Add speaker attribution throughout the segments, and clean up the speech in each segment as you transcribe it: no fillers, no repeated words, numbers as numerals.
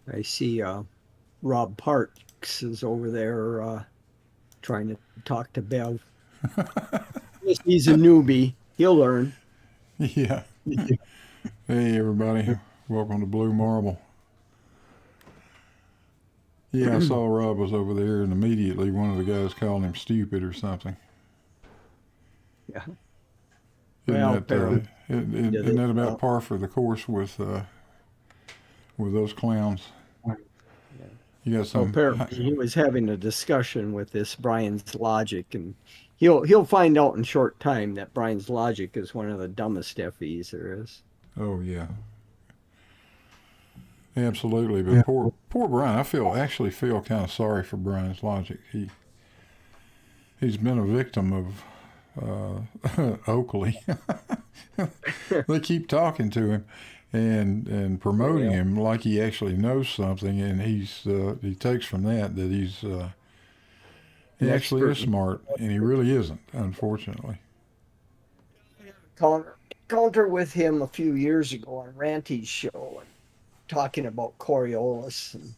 Speaker 1: I see Rob Parks is over there trying to talk to Bev. Yes, he's a newbie. He'll learn.
Speaker 2: Yeah. Hey, everybody. Welcome to Blue Marble. Yeah, I saw Rob was over there, and immediately one of the guys called him stupid or something.
Speaker 1: Yeah.
Speaker 2: Isn't
Speaker 1: Well,
Speaker 2: that
Speaker 1: apparently to
Speaker 2: isn't
Speaker 1: this.
Speaker 2: that about par for the course with those clowns?
Speaker 1: Yeah.
Speaker 2: You got
Speaker 1: Well,
Speaker 2: some.
Speaker 1: apparently he was having a discussion with this Brian's logic, and he'll find out in short time that Brian's logic is one of the dumbest FEs there is.
Speaker 2: Oh yeah, absolutely. But poor Brian. Actually feel kind of sorry for Brian's logic. He's been a victim of Oakley. They keep talking to him and promoting
Speaker 1: Yeah.
Speaker 2: him like he actually knows something, and he takes from that
Speaker 1: An
Speaker 2: he actually
Speaker 1: expert
Speaker 2: is smart, and he really isn't, unfortunately.
Speaker 1: encounter with him a few years ago on Ranty's show and talking about Coriolis. And,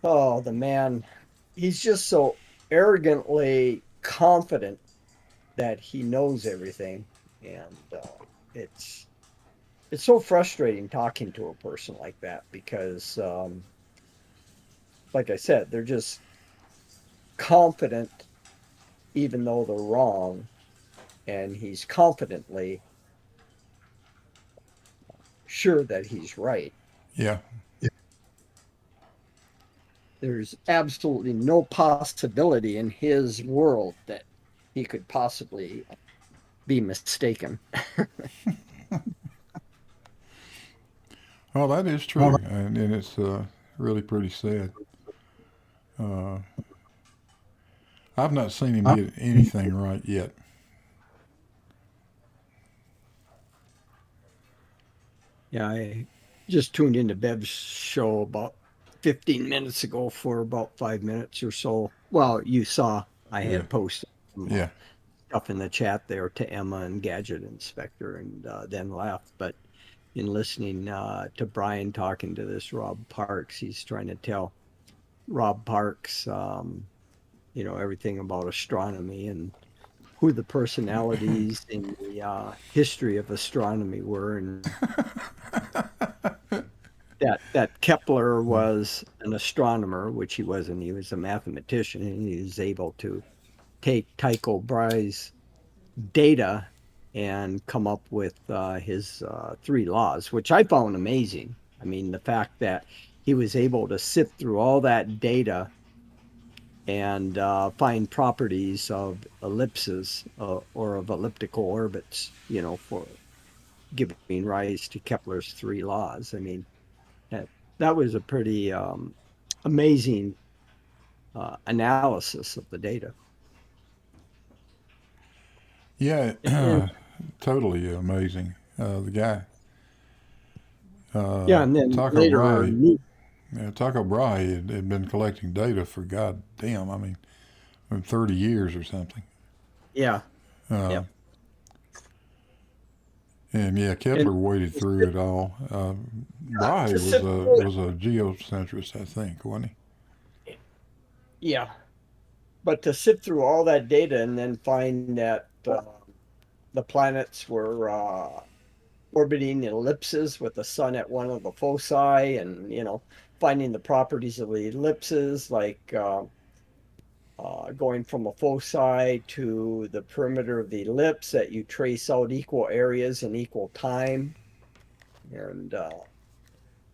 Speaker 1: oh, the man, he's just so arrogantly confident that he knows everything. And it's it's so frustrating talking to a person like that because, like I said, they're just confident even though they're wrong. And he's confidently sure that he's right.
Speaker 2: Yeah,
Speaker 1: There's absolutely no possibility in his world that he could possibly be mistaken.
Speaker 2: well, that is true, and it's really pretty sad. Uh, I've not seen him get anything right yet.
Speaker 1: Yeah, I just tuned into Bev's show about 15 minutes ago for about 5 minutes or so. Well, you saw I
Speaker 2: Yeah,
Speaker 1: had posted some
Speaker 2: yeah,
Speaker 1: stuff in the chat there to Emma and Gadget Inspector and then left. But in listening to Brian talking to this Rob Parks, he's trying to tell Rob Parks, everything about astronomy and who the personalities in the history of astronomy were, and that Kepler was an astronomer, which he wasn't. He was a mathematician, and he was able to take Tycho Brahe's data and come up with his three laws, which I found amazing. I mean, the fact that he was able to sift through all that data and find properties of ellipses or of elliptical orbits, for giving rise to Kepler's three laws. I mean, that that was a pretty amazing analysis of the data.
Speaker 2: yeah.
Speaker 1: And
Speaker 2: Totally amazing. The guy,
Speaker 1: yeah, and then
Speaker 2: Taco
Speaker 1: later,
Speaker 2: Bry, Taco Bry had been collecting data for goddamn, I mean, 30 years or something.
Speaker 1: yeah,
Speaker 2: Uh,
Speaker 1: yeah,
Speaker 2: and yeah,
Speaker 1: and
Speaker 2: Kepler waded through it all. Bry
Speaker 1: to
Speaker 2: was
Speaker 1: sift
Speaker 2: a
Speaker 1: through
Speaker 2: was a geocentrist, I think, wasn't
Speaker 1: it, yeah, but to sift through all that data and then find that the planets were orbiting ellipses with the sun at one of the foci, and finding the properties of the ellipses, like going from a foci to the perimeter of the ellipse, that you trace out equal areas in equal time. And uh,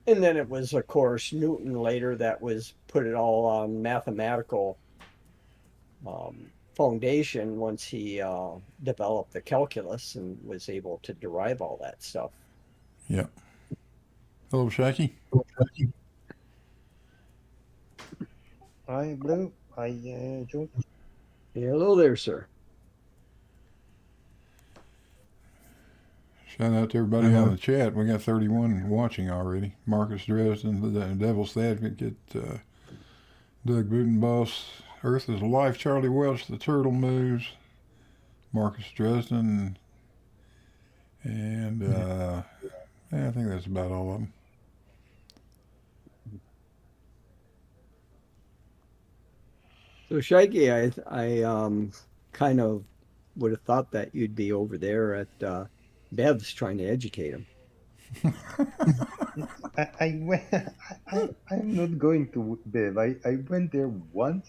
Speaker 1: and then it was, of course, Newton later that was put it all on mathematical foundation once he developed the calculus and was able to derive all that stuff.
Speaker 2: he? Yeah. Hello, Shaky.
Speaker 3: Hi, Blue. Hi, George.
Speaker 1: Hello there, sir.
Speaker 2: Shout out to everybody on the chat. We got 31 watching already. Marcus Dresden, the Devil's Advocate, Doug Butenboss, Earth is Life, Charlie Welch, The Turtle Moves, Marcus Dresden, and yeah, I think that's about all of them.
Speaker 1: So Shaggy, I kind of would have thought that you'd be over there at Bev's trying to educate him.
Speaker 3: I went. I'm not going to Bev. I went there once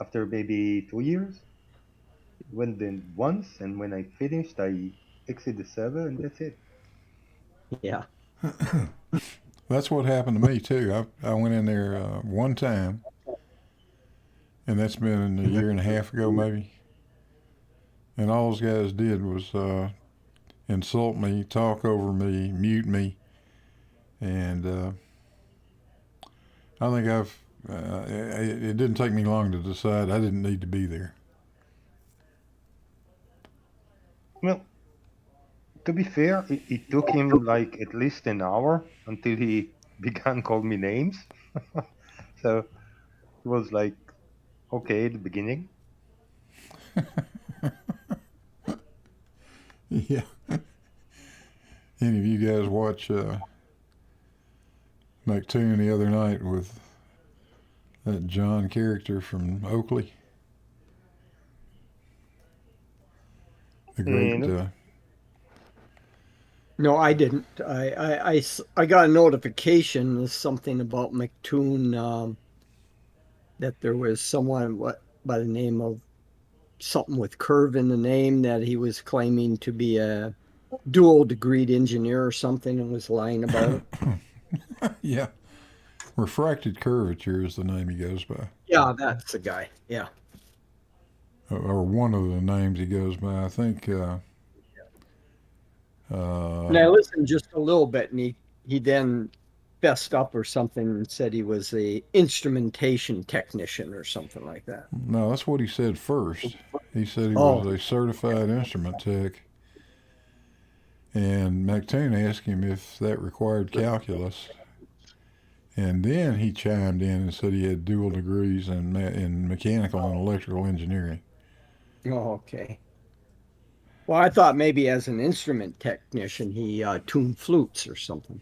Speaker 3: after maybe 2 years. Went there once, and when I finished, I exited the server, and that's it.
Speaker 1: Yeah.
Speaker 2: That's what happened to me too. I went in there one time, and that's been a year and a half ago maybe. And all those guys did was insult me, talk over me, mute me, and I think it didn't take me long to decide I didn't need to be there.
Speaker 3: Well, to be fair, it took him like at least an hour until he began calling me names. So it was like okay at the beginning.
Speaker 2: Yeah. Any of you guys watch McToon the other night with that John character from Oakley? The great.
Speaker 3: And
Speaker 1: No, I didn't. I got a notification, something about McToon, that there was someone by the name of something with curve in the name that he was claiming to be a dual degreed engineer or something and was lying about it.
Speaker 2: Yeah. Refracted curvature is the name he goes by,
Speaker 1: Yeah, that's the guy. Yeah.
Speaker 2: or one of the names he goes by. I think.
Speaker 1: And I listened just a little bit, and he then fessed up or something and said he was a instrumentation technician or something like that.
Speaker 2: No, that's what he said first. He said he was
Speaker 1: Oh,
Speaker 2: a certified instrument tech, and McToon asked him if that required calculus, and then he chimed in and said he had dual degrees in mechanical and electrical engineering.
Speaker 1: oh, okay. Well, I thought maybe as an instrument technician he tuned flutes or something.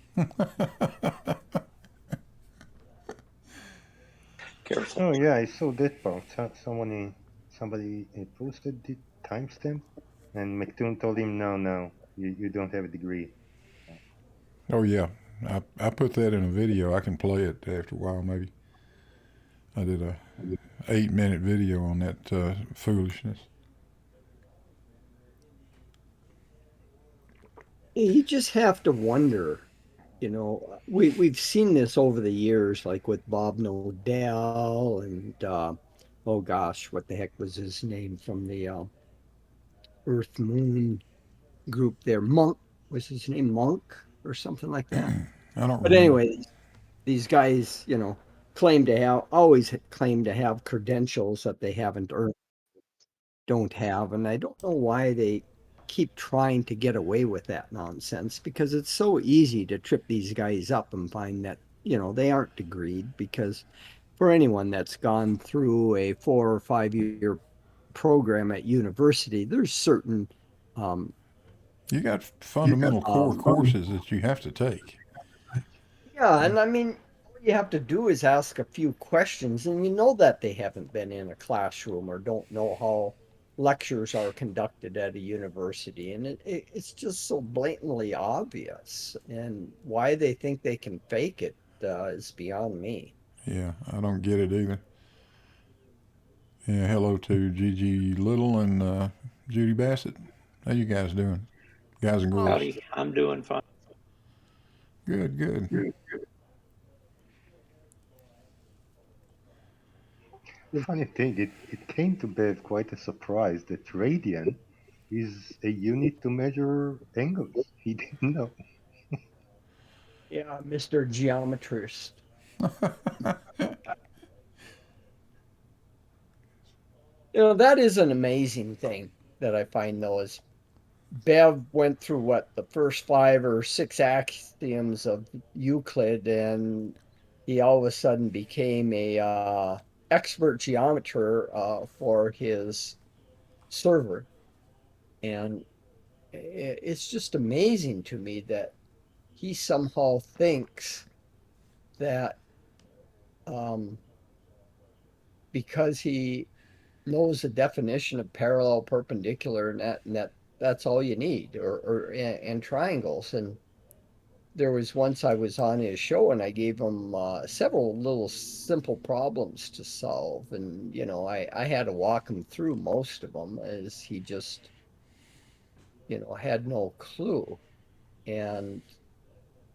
Speaker 4: Careful.
Speaker 3: oh yeah, I saw that part. Somebody posted the timestamp, and McToon told him, no, you don't have a degree.
Speaker 2: Oh yeah, I put that in a video. I can play it after a while. Maybe I did a 8-minute video on that foolishness.
Speaker 1: You just have to wonder, we've seen this over the years, like with Bob Nodell and oh gosh, what the heck was his name from the Earth Moon group there? Monk was his name, Monk or something like that.
Speaker 2: I don't
Speaker 1: But
Speaker 2: remember.
Speaker 1: anyway, these guys, always claim to have credentials that they haven't earned, don't have, and I don't know why they keep trying to get away with that nonsense because it's so easy to trip these guys up and find that, they aren't degreed because for anyone that's gone through a 4 or 5 year program at university, there's certain um,
Speaker 2: You got fundamental core
Speaker 1: um,
Speaker 2: courses that you have to take.
Speaker 1: yeah, and I mean, all you have to do is ask a few questions, and you know that they haven't been in a classroom or don't know how lectures are conducted at a university. And it's just so blatantly obvious. And why they think they can fake it is beyond me.
Speaker 2: Yeah, I don't get it either. Yeah, hello to Gigi Little and Judy Bassett. How you guys doing, guys and girls?
Speaker 4: Howdy, I'm doing fine.
Speaker 2: Good, good.
Speaker 3: Funny thing, it came to Bev quite a surprise that radian is a unit to measure angles. He didn't know.
Speaker 1: Yeah, Mr. Geometrist. That is an amazing thing that I find though is Bev went through what the first 5 or 6 axioms of Euclid, and he all of a sudden became a expert geometer for his server, and it's just amazing to me that he somehow thinks that um, because he knows the definition of parallel, perpendicular, and that's all you need, and triangles. And there was once I was on his show and I gave him several little simple problems to solve, and I had to walk him through most of them as he just had no clue. And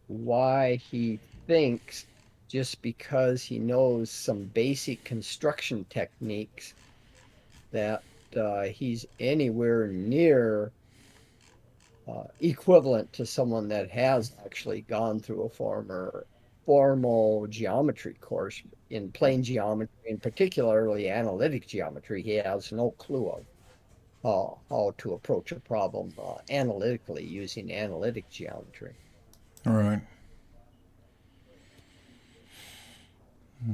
Speaker 1: why he thinks just because he knows some basic construction techniques that he's anywhere near equivalent to someone that has actually gone through a formal geometry course in plane geometry, and particularly analytic geometry. He has no clue of how to approach a problem analytically using analytic geometry.
Speaker 2: All right.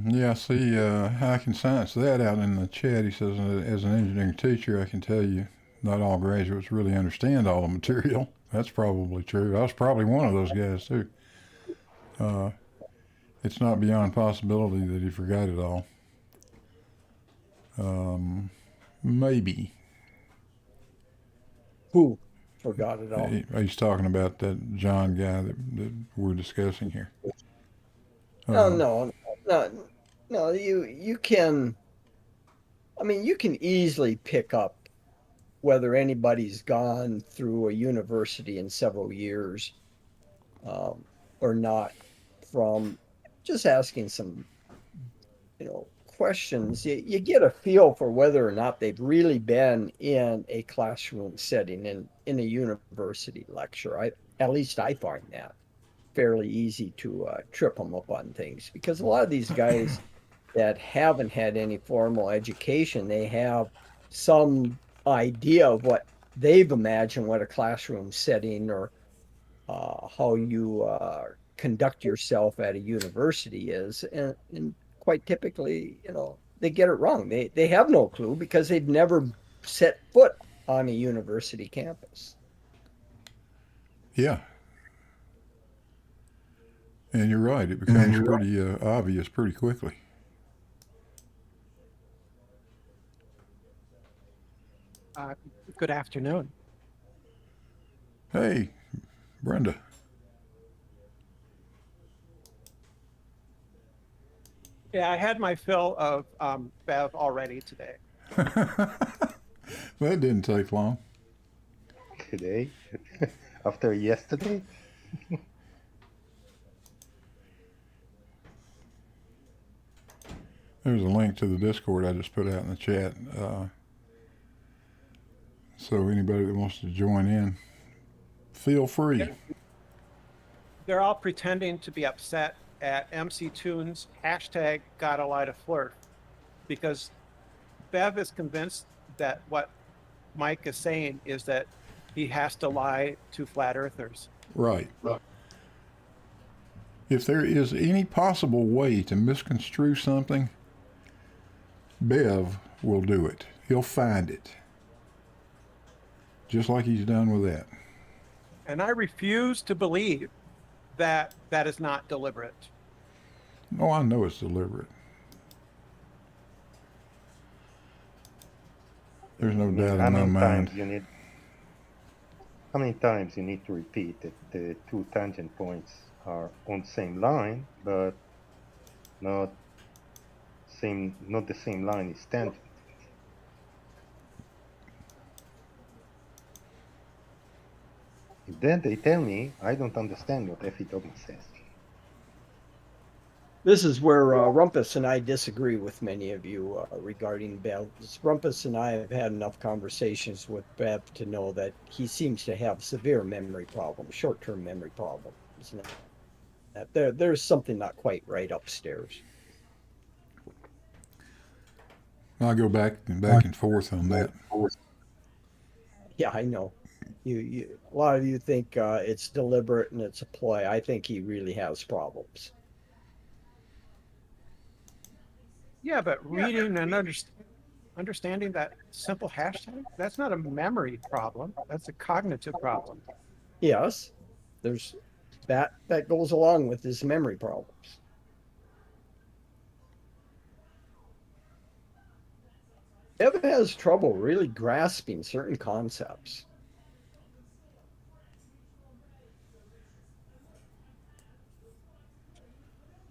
Speaker 2: Yeah, see, I can science that out in the chat. He says, as an engineering teacher, I can tell you not all graduates really understand all the material. That's probably true. I was probably one of those guys, too. It's not beyond possibility that he forgot it all. Maybe.
Speaker 1: Who forgot it all?
Speaker 2: He's talking about that John guy that we're discussing here.
Speaker 1: No. You can. I mean, you can easily pick up whether anybody's gone through a university in several years or not from just asking some, questions. You get a feel for whether or not they've really been in a classroom setting in a university lecture. At least I find that fairly easy to trip them up on things, because a lot of these guys that haven't had any formal education, they have some idea of what they've imagined what a classroom setting or how you conduct yourself at a university is, and quite typically, they get it wrong. They have no clue because they've never set foot on a university campus.
Speaker 2: Yeah. And you're right. It becomes pretty obvious pretty quickly.
Speaker 5: Good afternoon.
Speaker 2: Hey, Brenda.
Speaker 5: Yeah, I had my fill of Bev already today.
Speaker 2: That didn't take long.
Speaker 3: Today, after yesterday.
Speaker 2: There's a link to the Discord I just put out in the chat. So anybody that wants to join in, feel free.
Speaker 5: They're all pretending to be upset at MC Tunes hashtag gotta lie to flirt, because Bev is convinced that what Mike is saying is that he has to lie to flat earthers.
Speaker 2: Right. If there is any possible way to misconstrue something, Bev will do it. He'll find it. Just like he's done with that.
Speaker 5: And I refuse to believe that that is not deliberate.
Speaker 2: Oh, I know it's deliberate. There's no doubt in my mind.
Speaker 3: How many times you need to repeat that the two tangent points are on the same line, but not the same line is tangent. Then they tell me I don't understand what Effie Dogma says.
Speaker 1: This is where Rumpus and I disagree with many of you regarding Bev. Rumpus and I have had enough conversations with Bev to know that he seems to have severe memory problems, short-term memory problems. That there's something not quite right upstairs.
Speaker 2: I'll go back and forth on that.
Speaker 1: Yeah, I know. A lot of you think it's deliberate and it's a ploy. I think he really has problems.
Speaker 5: Yeah, but reading and understanding that simple hashtag, that's not a memory problem. That's a cognitive problem.
Speaker 1: Yes, there's that goes along with his memory problems. Bev has trouble really grasping certain concepts.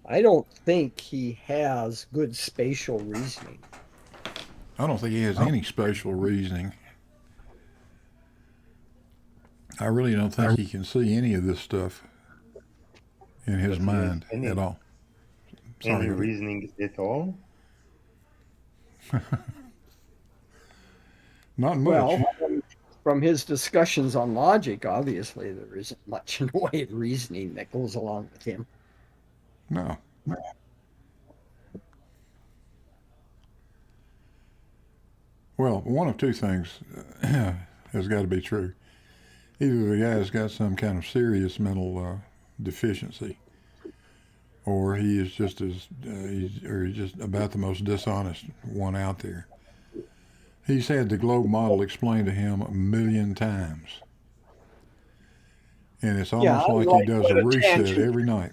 Speaker 1: I don't think he has good spatial reasoning.
Speaker 2: I don't think he has any spatial reasoning. I really don't think he can see any of this stuff in his
Speaker 3: Does he have
Speaker 2: mind at all. Sorry,
Speaker 3: any
Speaker 2: go ahead.
Speaker 3: reasoning at all?
Speaker 2: Not much.
Speaker 1: Well, from his discussions on logic, obviously there isn't much in the way of reasoning that goes along with him.
Speaker 2: No. Well, one of two things has got to be true. Either the guy's got some kind of serious mental deficiency, or he is just he's just about the most dishonest one out there. He's had the globe model explained to him 1,000,000 times, and it's almost like he does a reset every night.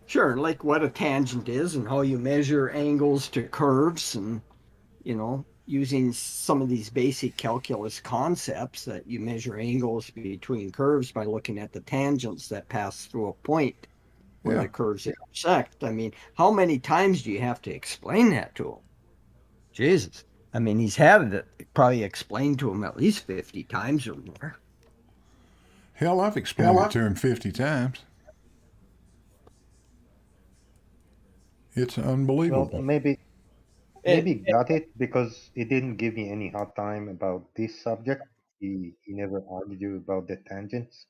Speaker 1: Sure, like what a tangent is and how you measure angles to curves, and using some of these basic calculus concepts that you measure angles between curves by looking at the tangents that pass through a point where
Speaker 2: Yeah.
Speaker 1: the curves intersect. I mean, how many times do you have to explain that to him? Jesus. I mean, he's had it probably explained to him at least 50 times or more.
Speaker 2: Hell, I've explained it to him 50 times. It's unbelievable.
Speaker 3: Well, maybe got it because he didn't give me any hard time about this subject. He never argued about the tangents.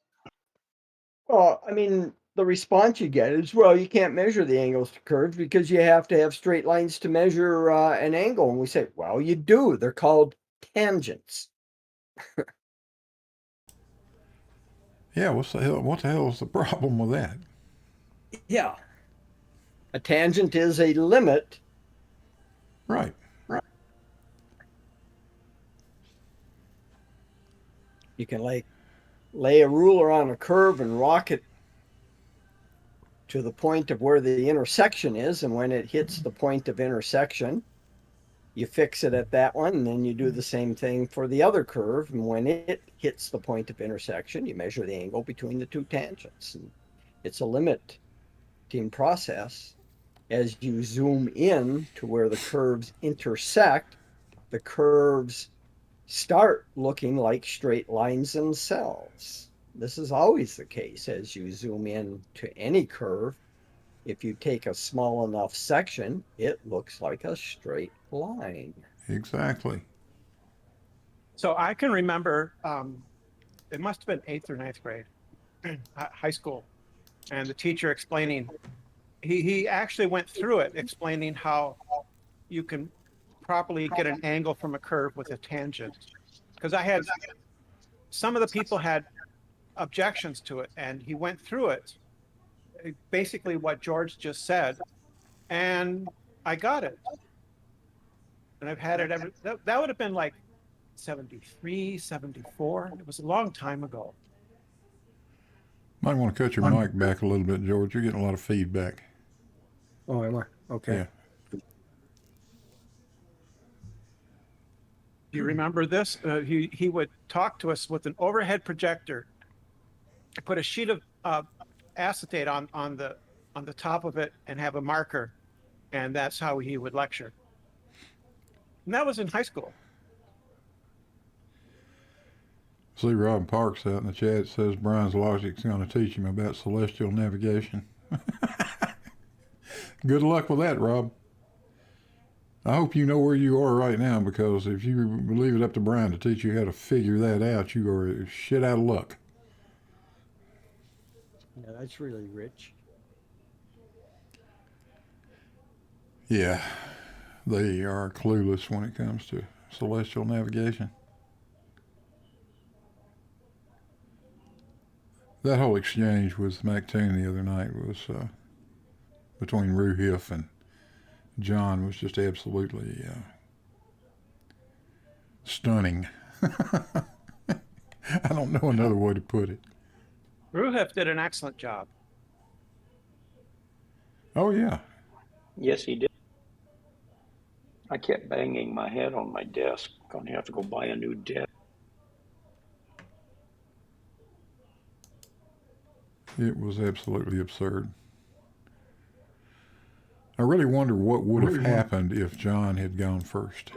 Speaker 1: Well, I mean, the response you get is, well, you can't measure the angles to curves because you have to have straight lines to measure an angle. And we say, well, you do. They're called tangents.
Speaker 2: Yeah, what the hell is the problem with that?
Speaker 1: Yeah. A tangent is a limit.
Speaker 2: Right.
Speaker 1: You can lay a ruler on a curve and rock it to the point of where the intersection is, and when it hits the point of intersection, you fix it at that one, and then you do the same thing for the other curve, and when it hits the point of intersection, you measure the angle between the two tangents. And it's a limiting process. As you zoom in to where the curves intersect, the curves start looking like straight lines themselves. This is always the case as you zoom in to any curve. If you take a small enough section, it looks like a straight line.
Speaker 2: Exactly.
Speaker 5: So I can remember, it must have been 8th or 9th grade, high school, and the teacher explaining, he actually went through it, explaining how you can properly get an angle from a curve with a tangent. Because some of the people had objections to it, and he went through it, basically what George just said, and I got it. And I've had it that would have been like 73, 74. It was a long time ago.
Speaker 2: Might want to cut your mic back a little bit, George. You're getting a lot of feedback.
Speaker 1: Oh, am I? Okay.
Speaker 2: Yeah.
Speaker 5: Do you remember this? He would talk to us with an overhead projector, put a sheet of acetate on the top of it, and have a marker, and that's how he would lecture. And that was in high school.
Speaker 2: See, Rob Parks out in the chat says Brian's logic's going to teach him about celestial navigation. Good luck with that, Rob. I hope you know where you are right now, because if you leave it up to Brian to teach you how to figure that out, you are shit out of luck.
Speaker 1: Yeah, that's really rich.
Speaker 2: Yeah, they are clueless when it comes to celestial navigation. That whole exchange with MacToon the other night was between Rue Hiff and John was just absolutely stunning. I don't know another way to put it.
Speaker 5: Ruhef did an excellent job.
Speaker 2: Oh, yeah.
Speaker 4: Yes, he did. I kept banging my head on my desk. Gonna have to go buy a new desk.
Speaker 2: It was absolutely absurd. I really wonder what would have happened if John had gone first.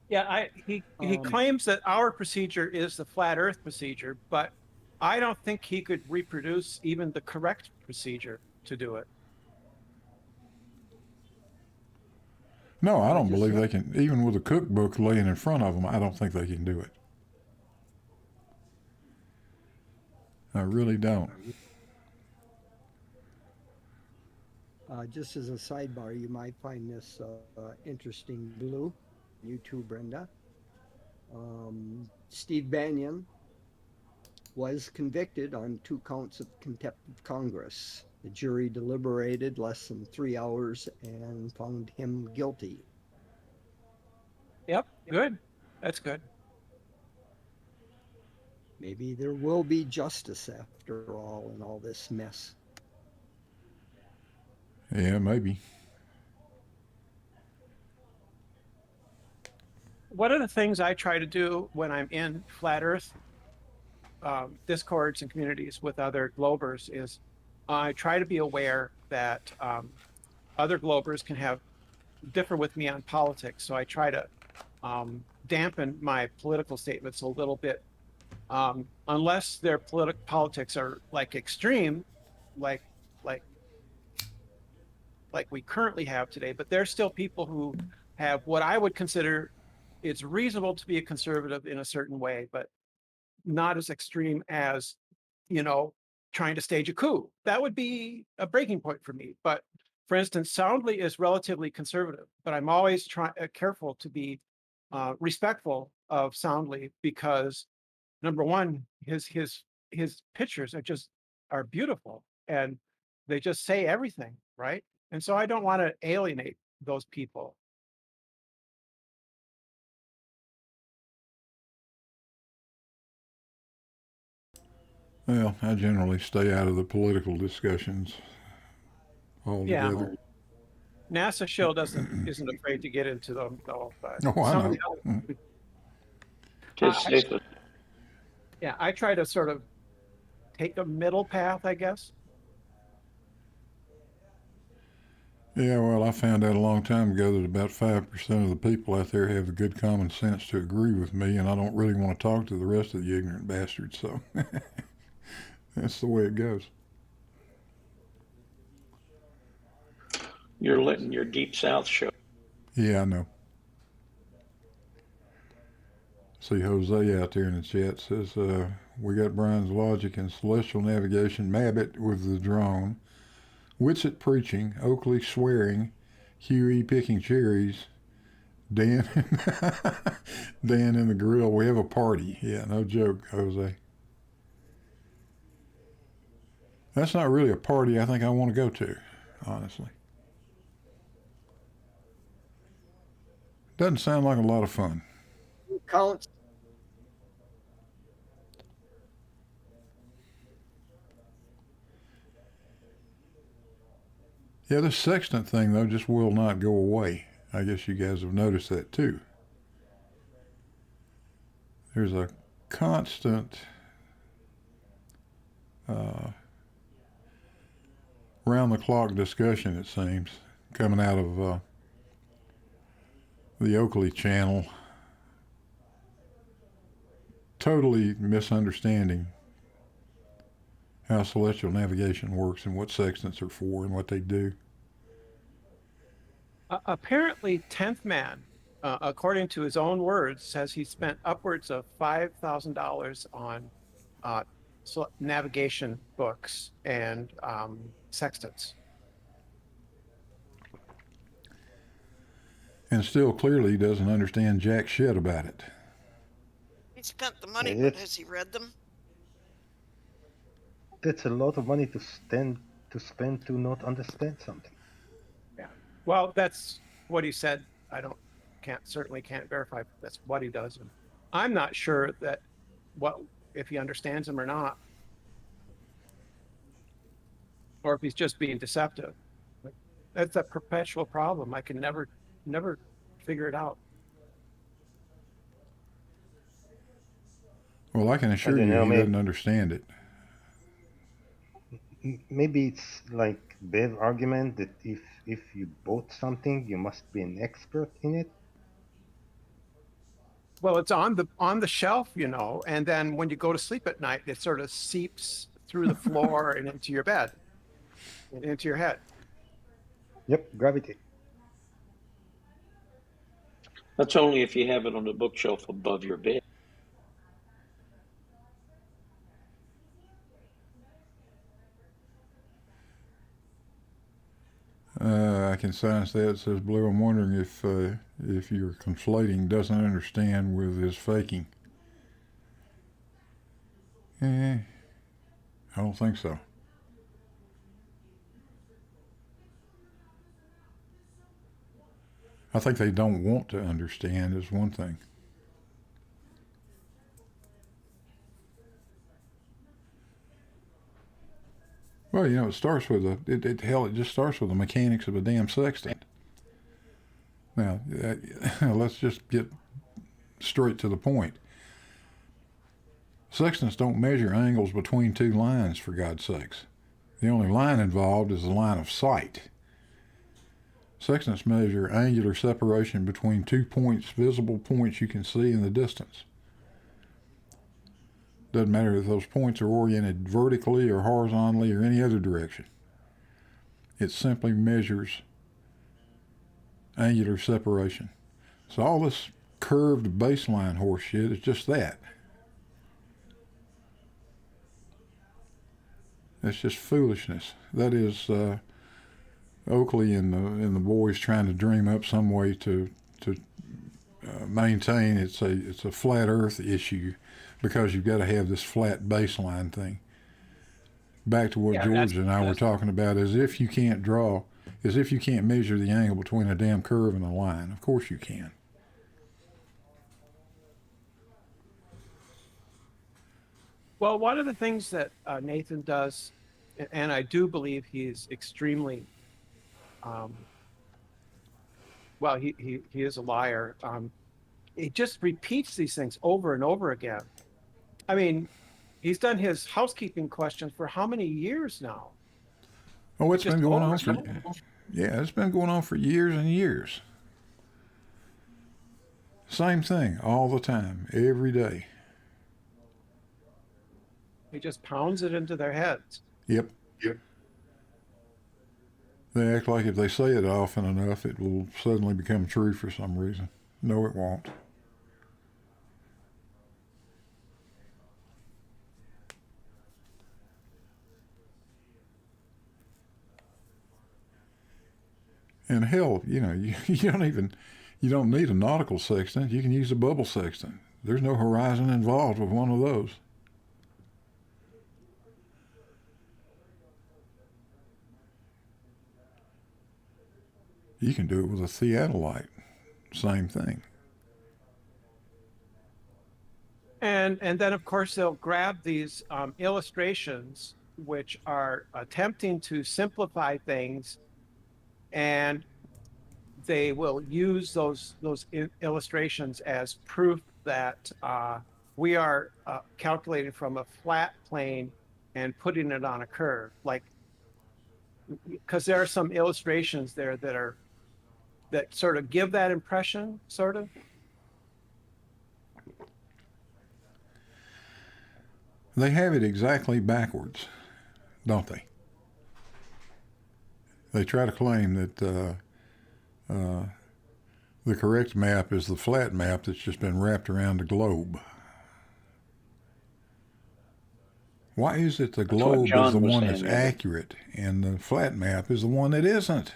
Speaker 5: Yeah, he claims that our procedure is the flat Earth procedure, but I don't think he could reproduce even the correct procedure to do it.
Speaker 2: No, I don't
Speaker 1: just-
Speaker 2: believe they can. Even with a cookbook laying in front of them, I don't think they can do it. I really don't.
Speaker 1: Just as a sidebar, you might find this interesting, Blue. You too, Brenda. Steve Bannon was convicted on 2 counts of contempt of Congress. The jury deliberated less than 3 hours and found him guilty.
Speaker 5: Yep, good. That's good.
Speaker 1: Maybe there will be justice after all in all this mess.
Speaker 2: Yeah, maybe.
Speaker 5: One of the things I try to do when I'm in flat Earth discords and communities with other globers is I try to be aware that other globers can have differ with me on politics. So I try to dampen my political statements a little bit, unless their politics are like extreme, like we currently have today. But there's still people who have what I would consider it's reasonable to be a conservative in a certain way, but not as extreme as, trying to stage a coup. That would be a breaking point for me. But for instance, Soundly is relatively conservative, but I'm always careful to be respectful of Soundly because number one, his pictures are beautiful and they just say everything, right? And so I don't want to alienate those people.
Speaker 2: Well, I generally stay out of the political discussions altogether.
Speaker 5: NASA show isn't afraid to get into them though. But
Speaker 2: Oh, I
Speaker 5: some
Speaker 2: know.
Speaker 5: of the other,
Speaker 4: Tis safest.
Speaker 5: yeah, I try to sort of take a middle path, I guess.
Speaker 2: Yeah, well, I found out a long time ago that about 5% of the people out there have the good common sense to agree with me, and I don't really want to talk to the rest of the ignorant bastards, so that's the way it goes.
Speaker 4: You're letting your Deep South show.
Speaker 2: Yeah, I know. See Jose out there in the chat says, we got Brian's logic and celestial navigation, Mabbott with the drone, Whitsett preaching, Oakley swearing, Huey picking cherries, Dan Dan in the grill. We have a party. Yeah, no joke, Jose. That's not really a party I think I want to go to, honestly. Doesn't sound like a lot of fun.
Speaker 1: Counts.
Speaker 2: Yeah, this sextant thing, though, just will not go away. I guess you guys have noticed that, too. There's a constant round-the-clock discussion, it seems, coming out of the Oakley channel. Totally misunderstanding how celestial navigation works and what sextants are for and what they do.
Speaker 5: Apparently, 10th Man, according to his own words, says he spent upwards of $5,000 on navigation books and sextants.
Speaker 2: And still clearly doesn't understand jack shit about it.
Speaker 6: He spent the money,
Speaker 3: Yeah,
Speaker 6: but has he read them?
Speaker 3: That's a lot of money to spend to not understand something.
Speaker 5: Yeah. Well, that's what he said. I certainly can't verify that's what he does. And I'm not sure that if he understands them or not. or if he's just being deceptive. That's a perpetual problem. I can never figure it out.
Speaker 2: Well, I can assure
Speaker 3: don't
Speaker 2: you
Speaker 3: know,
Speaker 2: he
Speaker 3: maybe-
Speaker 2: doesn't understand it.
Speaker 3: Maybe it's like Bev argument that if you bought something, you must be an expert in it.
Speaker 5: Well, it's on the shelf, you know, and then when you go to sleep at night, it sort of seeps through the floor and into your bed, and into your head.
Speaker 3: Yep, gravity.
Speaker 4: That's only if you have it on the bookshelf above your bed.
Speaker 2: I can silence that. It says Blue. I'm wondering if you're conflating doesn't understand with his faking. I don't think so. I think they don't want to understand is one thing. Well, you know, it starts with it just starts with the mechanics of a damn sextant. Now, let's just get straight to the point. Sextants don't measure angles between two lines, for God's sakes. The only line involved is the line of sight. Sextants measure angular separation between 2 points, visible points you can see in the distance. Doesn't matter if those points are oriented vertically or horizontally or any other direction. It simply measures angular separation. So all this curved baseline horseshit is just that. It's just foolishness. That is Oakley and the boys trying to dream up some way to maintain it's a flat Earth issue, because you've got to have this flat baseline thing. Back to what George and I were talking about, as if you can't measure the angle between a damn curve and a line. Of course you can.
Speaker 5: Well, one of the things that Nathan does, and I do believe he's extremely, well, he is a liar. He just repeats these things over and over again. I mean, he's done his housekeeping questions for how many years now?
Speaker 2: Oh, it's been going on for
Speaker 5: years.
Speaker 2: it's been going on for years and years. Same thing all the time, every day.
Speaker 5: He just pounds it into their heads.
Speaker 2: Yep. They act like if they say it often enough, it will suddenly become true for some reason. No, it won't. And hell, you know, you don't need a nautical sextant. You can use a bubble sextant. There's no horizon involved with one of those. You can do it with a theodolite. Same thing.
Speaker 5: And then, of course, they'll grab these illustrations, which are attempting to simplify things, and they will use those illustrations as proof that we are calculating from a flat plane and putting it on a curve. Like, because there are some illustrations there that sort of give that impression, sort of.
Speaker 2: They have it exactly backwards, don't they? They try to claim that the correct map is the flat map that's just been wrapped around the globe. Why is it the globe is the one that's accurate and the flat map is the one that isn't?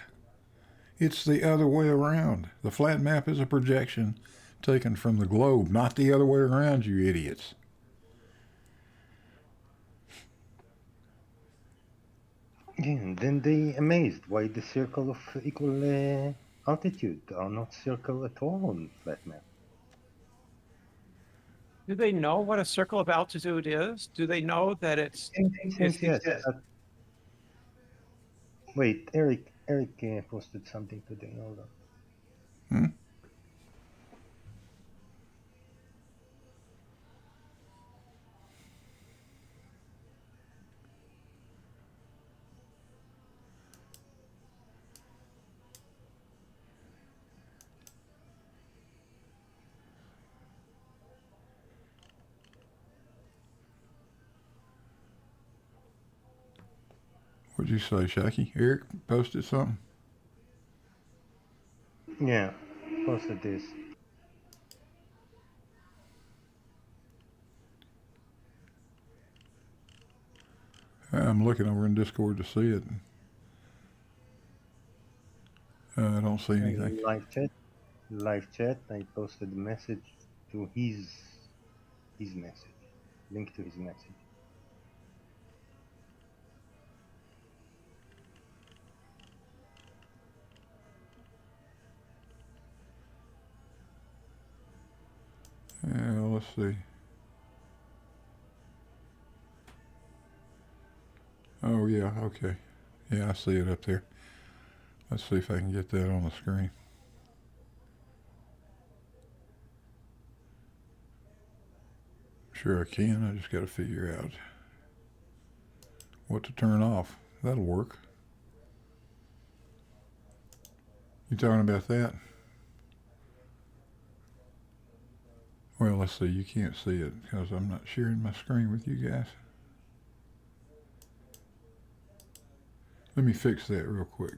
Speaker 2: It's the other way around. The flat map is a projection taken from the globe, not the other way around, you idiots.
Speaker 3: Yeah, and then they amazed why the circle of equal altitude are not circle at all on flat map.
Speaker 5: Do they know what a circle of altitude is? Do they know that it's
Speaker 3: Yes, Wait, Eric posted something today. Hold on.
Speaker 2: Hmm? What'd you say, Shaky? Eric posted something?
Speaker 3: Yeah, posted this.
Speaker 2: I'm looking over in Discord to see it. I don't see anything.
Speaker 3: Live chat. I posted a message to his message, link to his message.
Speaker 2: Yeah, let's see. Oh, yeah, okay. Yeah, I see it up there. Let's see if I can get that on the screen. Sure I can. I just got to figure out what to turn off. That'll work. You talking about that? Well, let's see. You can't see it because I'm not sharing my screen with you guys. Let me fix that real quick.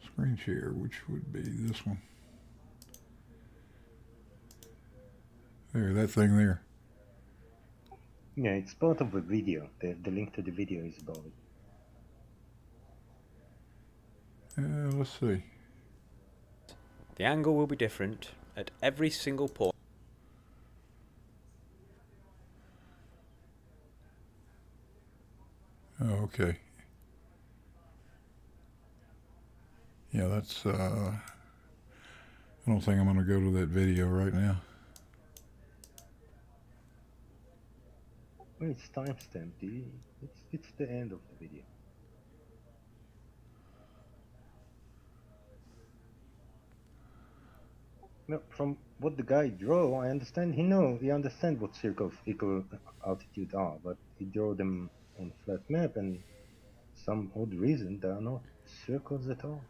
Speaker 2: Screen share, which would be this one. There, that thing there.
Speaker 3: Yeah, it's part of the video. The link to the video is above it.
Speaker 2: Let's see.
Speaker 7: The angle will be different at every single point.
Speaker 2: Oh, okay. Yeah, that's, I don't think I'm going to go to that video right now.
Speaker 3: Well, it's timestamped. It's the end of the video. No, from what the guy drew, I understand he understands what circles equal altitude are, but he drew them on a flat map, and some odd reason they are not circles at all.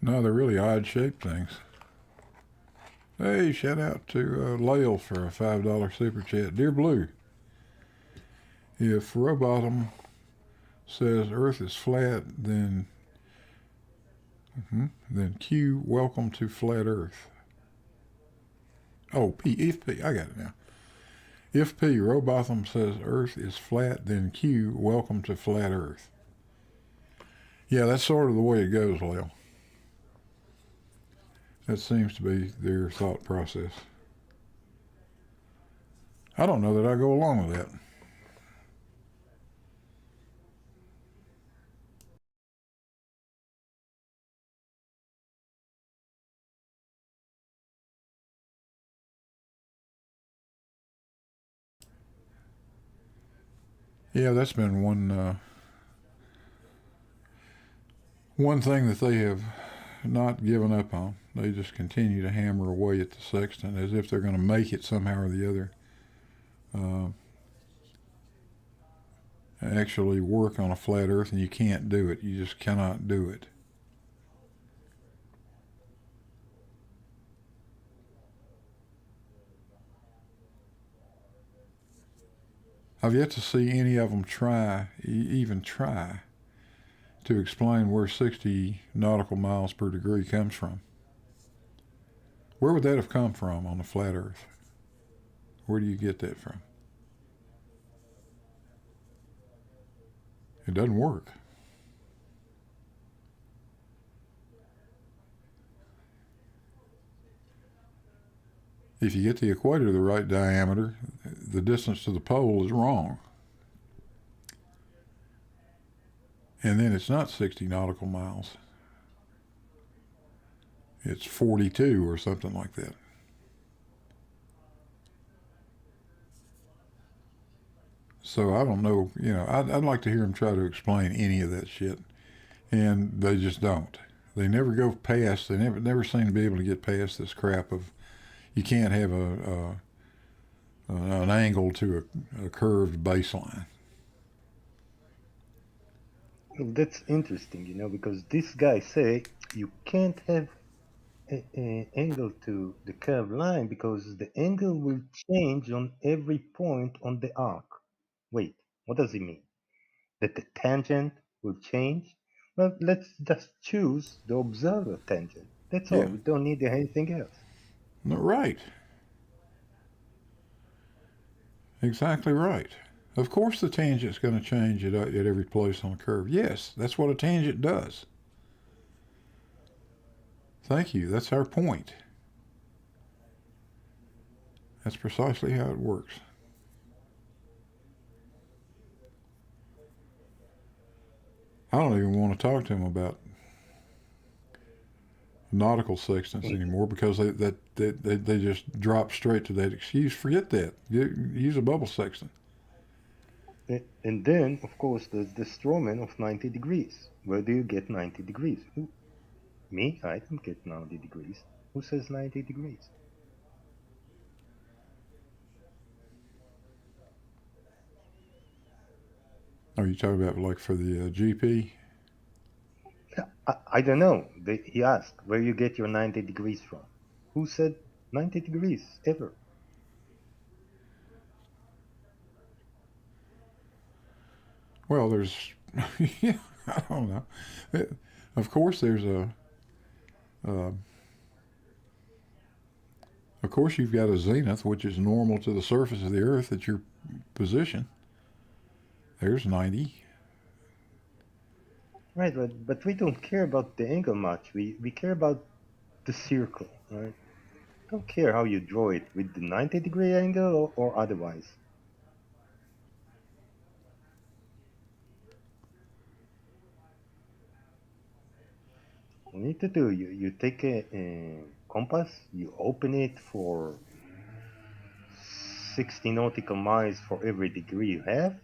Speaker 2: No, they're really odd-shaped things. Hey, shout out to Lael for a $5 super chat. Dear Blue, if Rowbottom says Earth is flat, then Q, welcome to flat Earth. Oh, if P, I got it now. If P, Rowbottom says Earth is flat, then Q, welcome to flat Earth. Yeah, that's sort of the way it goes, Lael. That seems to be their thought process. I don't know that I go along with that. Yeah, that's been one thing that they have not given up on. They just continue to hammer away at the sextant as if they're going to make it somehow or the other. Actually work on a flat Earth, and you can't do it. You just cannot do it. I've yet to see any of them even try to explain where 60 nautical miles per degree comes from. Where would that have come from on the flat Earth? Where do you get that from? It doesn't work. If you get the equator the right diameter, the distance to the pole is wrong. And then it's not 60 nautical miles. It's 42 or something like that. So I don't know. I'd like to hear them try to explain any of that shit, and they just don't. They never go past. They never seem to be able to get past this crap of you can't have an angle to a curved baseline.
Speaker 3: Well, that's interesting, because this guy say you can't have an angle to the curved line because the angle will change on every point on the arc. Wait, what does it mean? That the tangent will change? Well, let's just choose the observer tangent. That's all.
Speaker 2: Yeah.
Speaker 3: We don't need anything else.
Speaker 2: Right. Exactly right. Of course the tangent's going to change at every place on the curve. Yes, that's what a tangent does. Thank you. That's our point. That's precisely how it works. I don't even want to talk to him about nautical sextants anymore because they just drop straight to that excuse. Forget that. Use a bubble sextant.
Speaker 3: And then, of course, there's the strawman of 90 degrees. Where do you get 90 degrees? Me? I don't get 90 degrees. Who says 90 degrees?
Speaker 2: Are you talking about like for the GP?
Speaker 3: I don't know. He asked where you get your 90 degrees from. Who said 90 degrees ever?
Speaker 2: Well, there's, yeah, I don't know. Of course, there's of course, you've got a zenith, which is normal to the surface of the Earth at your position. There's 90.
Speaker 3: Right, but we don't care about the angle much. We care about the circle, right? Don't care how you draw it, with the 90-degree angle or otherwise. What you need to do, you take a compass, you open it for 60 nautical miles for every degree you have,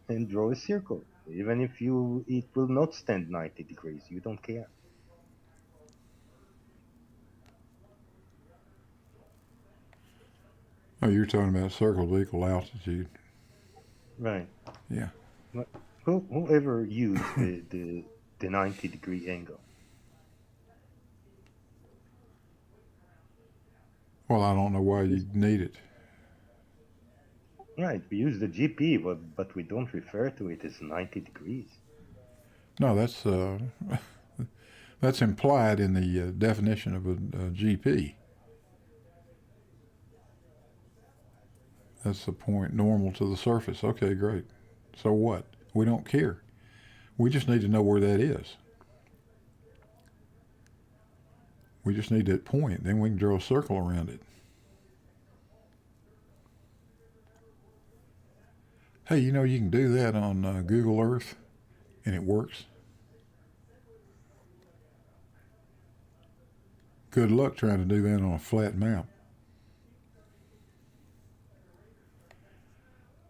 Speaker 3: and draw a circle. Even if it will not stand 90 degrees, you don't care.
Speaker 2: Oh, you're talking about circle of equal altitude.
Speaker 3: Right.
Speaker 2: Yeah.
Speaker 3: Whoever used the 90-degree angle?
Speaker 2: Well, I don't know why you need it.
Speaker 3: Right, we use the GP, but we don't refer to it as 90 degrees.
Speaker 2: No, that's implied in the definition of a GP. That's the point normal to the surface. Okay, great. So what? We don't care. We just need to know where that is. We just need that point. Then we can draw a circle around it. Hey, you can do that on Google Earth, and it works. Good luck trying to do that on a flat map.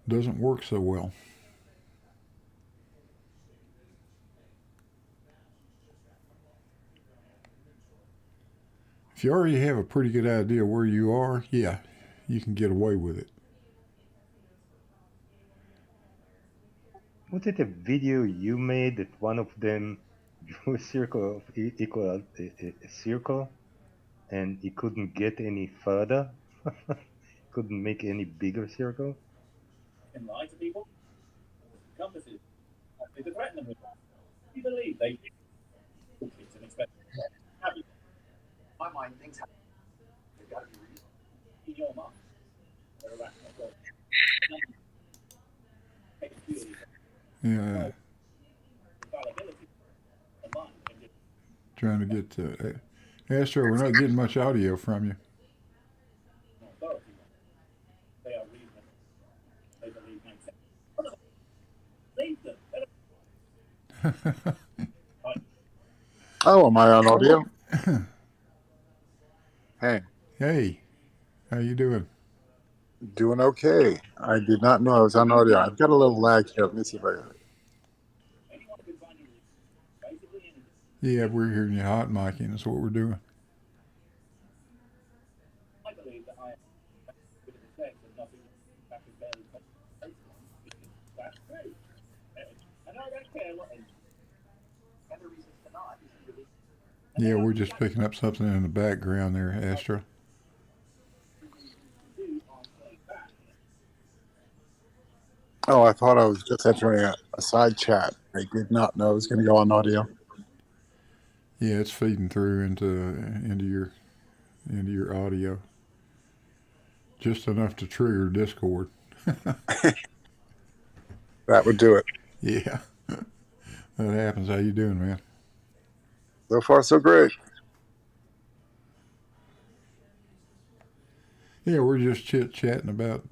Speaker 2: Doesn't work so well. If you already have a pretty good idea where you are, yeah, you can get away with it.
Speaker 3: Was it a video you made that one of them drew a circle of equal a circle, and he couldn't get any further? Couldn't make any bigger circle?
Speaker 8: Can lie to people. Compasses. Actually, to threaten them with. You believe they kids and expect. My mind thinks they've got to be reasonable. In your mind, they're irrational.
Speaker 2: Yeah. Trying to get Astro, we're not getting much audio from you.
Speaker 8: They are reasonable. They believe makes sense.
Speaker 9: Oh, am I on audio? Hey.
Speaker 2: Hey, how you doing?
Speaker 9: Doing okay. I did not know I was on audio. I've got a little lag here. Let me see if I got it.
Speaker 8: Anyone can find you basically anything.
Speaker 2: Yeah, we're hearing you hot micing. That's what we're doing.
Speaker 8: I believe that I am with the sex and nothing that could barely take that's true. And I don't care what any other reasons for not is really
Speaker 2: Yeah, we're just picking up something in the background there, Astra.
Speaker 8: do on playing back.
Speaker 9: Oh, I thought I was just entering a side chat. I did not know it was going to go on audio.
Speaker 2: Yeah, it's feeding through into your audio. Just enough to trigger Discord.
Speaker 9: That would do it.
Speaker 2: Yeah. That happens. How you doing, man?
Speaker 9: So far, so great.
Speaker 2: Yeah, we're just chit-chatting about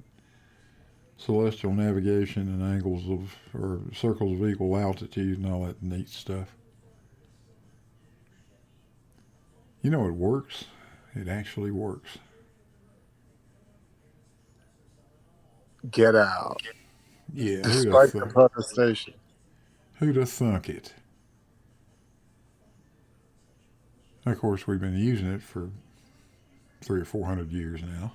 Speaker 2: celestial navigation and angles of, or circles of equal altitude and all that neat stuff. You know, it works. It actually works.
Speaker 9: Get out.
Speaker 2: Yeah,
Speaker 9: Despite the protestation.
Speaker 2: who'd have thunk it? Of course, we've been using it for 300 or 400 years now.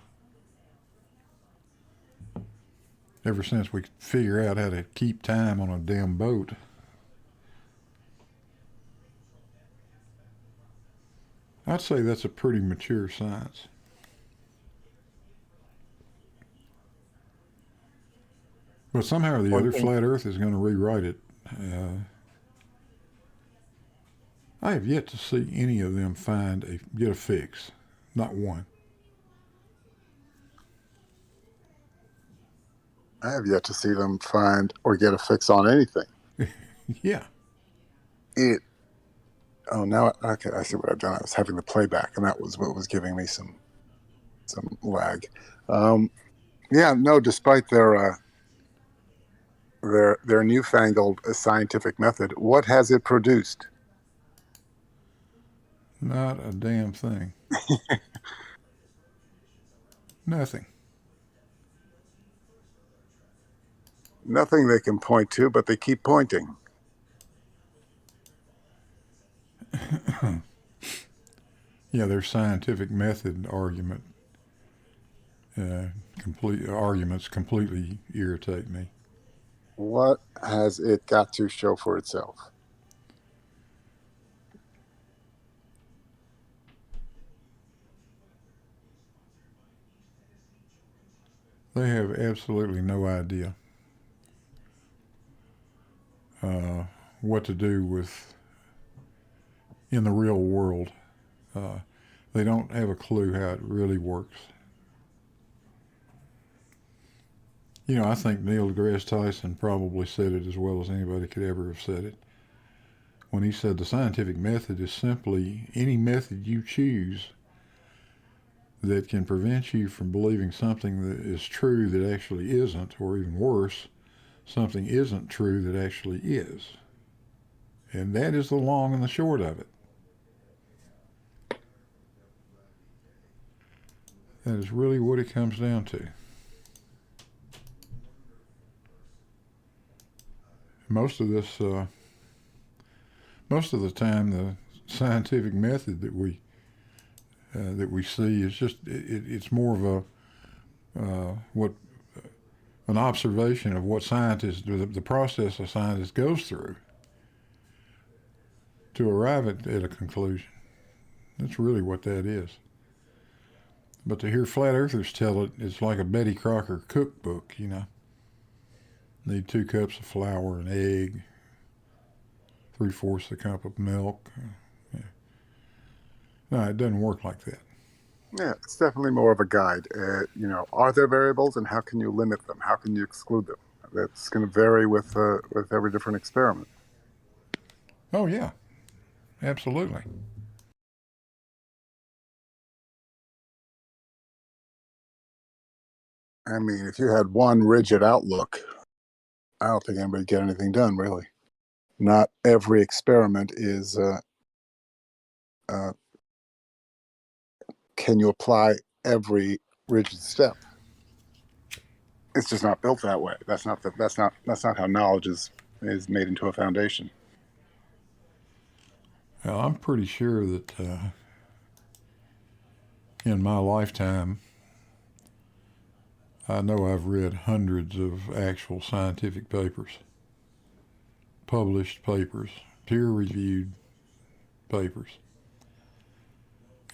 Speaker 2: Ever since we could figure out how to keep time on a damn boat. I'd say that's a pretty mature science. But somehow or the other, Flat Earth is going to rewrite it. I have yet to see any of them get a fix. Not one.
Speaker 9: I have yet to see them find or get a fix on anything.
Speaker 2: Yeah.
Speaker 9: Now, okay, I see what I've done. I was having the playback, and that was what was giving me some lag. Yeah, no, despite their newfangled scientific method, what has it produced?
Speaker 2: Not a damn thing. Nothing.
Speaker 9: Nothing they can point to, but they keep pointing.
Speaker 2: Yeah, their scientific method arguments completely irritate me.
Speaker 9: What has it got to show for itself?
Speaker 2: They have absolutely no idea what to do with in the real world. They don't have a clue how it really works. You know, I think Neil deGrasse Tyson probably said it as well as anybody could ever have said it. When he said the scientific method is simply any method you choose that can prevent you from believing something that is true that actually isn't, or even worse, something isn't true that actually is. And that is the long and the short of it. That is really what it comes down to. Most of the time, the scientific method that we see is just it's more of an observation of what scientists do, the process a scientist goes through to arrive at a conclusion. That's really what that is. But to hear flat earthers tell it, it's like a Betty Crocker cookbook, you know. Need 2 cups of flour, an egg, 3/4 a cup of milk. Yeah. No, it doesn't work like that.
Speaker 9: Yeah, it's definitely more of a guide. Are there variables, and how can you limit them? How can you exclude them? That's going to vary with every different experiment.
Speaker 2: Oh yeah, absolutely.
Speaker 9: I mean, if you had one rigid outlook, I don't think anybody would get anything done, really. Not every experiment is, can you apply every rigid step? It's just not built that way. That's not how knowledge is made into a foundation.
Speaker 2: Well, I'm pretty sure that in my lifetime, I know I've read hundreds of actual scientific papers, published papers, peer-reviewed papers.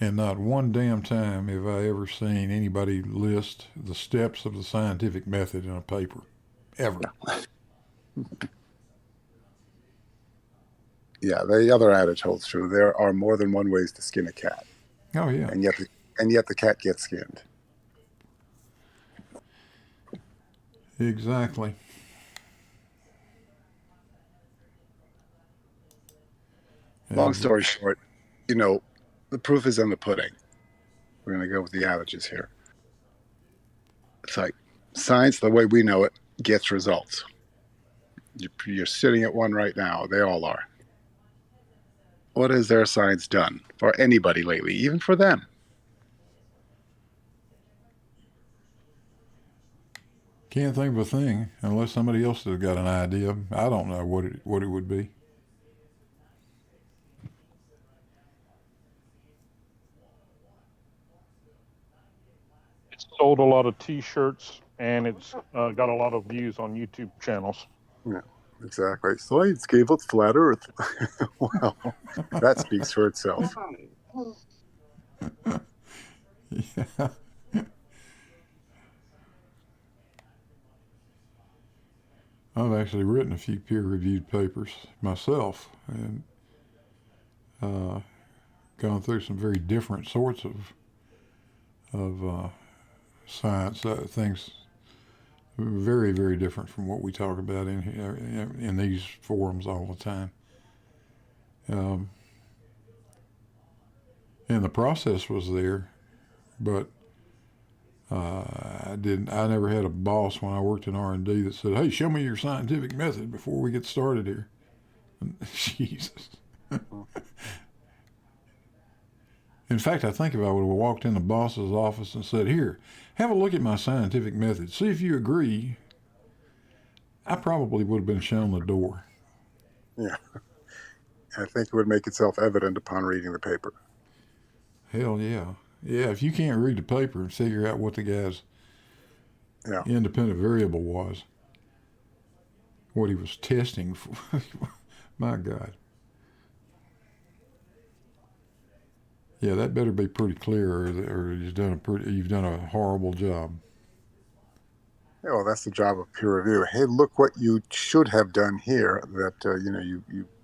Speaker 2: And not one damn time have I ever seen anybody list the steps of the scientific method in a paper, ever.
Speaker 9: Yeah, the other adage holds true. There are more than one ways to skin a cat.
Speaker 2: Oh yeah.
Speaker 9: And yet the cat gets skinned.
Speaker 2: Exactly.
Speaker 9: Long story short, the proof is in the pudding. We're going to go with the adages here. It's like science, the way we know it, gets results. You're sitting at one right now. They all are. What has their science done for anybody lately, even for them?
Speaker 2: Can't think of a thing unless somebody else has got an idea. I don't know what it would be.
Speaker 10: It's sold a lot of T-shirts, and it's got a lot of views on YouTube channels.
Speaker 9: Yeah, exactly. Science gave us flat Earth. Well, that speaks for itself.
Speaker 2: Yeah. I've actually written a few peer-reviewed papers myself, and gone through some very different sorts of science things, very, very different from what we talk about in these forums all the time. And the process was there, but I never had a boss when I worked in R&D that said, "Hey, show me your scientific method before we get started here." Jesus. In fact, I think if I would have walked in the boss's office and said, "Here, have a look at my scientific method. See if you agree," I probably would have been shown the door.
Speaker 9: Yeah. I think it would make itself evident upon reading the paper.
Speaker 2: Hell yeah. Yeah, if you can't read the paper and figure out what the guy's independent variable was, what he was testing for, my God. Yeah, that better be pretty clear, or you've done a horrible job.
Speaker 9: Yeah, well, that's the job of peer review. Hey, look what you should have done here. That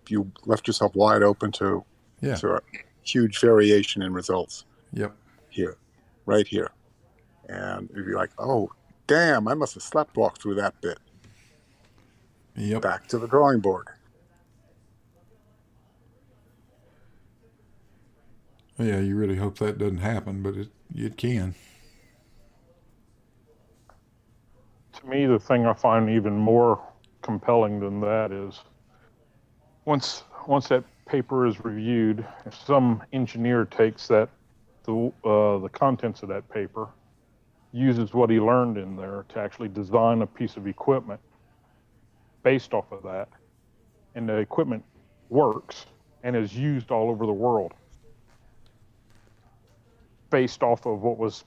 Speaker 9: you left yourself wide open to a huge variation in results.
Speaker 2: Yep.
Speaker 9: Here, right here, and you'd be like, "Oh, damn! I must have sleptwalked through that bit."
Speaker 2: Yep.
Speaker 9: Back to the drawing board.
Speaker 2: Yeah, you really hope that doesn't happen, but it can.
Speaker 10: To me, the thing I find even more compelling than that is once that paper is reviewed, if some engineer takes the contents of that paper, uses what he learned in there to actually design a piece of equipment based off of that, and the equipment works and is used all over the world based off of what was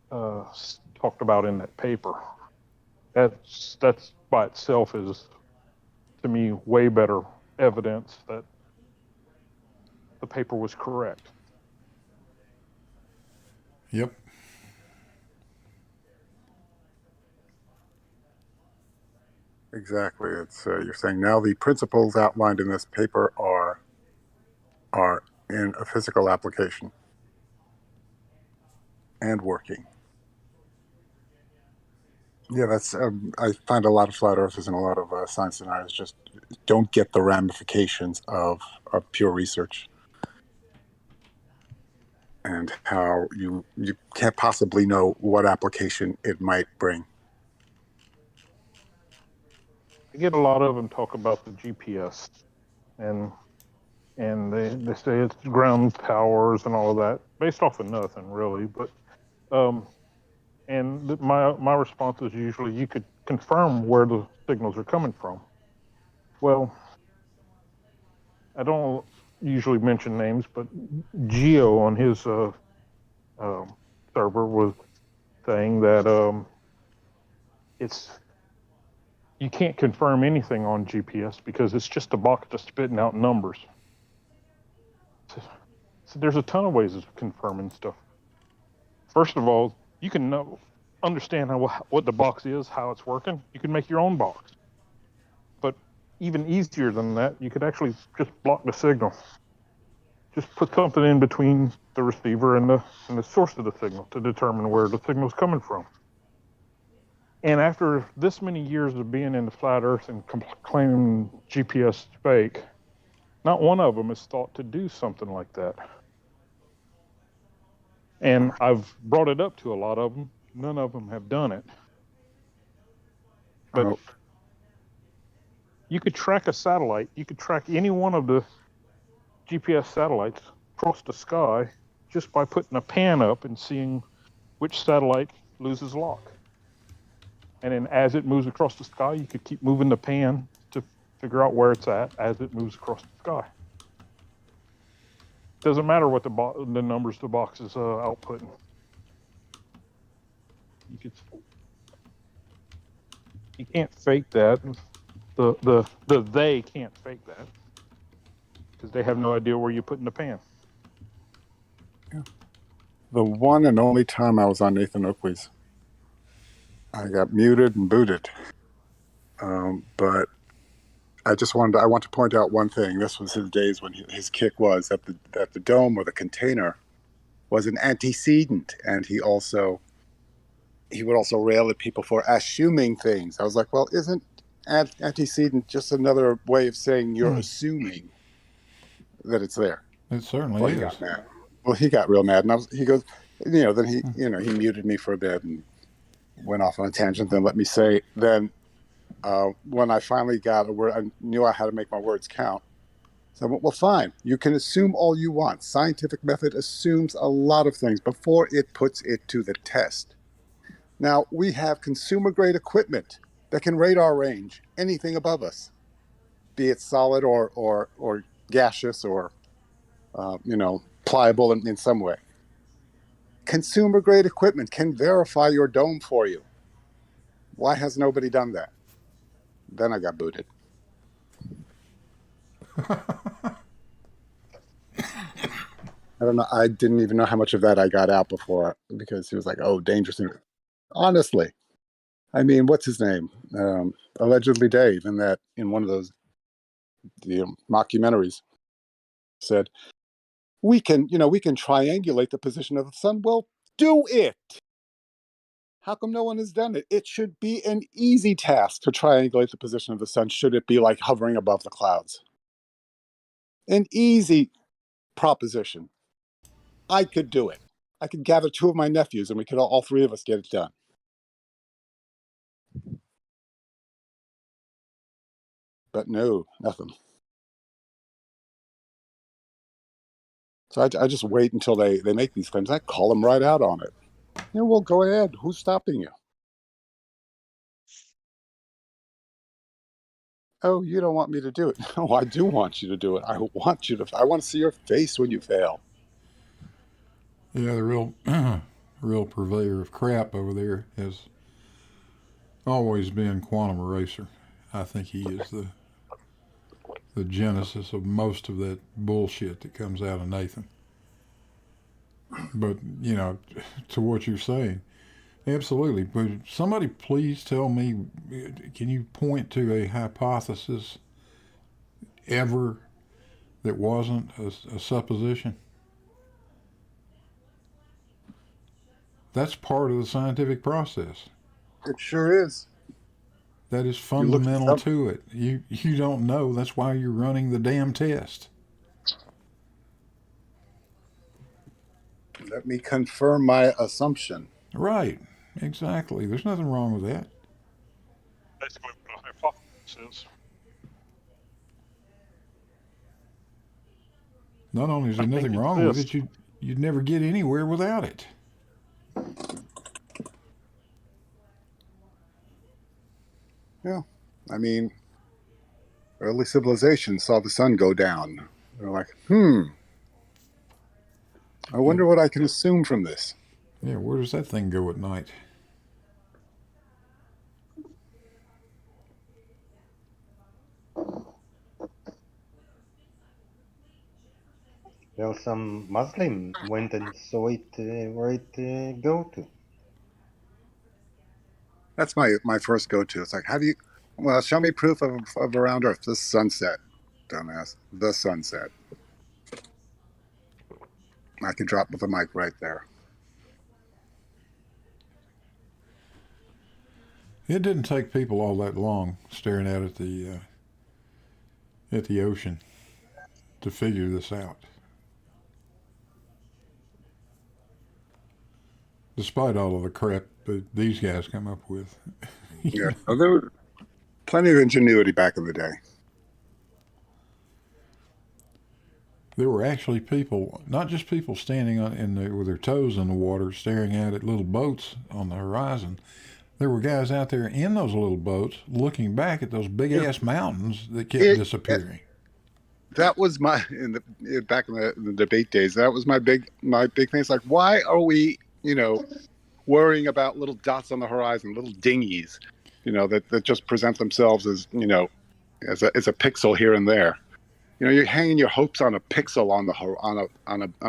Speaker 10: talked about in that paper. That's by itself is, to me, way better evidence that the paper was correct.
Speaker 2: Yep.
Speaker 9: Exactly. It's you're saying now the principles outlined in this paper are in a physical application and working. Yeah, that's. I find a lot of flat earthers and a lot of science deniers just don't get the ramifications of pure research and how you can't possibly know what application it might bring.
Speaker 10: I get a lot of them talk about the GPS, and they say it's ground towers and all of that, based off of nothing really. But And my response is usually, you could confirm where the signals are coming from. Well, I don't usually mention names, but Geo on his server was saying that you can't confirm anything on GPS because it's just a box just spitting out numbers. So there's a ton of ways of confirming stuff. First of all, you can understand what the box is, how it's working. You can make your own box. But even easier than that, you could actually just block the signal. Just put something in between the receiver and the source of the signal to determine where the signal is coming from. And after this many years of being in the flat Earth and claiming GPS is fake, not one of them is thought to do something like that. And I've brought it up to a lot of them. None of them have done it. But you could track a satellite. You could track any one of the GPS satellites across the sky just by putting a pan up and seeing which satellite loses lock. And then as it moves across the sky, you could keep moving the pan to figure out where it's at as it moves across the sky. Doesn't matter what the numbers the box is outputting. You can't fake that. They can't fake that because they have no idea where you're putting the pan.
Speaker 9: Yeah. The one and only time I was on Nathan Oakley's, I got muted and booted. But I want to point out one thing. This was his days when his kick was that the dome or the container was an antecedent, and he would also rail at people for assuming things. I was like, well, isn't antecedent just another way of saying you're assuming that it's there?
Speaker 2: It certainly is.
Speaker 9: He got mad. Well, he got real mad, and he goes, then he muted me for a bit and went off on a tangent. Then let me say, then when I finally got a word, I knew I had to make my words count. So I went, well, fine. You can assume all you want. Scientific method assumes a lot of things before it puts it to the test. Now, we have consumer-grade equipment that can radar range anything above us, be it solid or gaseous or, pliable in some way. Consumer-grade equipment can verify your dome for you. Why has nobody done that? Then I got booted. I don't know. I didn't even know how much of that I got out before because he was like, oh, dangerous. Honestly, I mean, what's his name? Allegedly Dave in one of those mockumentaries said, we can triangulate the position of the sun. Well, do it. How come no one has done it? It should be an easy task to triangulate the position of the sun, should it be like hovering above the clouds. An easy proposition. I could do it. I could gather two of my nephews and we could all three of us get it done. But no, nothing. So I just wait until they make these claims. I call them right out on it. Well, go ahead. Who's stopping you? Oh, you don't want me to do it. No, I do want you to do it. I want to see your face when you fail.
Speaker 2: Yeah, the real purveyor of crap over there has always been Quantum Eraser. I think he is the genesis of most of that bullshit that comes out of Nathan. But, to what you're saying, absolutely. But somebody please tell me, can you point to a hypothesis ever that wasn't a supposition? That's part of the scientific process.
Speaker 9: It sure is.
Speaker 2: That is fundamental to it. You don't know. That's why you're running the damn test.
Speaker 9: Let me confirm my assumption.
Speaker 2: Right. Exactly. There's nothing wrong with that.
Speaker 10: Basically what a hypothesis is.
Speaker 2: Not only is there nothing wrong with it, you'd never get anywhere without it.
Speaker 9: Yeah, I mean, early civilizations saw the sun go down. They're like, I wonder what I can assume from this.
Speaker 2: Yeah, where does that thing go at night?
Speaker 3: Well, some Muslim went and saw it where it go to.
Speaker 9: That's my first go-to. It's like, well, show me proof of around Earth. The sunset, dumbass. The sunset. I can drop the mic right there.
Speaker 2: It didn't take people all that long staring out at the ocean to figure this out. Despite all of the crap that these guys come up with.
Speaker 9: Yeah, there was plenty of ingenuity back in the day.
Speaker 2: There were actually people, not just people standing with their toes in the water, staring out at little boats on the horizon. There were guys out there in those little boats looking back at those big ass mountains that kept disappearing.
Speaker 9: That was back in the debate days. That was my big thing. It's like, why are we, worrying about little dots on the horizon, little dinghies, that just present themselves as, as a pixel here and there. You're hanging your hopes on a pixel on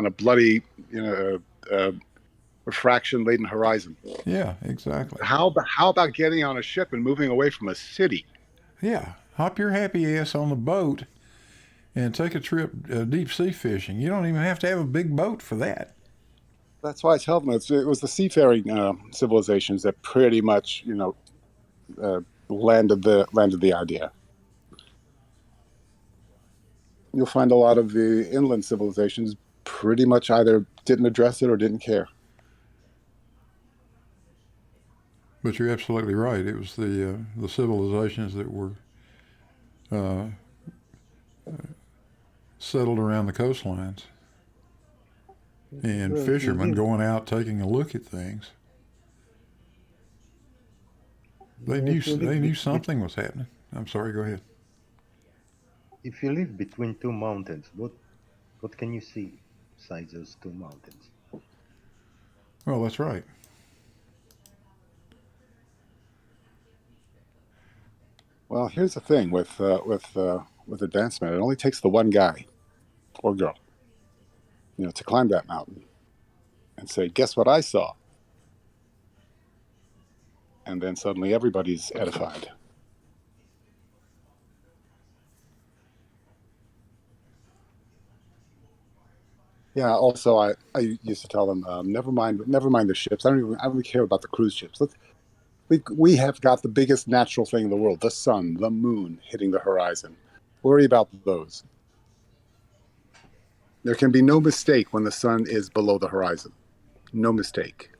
Speaker 9: a bloody, refraction laden horizon.
Speaker 2: Yeah, exactly.
Speaker 9: How about getting on a ship and moving away from a city?
Speaker 2: Yeah, hop your happy ass on the boat and take a trip deep sea fishing. You don't even have to have a big boat for that.
Speaker 9: That's why I tell them it was the seafaring civilizations that pretty much landed the idea. You'll find a lot of the inland civilizations pretty much either didn't address it or didn't care.
Speaker 2: But you're absolutely right. It was the civilizations that were settled around the coastlines and fishermen going out taking a look at things. They knew something was happening. I'm sorry. Go ahead.
Speaker 3: If you live between two mountains, what can you see besides those two mountains?
Speaker 2: Well, that's right.
Speaker 9: Well, here's the thing with advancement. It only takes the one guy or girl, to climb that mountain and say, "Guess what I saw?" And then suddenly everybody's edified. Yeah. Also, I used to tell them, never mind the ships. I don't even care about the cruise ships. We have got the biggest natural thing in the world: the sun, the moon hitting the horizon. Worry about those. There can be no mistake when the sun is below the horizon. No mistake.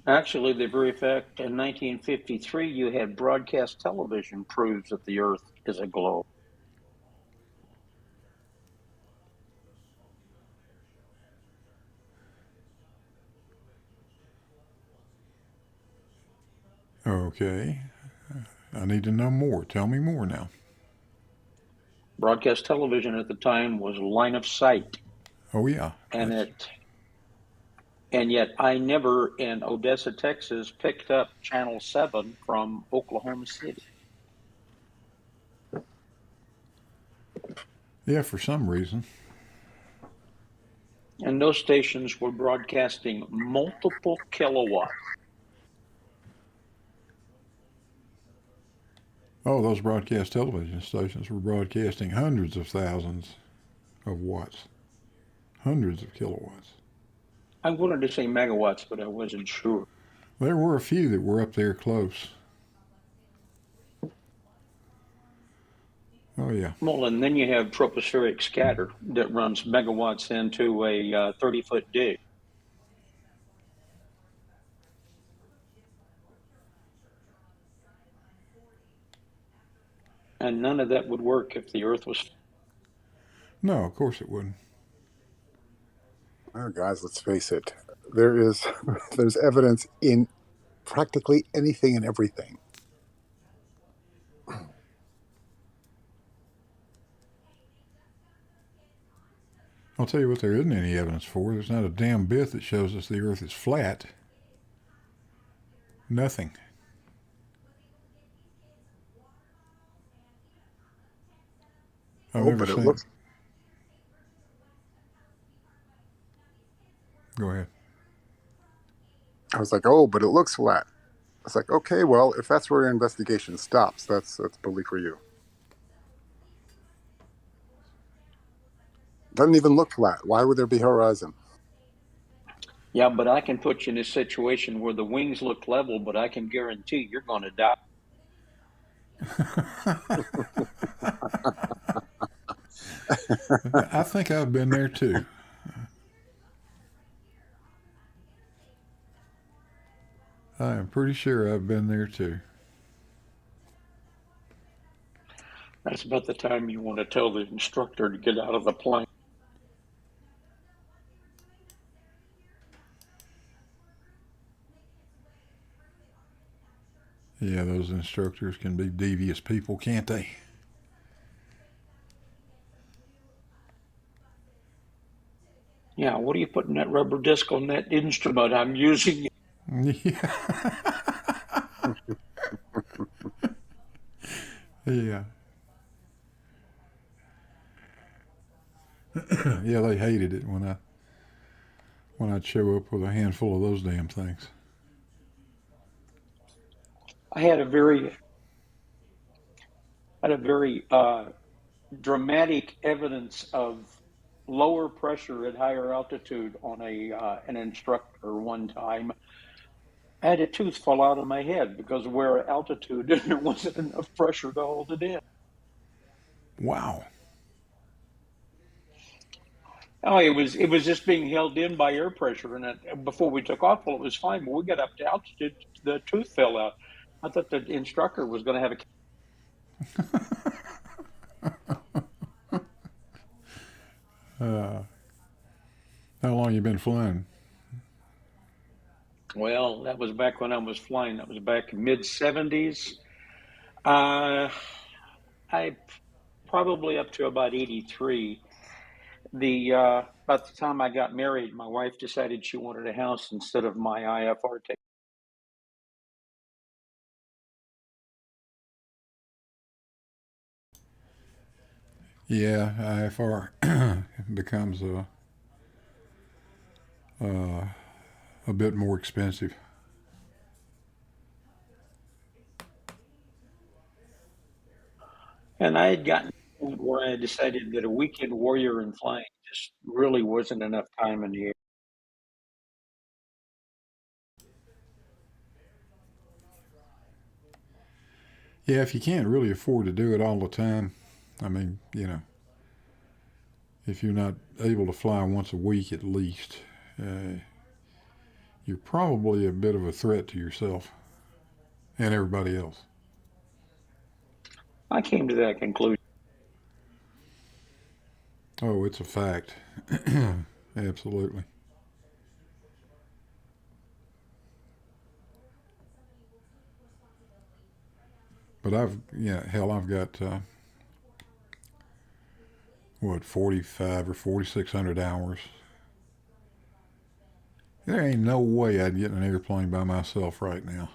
Speaker 4: Actually, the very fact in 1953 you had broadcast television proves that the Earth is a globe.
Speaker 2: Okay. I need to know more. Tell me more now.
Speaker 4: Broadcast television at the time was line of sight.
Speaker 2: Oh, yeah.
Speaker 4: And yet I never in Odessa, Texas picked up Channel 7 from Oklahoma City.
Speaker 2: Yeah, for some reason.
Speaker 4: And those stations were broadcasting multiple kilowatts.
Speaker 2: Oh, those broadcast television stations were broadcasting hundreds of thousands of watts, hundreds of kilowatts.
Speaker 4: I wanted to say megawatts, but I wasn't sure.
Speaker 2: There were a few that were up there close. Oh, yeah.
Speaker 4: Well, and then you have tropospheric scatter that runs megawatts into a 30-foot dig. And none of that would work if the Earth was...
Speaker 2: No, of course it wouldn't.
Speaker 9: Oh, guys, let's face it. There's evidence in practically anything and everything.
Speaker 2: I'll tell you what there isn't any evidence for. There's not a damn bit that shows us the Earth is flat. Nothing. I've never
Speaker 9: But it
Speaker 2: seen.
Speaker 9: looks.
Speaker 2: Go ahead.
Speaker 9: I was like, oh, but it looks flat. It's like, okay, well, if that's where your investigation stops, that's bully for you. Doesn't even look flat. Why would there be horizon?
Speaker 4: Yeah, but I can put you in a situation where the wings look level, but I can guarantee you're going to die.
Speaker 2: I think I've been there too. I am pretty sure I've been there too.
Speaker 4: That's about the time you want to tell the instructor to get out of the plane.
Speaker 2: Yeah, those instructors can be devious people, can't they?
Speaker 4: Yeah, what are you putting that rubber disc on that instrument I'm using?
Speaker 2: Yeah. Yeah. Yeah, they hated it when I'd show up with a handful of those damn things.
Speaker 4: I had a very dramatic evidence of lower pressure at higher altitude on an instructor one time. I had a tooth fall out of my head because of where altitude and there wasn't enough pressure to hold it in.
Speaker 2: Wow.
Speaker 4: Oh, it was just being held in by air pressure, and before we took off, well, it was fine. When we got up to altitude, the tooth fell out. I thought the instructor was going to have
Speaker 2: How long you been flying?
Speaker 4: Well, that was back when I was flying. That was back mid-70s. I probably up to about 83. About the time I got married, my wife decided she wanted a house instead of my IFR ticket.
Speaker 2: Yeah, IFR becomes a bit more expensive.
Speaker 4: And I had gotten to the point where I decided that a weekend warrior in flying just really wasn't enough time in the air.
Speaker 2: Yeah, if you can't really afford to do it all the time, I mean, if you're not able to fly once a week at least, you're probably a bit of a threat to yourself and everybody else.
Speaker 4: I came to that conclusion.
Speaker 2: Oh, it's a fact. Absolutely. But I've got, 45 or 4,600 hours. There ain't no way I'd get in an airplane by myself right now.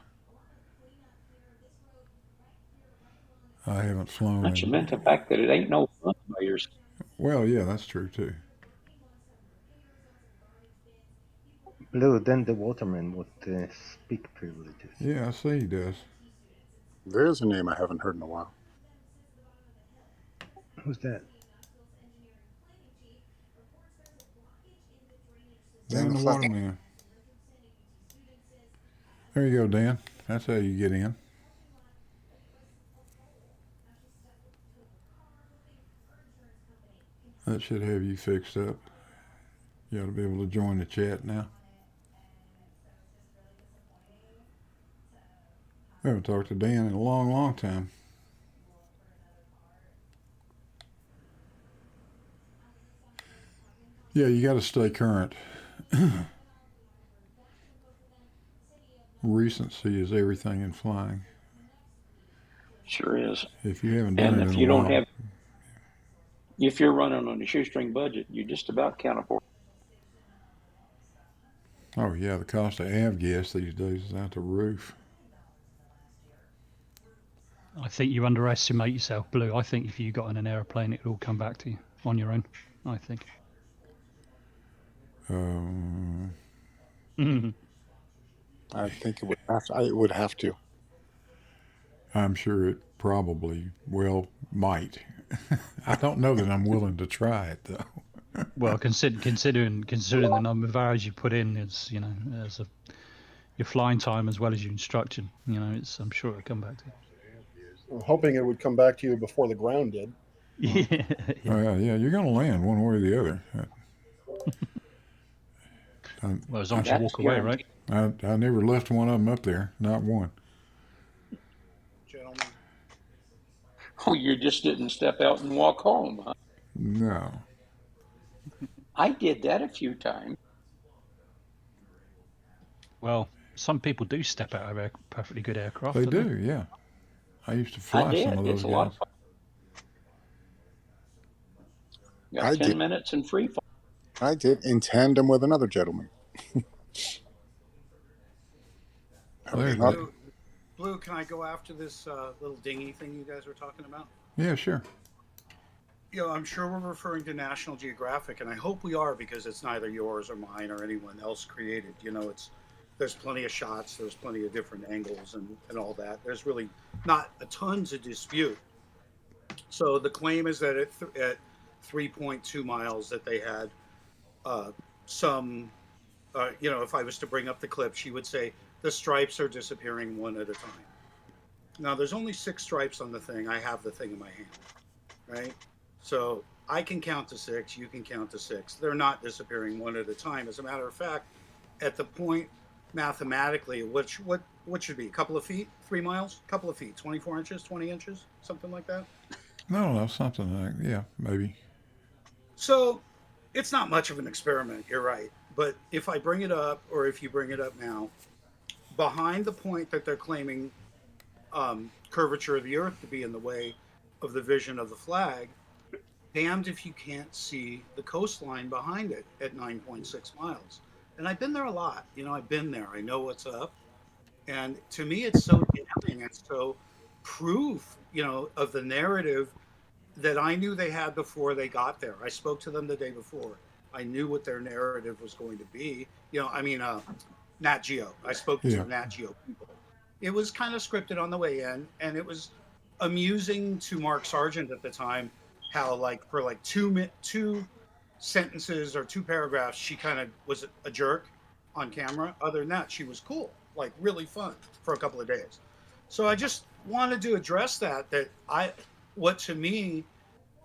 Speaker 2: I haven't flown.
Speaker 4: Not you meant the fact that it ain't no fun by yourself.
Speaker 2: Well, yeah, that's true too.
Speaker 3: Blue, then the waterman with the speak privileges.
Speaker 2: Yeah, I see he does.
Speaker 9: There's a name I haven't heard in a while.
Speaker 3: Who's that?
Speaker 2: Dan the Waterman. There you go, Dan. That's how you get in. That should have you fixed up. You ought to be able to join the chat now. I haven't talked to Dan in a long, long time. Yeah, you got to stay current. recency is everything in flying.
Speaker 4: Sure is.
Speaker 2: If you haven't done
Speaker 4: And
Speaker 2: it
Speaker 4: if
Speaker 2: in
Speaker 4: you
Speaker 2: a
Speaker 4: don't
Speaker 2: while,
Speaker 4: have, if you're running on a shoestring budget, you just about can't afford.
Speaker 2: oh yeah, the cost of avgas these days is out the roof.
Speaker 11: I think you underestimate yourself, Blue. I think if you got in an aeroplane, it would all come back to you on your own. I think.
Speaker 9: I think it would have to. It would have to.
Speaker 2: I'm sure it probably, well, might. I don't know that I'm willing to try it though.
Speaker 11: Well, considering the number of hours you put in, it's your flying time as well as your instruction. I'm sure it'll come back to you.
Speaker 12: I'm hoping it would come back to you before the ground did.
Speaker 11: Yeah.
Speaker 2: Yeah, you're going to land one way or the other.
Speaker 11: Well, as long as you walk away, right?
Speaker 2: I never left one of them up there, not one.
Speaker 12: Gentlemen.
Speaker 4: Oh, you just didn't step out and walk home, huh?
Speaker 2: No.
Speaker 4: I did that a few times.
Speaker 11: Well, some people do step out of perfectly good aircraft.
Speaker 2: They
Speaker 11: don't
Speaker 2: do, yeah. I used to fly
Speaker 4: I did.
Speaker 2: some of those
Speaker 4: It's a lot
Speaker 2: guys.
Speaker 4: of fun. Got 10 minutes in free fall.
Speaker 9: I did in tandem with another gentleman.
Speaker 13: Blue, can I go after this little dinghy thing you guys were talking about?
Speaker 2: Yeah, sure.
Speaker 13: I'm sure we're referring to National Geographic, and I hope we are because it's neither yours or mine or anyone else created. There's plenty of shots, there's plenty of different angles and all that. There's really not a ton to dispute. So the claim is that at 3.2 miles that they had if I was to bring up the clip, she would say the stripes are disappearing one at a time. Now there's only 6 stripes on the thing. I have the thing in my hand, right? So I can count to 6, you can count to 6. They're not disappearing one at a time. As a matter of fact, at the point mathematically, what should be a couple of feet, 3 miles, a couple of feet, 24 inches, 20 inches, something like that.
Speaker 2: No, something like, yeah, maybe.
Speaker 13: So it's not much of an experiment, you're right. But if I bring it up, or if you bring it up now, behind the point that they're claiming curvature of the Earth to be in the way of the vision of the flag, damned if you can't see the coastline behind it at 9.6 miles. And I've been there a lot. I've been there. I know what's up. And to me, it's so damning. It's so proof, of the narrative that I knew they had before they got there. I spoke to them the day before. I knew what their narrative was going to be. Nat Geo. I spoke to some Nat Geo people. It was kind of scripted on the way in, and it was amusing to Mark Sargent at the time how, for 2 sentences or 2 paragraphs, she kind of was a jerk on camera. Other than that, she was cool, really fun for a couple of days. So I just wanted to address that what to me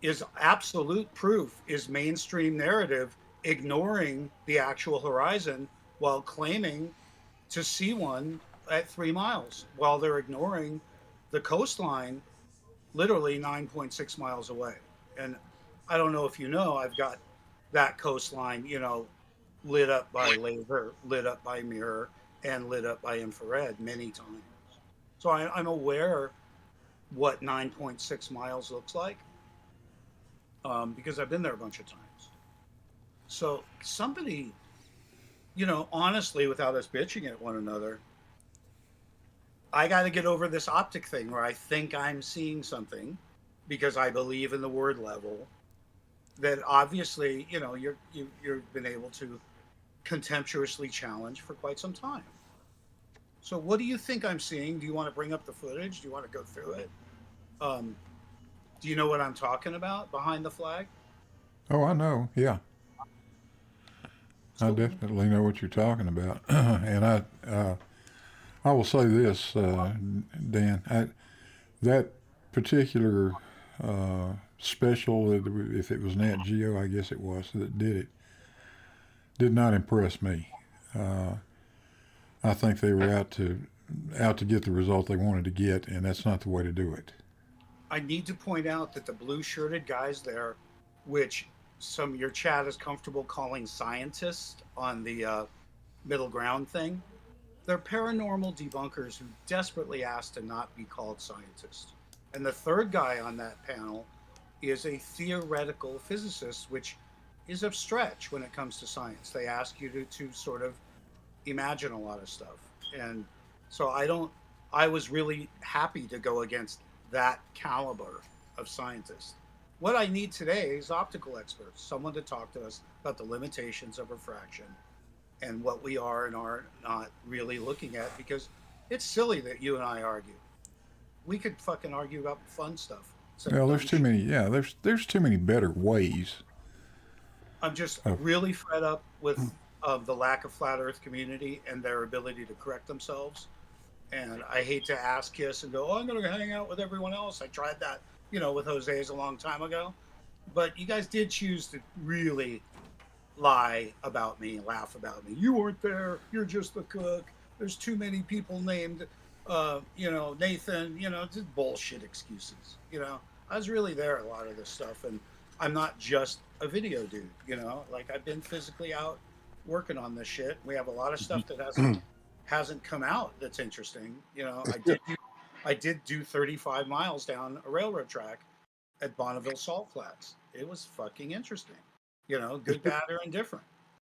Speaker 13: is absolute proof is mainstream narrative ignoring the actual horizon while claiming to see one at 3 miles while they're ignoring the coastline literally 9.6 miles away. And I don't know if I've got that coastline, lit up by laser, lit up by mirror, and lit up by infrared many times. So I'm aware what 9.6 miles looks like because I've been there a bunch of times. So somebody, honestly, without us bitching at one another, I got to get over this optic thing where I think I'm seeing something because I believe in the word level that obviously, you've been able to contemptuously challenge for quite some time. So what do you think I'm seeing? Do you want to bring up the footage? Do you want to go through it? Do you know what I'm talking about behind the flag?
Speaker 2: Oh, I know. Yeah. I definitely know what you're talking about. And I will say this, Dan, that particular special, if it was Nat Geo, I guess it was, that did not impress me. I think they were out to get the result they wanted to get, and that's not the way to do it.
Speaker 13: I need to point out that the blue-shirted guys there, which some of your chat is comfortable calling scientists on the middle ground thing, they're paranormal debunkers who desperately ask to not be called scientists. And the third guy on that panel is a theoretical physicist, which is a stretch when it comes to science. They ask you to sort of imagine a lot of stuff. And so I was really happy to go against that caliber of scientists. What I need today is optical experts, someone to talk to us about the limitations of refraction and what we are and are not really looking at, because it's silly that you and I argue. We could fucking argue about fun stuff.
Speaker 2: Well, there's too many. Yeah, there's too many better ways.
Speaker 13: I'm just really fed up with the lack of flat Earth community and their ability to correct themselves. And I hate to ass kiss and go, oh, I'm going to hang out with everyone else. I tried that, with Jose's a long time ago. But you guys did choose to really lie about me, laugh about me. You weren't there. You're just the cook. There's too many people named, Nathan, just bullshit excuses. I was really there a lot of this stuff. And I'm not just a video dude, like I've been physically out working on this shit. We have a lot of stuff that hasn't come out that's interesting. I did do 35 miles down a railroad track at Bonneville Salt Flats. It was fucking interesting. Good, bad, or indifferent.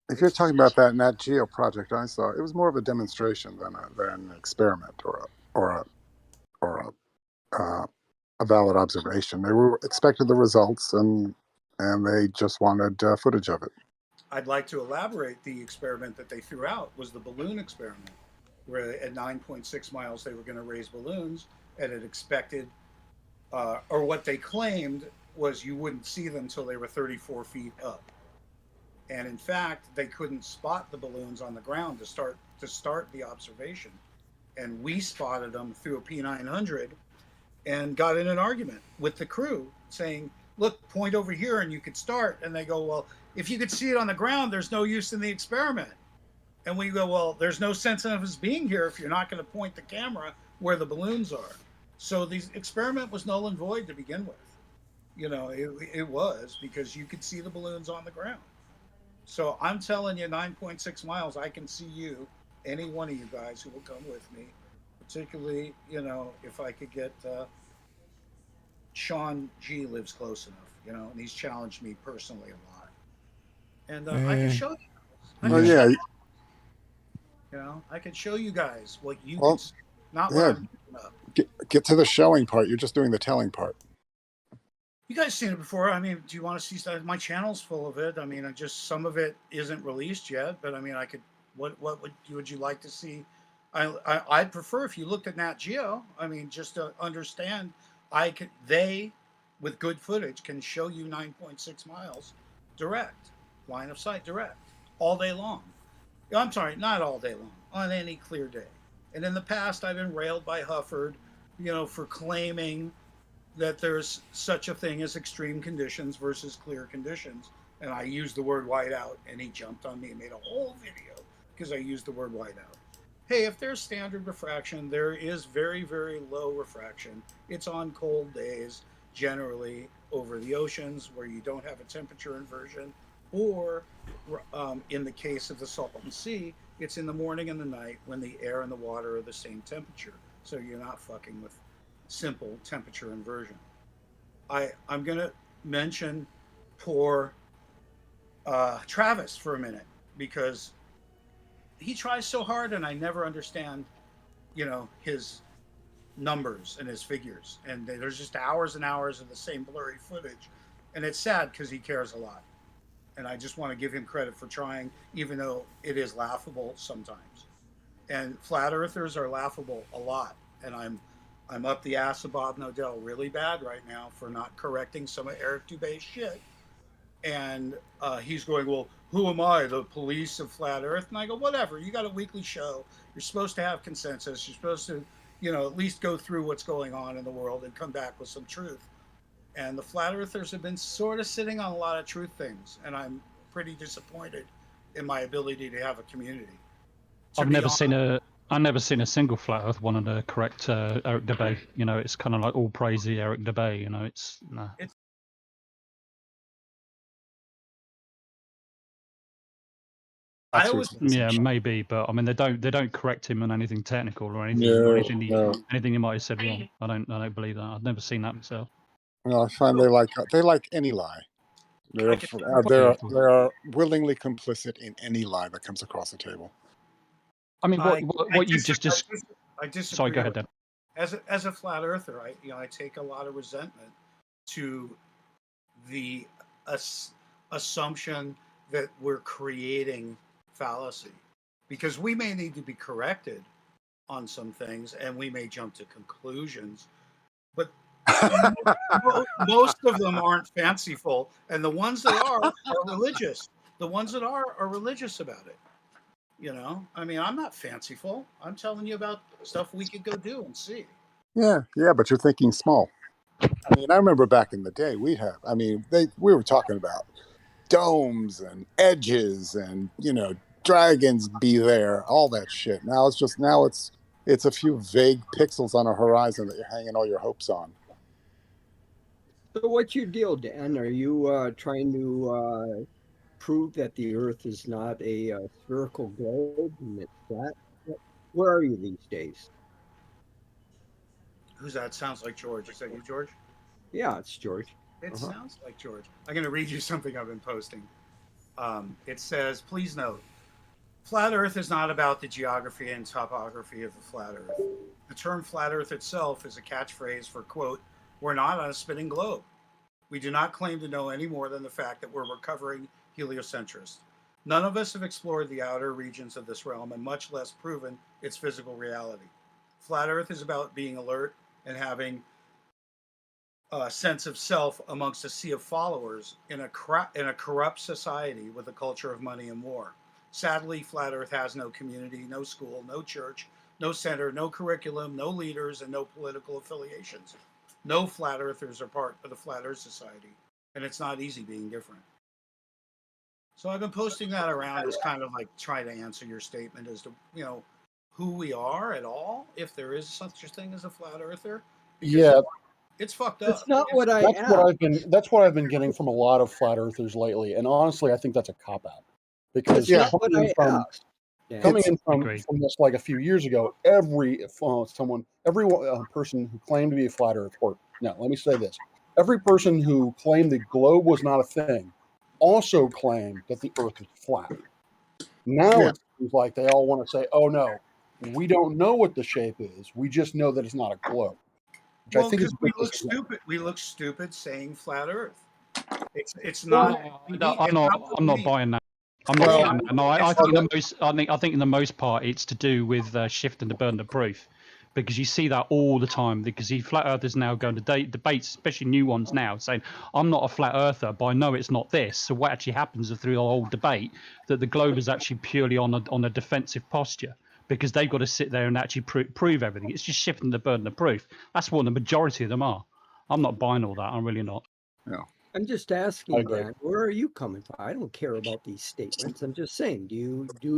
Speaker 9: If you're talking about that Nat Geo project I saw, it was more of a demonstration than an experiment or a valid observation. They were expected the results, and they just wanted footage of it.
Speaker 13: I'd like to elaborate. The experiment that they threw out was the balloon experiment, where at 9.6 miles they were going to raise balloons, and it expected, or what they claimed was you wouldn't see them until they were 34 feet up. And in fact, they couldn't spot the balloons on the ground to start the observation. And we spotted them through a P900 and got in an argument with the crew saying, look, point over here and you could start. And they go, well, if you could see it on the ground, there's no use in the experiment. And we go, well, there's no sense of us being here if you're not going to point the camera where the balloons are. So the experiment was null and void to begin with. It was, because you could see the balloons on the ground. So I'm telling you, 9.6 miles, I can see you, any one of you guys who will come with me, particularly, if I could get Sean G lives close enough, and he's challenged me personally a lot. And I can show you. I can show you guys what you can see, not what I'm doing up.
Speaker 9: Get to the showing part. You're just doing the telling part.
Speaker 13: You guys seen it before. I mean, do you want to see stuff? My channel's full of it. I mean, some of it isn't released yet, but I mean, I could. What would you like to see? I'd prefer if you looked at Nat Geo. I mean, just to understand, they, with good footage, can show you 9.6 miles direct, line of sight direct, all day long. I'm sorry, not all day long, on any clear day. And in the past, I've been railed by Hufford, for claiming that there's such a thing as extreme conditions versus clear conditions. And I used the word whiteout, and he jumped on me and made a whole video because I used the word whiteout. Hey, if there's standard refraction, there is very, very low refraction. It's on cold days, generally over the oceans where you don't have a temperature inversion, or in the case of the Salton Sea, it's in the morning and the night when the air and the water are the same temperature. So you're not fucking with simple temperature inversion. I'm going to mention poor Travis for a minute, because he tries so hard and I never understand, his numbers and his figures. And there's just hours and hours of the same blurry footage. And it's sad because he cares a lot. And I just want to give him credit for trying, even though it is laughable sometimes. And flat earthers are laughable a lot. And I'm up the ass of Bob Nodell really bad right now for not correcting some of Eric Dubé's shit. And he's going, well, who am I, the police of flat earth? And I go, whatever, you got a weekly show. You're supposed to have consensus. You're supposed to, at least go through what's going on in the world and come back with some truth. And the flat earthers have been sort of sitting on a lot of truth things. And I'm pretty disappointed in my ability to have a community.
Speaker 11: I've never seen a single flat earth one to correct Eric Dubé. It's kind of like all praise the Eric Dubé. It's
Speaker 13: I always
Speaker 11: Yeah, maybe, but I mean they don't correct him on anything technical or anything
Speaker 9: No,
Speaker 11: anything he might have said wrong. I don't believe that. I've never seen that myself.
Speaker 9: no, I find they like any lie. They're they're willingly complicit in any lie that comes across the table.
Speaker 11: I mean, what you've just
Speaker 13: I disagree.
Speaker 11: Sorry, go ahead, Dan.
Speaker 13: As a flat earther, I take a lot of resentment to the assumption that we're creating fallacy, because we may need to be corrected on some things and we may jump to conclusions, but most of them aren't fanciful, and the ones that are religious. The ones that are religious about it. I mean, I'm not fanciful. I'm telling you about stuff we could go do and see.
Speaker 9: Yeah, but you're thinking small. I mean, I remember back in the day, we were talking about domes and edges and, dragons be there, all that shit. Now it's a few vague pixels on a horizon that you're hanging all your hopes on.
Speaker 1: So what's your deal, Dan? Are you trying to prove that the Earth is not a spherical globe and it's flat? Where are you these days?
Speaker 13: Who's that? Sounds like George. Is that you, George?
Speaker 1: Yeah, it's George.
Speaker 13: It sounds like George. I'm going to read you something I've been posting. It says, please note, flat Earth is not about the geography and topography of the flat Earth. The term flat Earth itself is a catchphrase for, quote, we're not on a spinning globe. We do not claim to know any more than the fact that we're recovering heliocentrist. None of us have explored the outer regions of this realm and much less proven its physical reality. Flat Earth is about being alert and having a sense of self amongst a sea of followers in a corrupt society with a culture of money and war. Sadly, Flat Earth has no community, no school, no church, no center, no curriculum, no leaders, and no political affiliations. No Flat Earthers are part of the Flat Earth Society, and it's not easy being different. So I've been posting that around as kind of like trying to answer your statement as to, who we are at all, if there is such a thing as a Flat Earther.
Speaker 12: Yeah.
Speaker 13: It's fucked up.
Speaker 1: That's not what I asked.
Speaker 12: That's what I've been getting from a lot of flat earthers lately, and honestly, I think that's a cop out. Because coming in from this like a few years ago, every person who claimed to be a flat Earth, or no, let me say this: every person who claimed the globe was not a thing also claimed that the Earth is flat. Now it seems like they all want to say, "Oh no, we don't know what the shape is. We just know that it's not a globe."
Speaker 13: Well, because we look stupid. We look stupid saying flat Earth. It's not.
Speaker 11: I'm not buying that. I'm not buying that. No, I think in the most part it's to do with shifting the burden of proof, because you see that all the time. Because the flat earthers now going to debates, especially new ones now, saying I'm not a flat earther, but I know it's not this. So what actually happens through the whole debate that the globe is actually purely on a defensive posture, because they've got to sit there and actually prove everything. It's just shifting the burden of proof. That's what the majority of them are. I'm not buying all that. I'm really not.
Speaker 9: No.
Speaker 1: I'm just asking, Dan, where are you coming from? I don't care about these statements. I'm just saying, do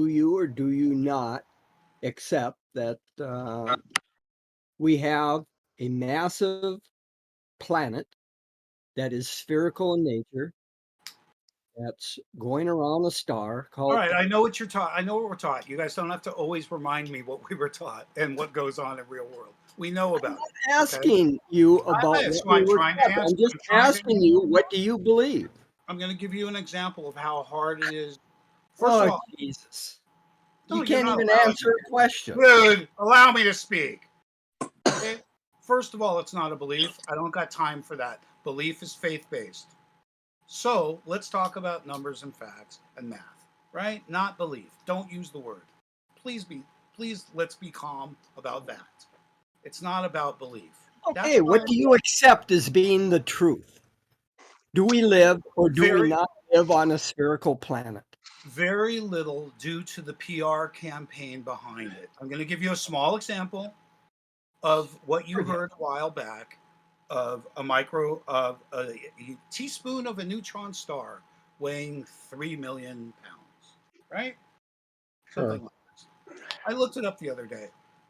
Speaker 1: you or do you not accept that we have a massive planet that is spherical in nature, that's going around a star called...
Speaker 13: All right, I know what you're taught. I know what we're taught. You guys don't have to always remind me what we were taught and what goes on in real world. We know about it.
Speaker 1: I'm asking you about what we were taught. I'm just asking you, what do you believe?
Speaker 13: I'm going to give you an example of how hard it is. First of all,
Speaker 1: Jesus.
Speaker 13: No,
Speaker 1: You can't even answer a question.
Speaker 13: Dude, allow me to speak. Okay? First of all, it's not a belief. I don't got time for that. Belief is faith-based. So let's talk about numbers and facts and math, right? Not belief. Don't use the word. Please let's be calm about that. It's not about belief.
Speaker 1: Okay, what do you accept as being the truth? Do we live or do we not live on a spherical planet?
Speaker 13: Very little due to the PR campaign behind it. I'm going to give you a small example of what you heard a while back of a teaspoon of a neutron star weighing 3 million pounds, right? Something like this. I looked it up the other day,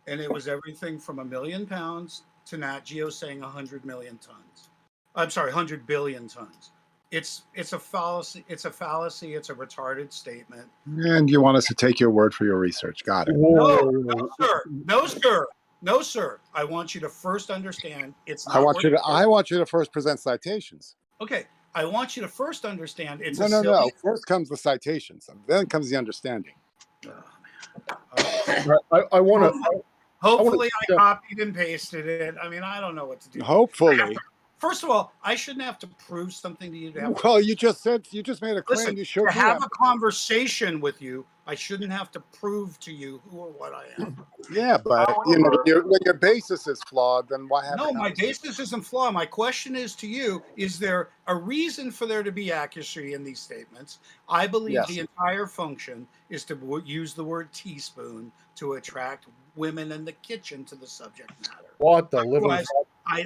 Speaker 13: and it was everything from 1 million pounds to Nat Geo saying 100 million tons. I'm sorry, 100 billion tons. It's a fallacy. It's a fallacy. It's a retarded statement.
Speaker 9: And you want us to take your word for your research. Got it.
Speaker 13: No, sir. No, sir. No, sir. I want you to first understand it's not.
Speaker 9: I want you to first present citations.
Speaker 13: Okay. I want you to first understand it's
Speaker 9: no. First comes the citations, then comes the understanding.
Speaker 12: I want to.
Speaker 13: Hopefully, I copied and pasted it. I mean, I don't know what to do.
Speaker 9: Hopefully.
Speaker 13: First of all, I shouldn't have to prove something to you.
Speaker 9: Well, you just made a claim.
Speaker 13: Listen,
Speaker 9: you should
Speaker 13: to have a conversation with you, I shouldn't have to prove to you who or what I am.
Speaker 9: Yeah, but when your basis is flawed, then why have?
Speaker 13: No, my basis isn't flawed. My question is to you: is there a reason for there to be accuracy in these statements? I believe the entire function is to use the word teaspoon to attract women in the kitchen to the subject matter.
Speaker 12: What the living?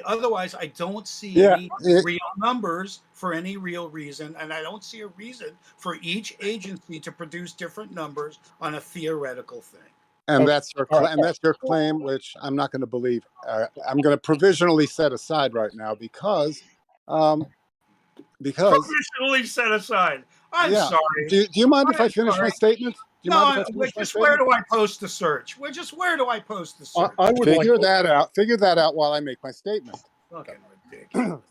Speaker 13: Otherwise, I don't see any real numbers for any real reason, and I don't see a reason for each agency to produce different numbers on a theoretical thing.
Speaker 9: And that's your claim, which I'm not going to believe. I'm going to provisionally set aside right now because
Speaker 13: provisionally set aside. I'm sorry.
Speaker 9: Do you mind if I finish my statement?
Speaker 13: Where do I post the search? Where do I post the search?
Speaker 12: I would
Speaker 9: figure that out while I make my statement.
Speaker 13: Fucking ridiculous.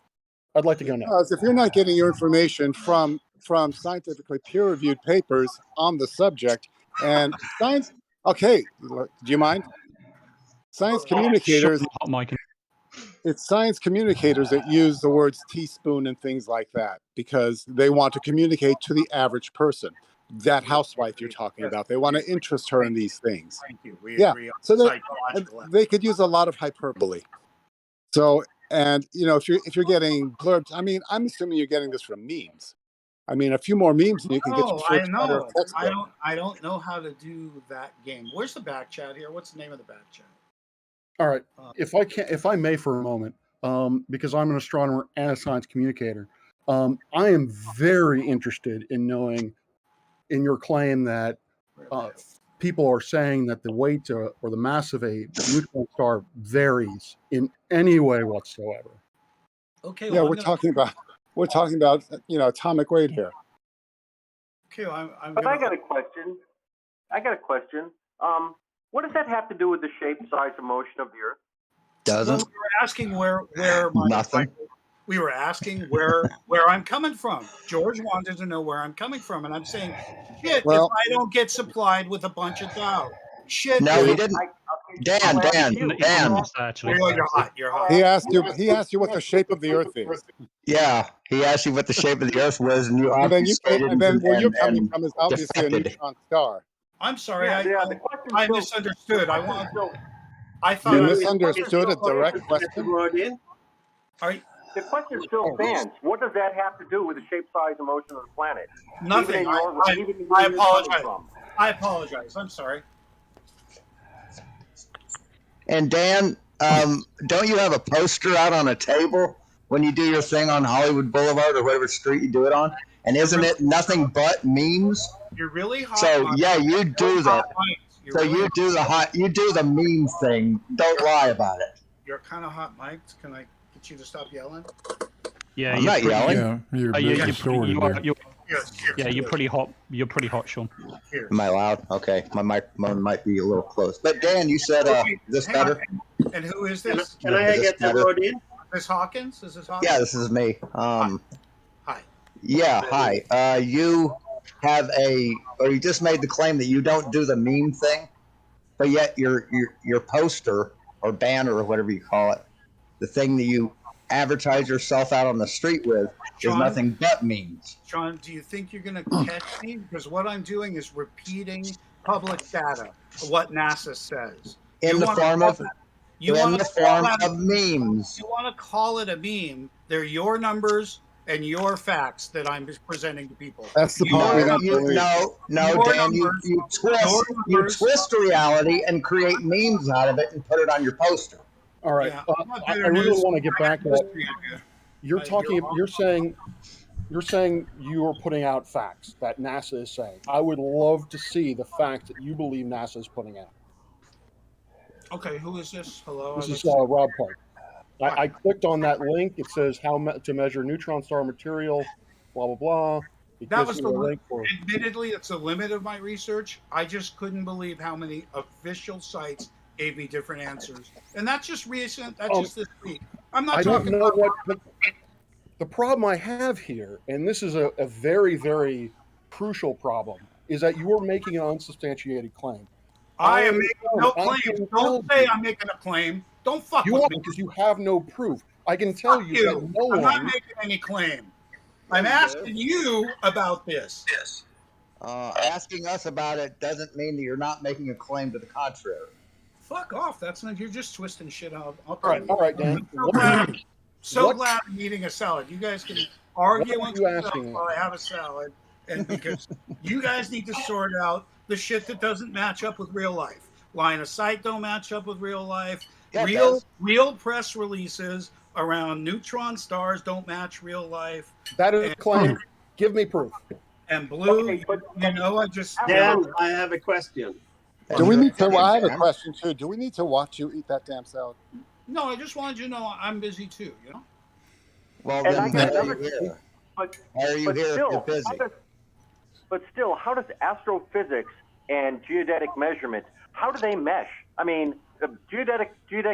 Speaker 12: I'd like to go now.
Speaker 9: Because if you're not getting your information from scientifically peer-reviewed papers on the subject and science, okay, do you mind? Science communicators. It's science communicators that use the words teaspoon and things like that because they want to communicate to the average person. That housewife you're talking about, they want to interest her in these things.
Speaker 13: Thank you. We agree on
Speaker 9: so they could use a lot of hyperbole. So, and if you're getting blurbs, I mean, I'm assuming you're getting this from memes. I mean, a few more memes and you can get your search better textbook.
Speaker 13: I don't know how to do that game. Where's the back chat here? What's the name of the back chat?
Speaker 12: All right, if I may for a moment, because I'm an astronomer and a science communicator, I am very interested in knowing, in your claim that people are saying that the weight or the mass of a neutron star varies in any way whatsoever.
Speaker 13: Okay.
Speaker 9: Yeah, we're talking about atomic weight here.
Speaker 13: Okay,
Speaker 14: But I got a question. What does that have to do with the shape, size, and motion of the Earth?
Speaker 13: Doesn't. Well, we were asking where
Speaker 14: nothing.
Speaker 13: We were asking where I'm coming from. George wanted to know where I'm coming from, and I'm saying, shit, if I don't get supplied with a bunch of doubt. Shit.
Speaker 15: No, he didn't. Dan.
Speaker 13: You're hot.
Speaker 9: He asked you what the shape of the Earth is.
Speaker 15: Yeah, he asked you what the shape of the Earth was, and you
Speaker 9: and then where you're coming from is obviously a neutron star.
Speaker 13: I'm sorry, I misunderstood. I thought
Speaker 9: you misunderstood a direct question.
Speaker 14: The question still stands. What does that have to do with the shape, size, and motion of the planet?
Speaker 13: Nothing. I apologize. I apologize. I'm sorry.
Speaker 15: And Dan, don't you have a poster out on a table when you do your thing on Hollywood Boulevard or whatever street you do it on? And isn't it nothing but memes?
Speaker 13: You're really hot.
Speaker 15: So yeah, you do that. So you do the meme thing. Don't lie about it.
Speaker 13: You're kind of hot, Mike. Can I get you to stop yelling?
Speaker 11: Yeah,
Speaker 15: I'm not yelling.
Speaker 2: Yeah,
Speaker 11: you're pretty hot. You're pretty hot, Sean.
Speaker 15: Am I loud? Okay, my microphone might be a little close. But Dan, you said is this better?
Speaker 13: And who is this?
Speaker 14: Can I get that word in?
Speaker 13: Is this Hawkins?
Speaker 15: Yeah, this is me.
Speaker 13: Hi.
Speaker 15: Yeah, hi. You just made the claim that you don't do the meme thing, but yet your poster or banner or whatever you call it, the thing that you advertise yourself out on the street with, is nothing but memes.
Speaker 13: Sean, do you think you're going to catch me? Because what I'm doing is repeating public data, what NASA says.
Speaker 15: In the form of memes.
Speaker 13: You want to call it a meme? They're your numbers and your facts that I'm presenting to people.
Speaker 9: That's the part.
Speaker 15: No, Dan. You twist reality and create memes out of it and put it on your poster.
Speaker 12: All right.
Speaker 13: Yeah,
Speaker 12: I really want to get back to that. You're talking. You're saying you are putting out facts that NASA is saying. I would love to see the facts that you believe NASA is putting out.
Speaker 13: Okay, who is this? Hello.
Speaker 12: This is Rob Park. I clicked on that link. It says how to measure neutron star material blah blah blah. It
Speaker 13: That
Speaker 12: gives
Speaker 13: was
Speaker 12: me
Speaker 13: the
Speaker 12: a link for.
Speaker 13: admittedly, it's the limit of my research. I just couldn't believe how many official sites gave me different answers, and that's just recent. That's just this week. I'm not
Speaker 12: I don't
Speaker 13: talking
Speaker 12: know
Speaker 13: about
Speaker 12: what the problem I have here, and this is a very, very crucial problem, is that you are making an unsubstantiated claim.
Speaker 13: I am making no claim. Don't say
Speaker 12: you,
Speaker 13: I'm making a claim. Don't fuck
Speaker 12: you
Speaker 13: with
Speaker 12: are
Speaker 13: me.
Speaker 12: because you have no proof. I can tell
Speaker 13: Fuck
Speaker 12: you that no
Speaker 13: I'm not
Speaker 12: one.
Speaker 13: making any claim. I'm asking you about this.
Speaker 15: Asking us about it doesn't mean that you're not making a claim to the contrary.
Speaker 13: Fuck off. That's not. You're just twisting shit out.
Speaker 12: All right, Dan.
Speaker 13: So glad I'm eating a salad. You guys can argue
Speaker 12: What are
Speaker 13: amongst
Speaker 12: you
Speaker 13: yourselves
Speaker 12: asking?
Speaker 13: while I have a salad, and because you guys need to sort out the shit that doesn't match up with real life. Line of sight don't match up with real life.
Speaker 15: Yeah,
Speaker 13: real press releases around neutron stars don't match real life.
Speaker 12: That is a claim. Give me proof.
Speaker 13: And blue, you know, I just
Speaker 16: Dan, I have a question.
Speaker 9: Do we need to? I have a question too. Do we need to watch you eat that damn salad?
Speaker 13: No, I just wanted you to know I'm busy too. You know.
Speaker 15: Well,
Speaker 14: And
Speaker 15: then
Speaker 14: I got another question. But still, how does astrophysics and geodetic measurement, how do they mesh? I mean, geodetic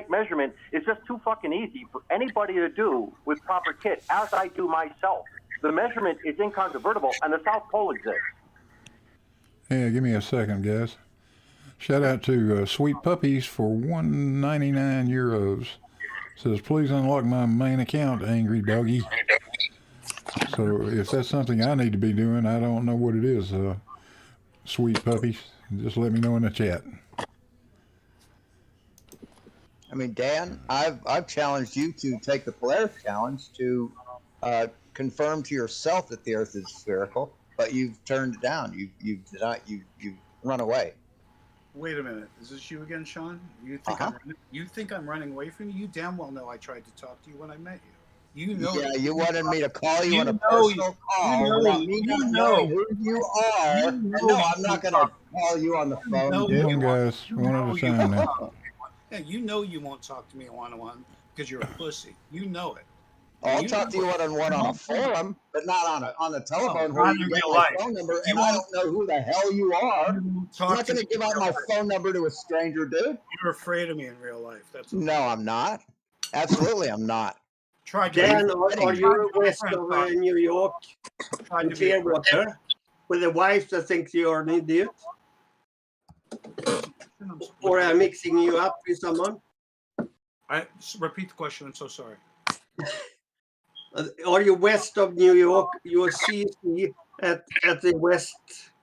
Speaker 14: measurement is just too fucking easy for anybody to do with proper kit, as I do myself. The measurement is incontrovertible, and the South Pole exists.
Speaker 2: Yeah, give me a second, guys. Shout out to Sweet Puppies for €199. Says, please unlock my main account, Angry Doggy. So if that's something I need to be doing, I don't know what it is. Sweet Puppies, just let me know in the chat.
Speaker 15: I mean, Dan, I've challenged you to take the Polaris challenge to confirm to yourself that the Earth is spherical, but you've turned it down. You've run away.
Speaker 13: Wait a minute. Is this you again, Sean? You think I'm running away from you? You damn well know I tried to talk to you when I met you. You know.
Speaker 15: Yeah, you wanted me to call you on a personal call without me not knowing who you are. No, I'm not going to call you on the phone, dude.
Speaker 2: Come on, guys. One at a time now.
Speaker 13: Yeah, you know you won't talk to me one-on-one because you're a pussy. You know it.
Speaker 15: I'll talk to you one-on-one on a forum, but not on the telephone where you get my phone number and I don't know who the hell you are. I'm not going to give out my phone number to a stranger, dude.
Speaker 13: You're afraid of me in real life. That's
Speaker 15: no, I'm not. Absolutely, I'm not.
Speaker 16: Dan, are you west of New York in Clearwater with a wife that thinks you're an idiot? Or am I mixing you up with someone?
Speaker 13: Repeat the question. I'm so sorry.
Speaker 16: Are you west of New York? You're CC at the West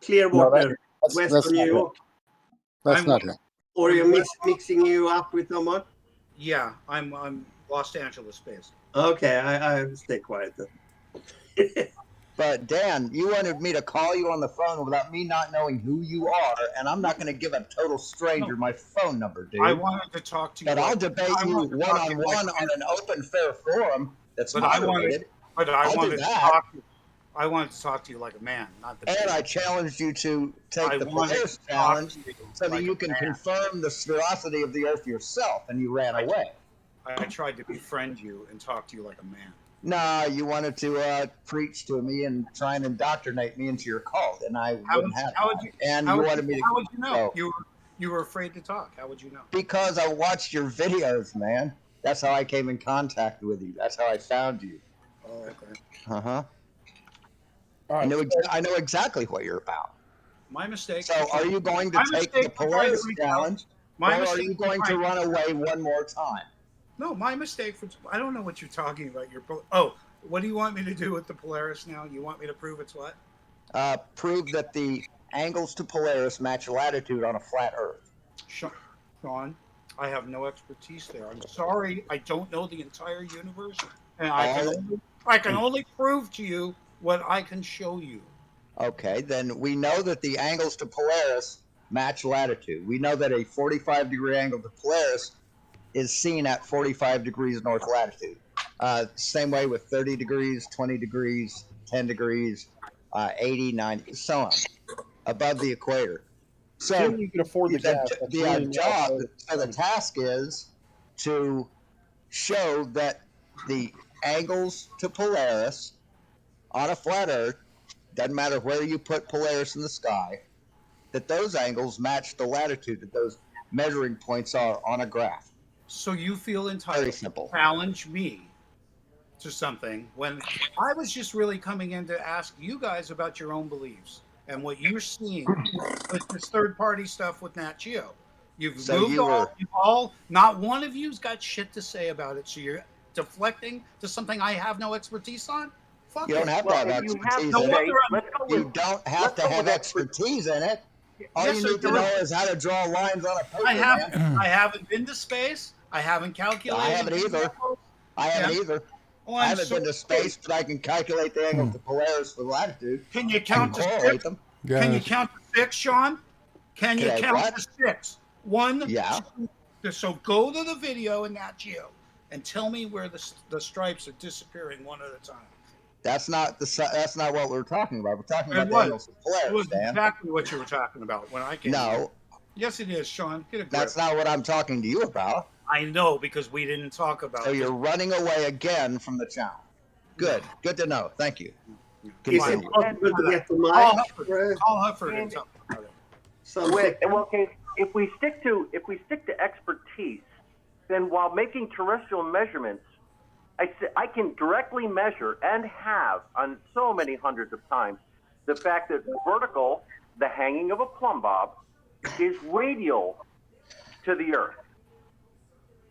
Speaker 16: Clearwater, west of New York.
Speaker 9: That's not him.
Speaker 16: Or are you mixing you up with someone?
Speaker 13: Yeah, I'm Los Angeles based.
Speaker 16: Okay, I stay quiet then.
Speaker 15: But Dan, you wanted me to call you on the phone without me not knowing who you are, and I'm not going to give a total stranger my phone number, dude.
Speaker 13: I wanted to talk to you.
Speaker 15: But I'll debate you one-on-one on an open, fair forum that's moderated.
Speaker 13: I wanted to talk to you like a man, not the.
Speaker 15: And I challenged you to take the Polaris challenge so that you can confirm the sphericity of the Earth yourself, and you ran away.
Speaker 13: I tried to befriend you and talk to you like a man.
Speaker 15: Nah, you wanted to preach to me and try and indoctrinate me into your cult, and I wouldn't have it. And you wanted me to.
Speaker 13: How would you know? You were afraid to talk. How would you know?
Speaker 15: Because I watched your videos, man. That's how I came in contact with you. That's how I found you.
Speaker 13: Oh, okay.
Speaker 15: Uh-huh.
Speaker 12: Right.
Speaker 15: I know exactly what you're about.
Speaker 13: My mistake.
Speaker 15: So are you going to take the Polaris challenge, or are you going to run away one more time?
Speaker 13: No, my mistake. I don't know what you're talking about. What do you want me to do with the Polaris now? You want me to prove it's what?
Speaker 15: Prove that the angles to Polaris match latitude on a flat Earth.
Speaker 13: Sean, I have no expertise there. I'm sorry. I don't know the entire universe, and I can only prove to you what I can show you.
Speaker 15: Okay, then we know that the angles to Polaris match latitude. We know that a 45-degree angle to Polaris is seen at 45 degrees north latitude. Same way with 30 degrees, 20 degrees, 10 degrees, 80, 90, so on, above the equator. So
Speaker 12: you can afford the gas.
Speaker 15: The task is to show that the angles to Polaris on a flat Earth, doesn't matter where you put Polaris in the sky, that those angles match the latitude that those measuring points are on a graph.
Speaker 13: So you feel entitled to challenge me to something when I was just really coming in to ask you guys about your own beliefs and what you're seeing with this third-party stuff with Nat Geo. You've moved all, not one of you's got shit to say about it, so you're deflecting to something I have no expertise on? Fuck
Speaker 15: You don't have to have expertise in it. You don't have to have expertise in it. All you need to know is how to draw lines on a paper.
Speaker 13: I haven't been to space. I haven't calculated.
Speaker 15: I haven't either. I haven't either. I haven't been to space, but I can calculate the angle to Polaris for latitude.
Speaker 13: Can you count to 6? Can you count to 6, Sean? Can you count to 6? 1,
Speaker 15: yeah.
Speaker 13: 2. So go to the video in Nat Geo and tell me where the stripes are disappearing one at a time.
Speaker 15: That's not what we're talking about. We're talking about the angles of Polaris.
Speaker 13: It was exactly what you were talking about when I came.
Speaker 15: No.
Speaker 13: Yes, it is, Sean. Get a grip.
Speaker 15: That's not what I'm talking to you about.
Speaker 13: I know, because we didn't talk about it.
Speaker 15: So you're running away again from the channel. Good. Good to know. Thank you.
Speaker 16: Is it possible to get the mic?
Speaker 13: Call Hufford and talk about it.
Speaker 14: Okay, if we stick to expertise, then while making terrestrial measurements, I can directly measure and have on so many hundreds of times the fact that vertical, the hanging of a plumb bob, is radial to the Earth.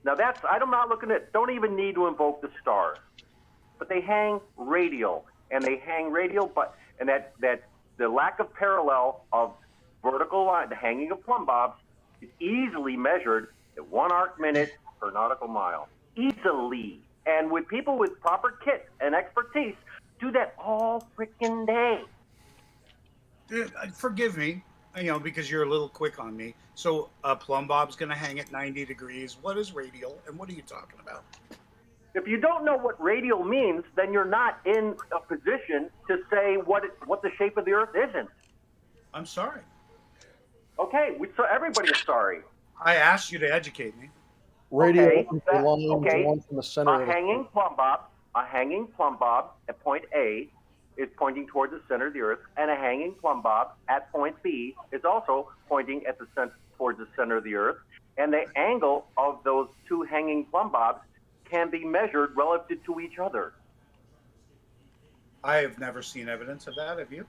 Speaker 14: Now I'm not looking at, don't even need to invoke the stars, but they hang radial, and they hang radial, and that the lack of parallel of vertical line, the hanging of plumb bobs, is easily measured at 1 arc minute per nautical mile. Easily. And with people with proper kit and expertise, do that all freaking day.
Speaker 13: Forgive me, because you're a little quick on me. So a plumb bob's going to hang at 90 degrees. What is radial, and what are you talking about?
Speaker 14: If you don't know what radial means, then you're not in a position to say what the shape of the Earth isn't.
Speaker 13: I'm sorry.
Speaker 14: Okay, so everybody is sorry.
Speaker 13: I asked you to educate me.
Speaker 12: Radial one from the center.
Speaker 14: A hanging plumb bob at point A is pointing towards the center of the Earth, and a hanging plumb bob at point B is also pointing at towards the center of the Earth. And the angle of those two hanging plumb bobs can be measured relative to each other.
Speaker 13: I have never seen evidence of that. Have you?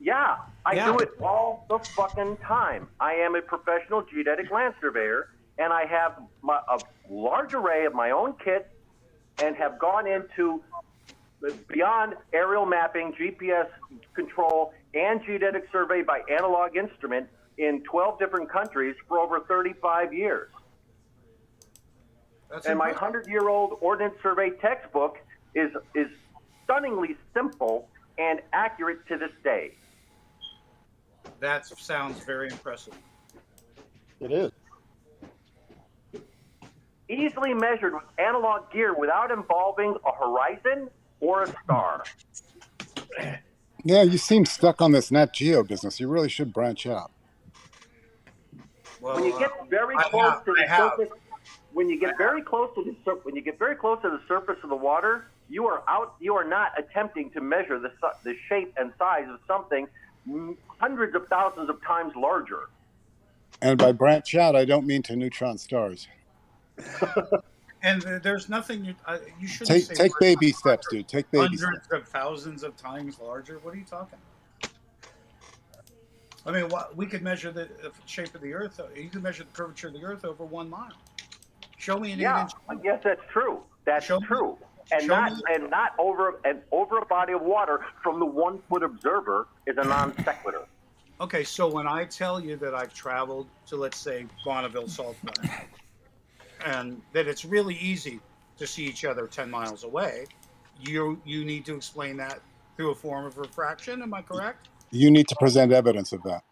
Speaker 14: Yeah, I do it all the fucking time. I am a professional geodetic land surveyor, and I have a large array of my own kit and have gone into beyond aerial mapping, GPS control, and geodetic survey by analog instrument in 12 different countries for over 35 years. And my 100-year-old Ordnance Survey textbook is stunningly simple and accurate to this day.
Speaker 13: That sounds very impressive.
Speaker 12: It is.
Speaker 14: Easily measured with analog gear without involving a horizon or a star.
Speaker 9: Yeah, you seem stuck on this Nat Geo business. You really should branch out.
Speaker 14: Well, when you get very close to the surface, when you get very close to the surface of the water, you are not attempting to measure the shape and size of something hundreds of thousands of times larger.
Speaker 9: And by branch out, I don't mean to neutron stars.
Speaker 13: And there's nothing you shouldn't say.
Speaker 9: Take baby steps, dude. Take baby steps.
Speaker 13: Hundreds of thousands of times larger. What are you talking about? I mean, we could measure the shape of the Earth. You could measure the curvature of the Earth over 1 mile. Show me an 8-inch.
Speaker 14: Yes, that's true. That's true. And not over a body of water from the 1 foot observer is a non sequitur.
Speaker 13: Okay, so when I tell you that I've traveled to, let's say, Bonneville, Salt Lake, and that it's really easy to see each other 10 miles away, you need to explain that through a form of refraction. Am I correct?
Speaker 9: You need to present evidence of that.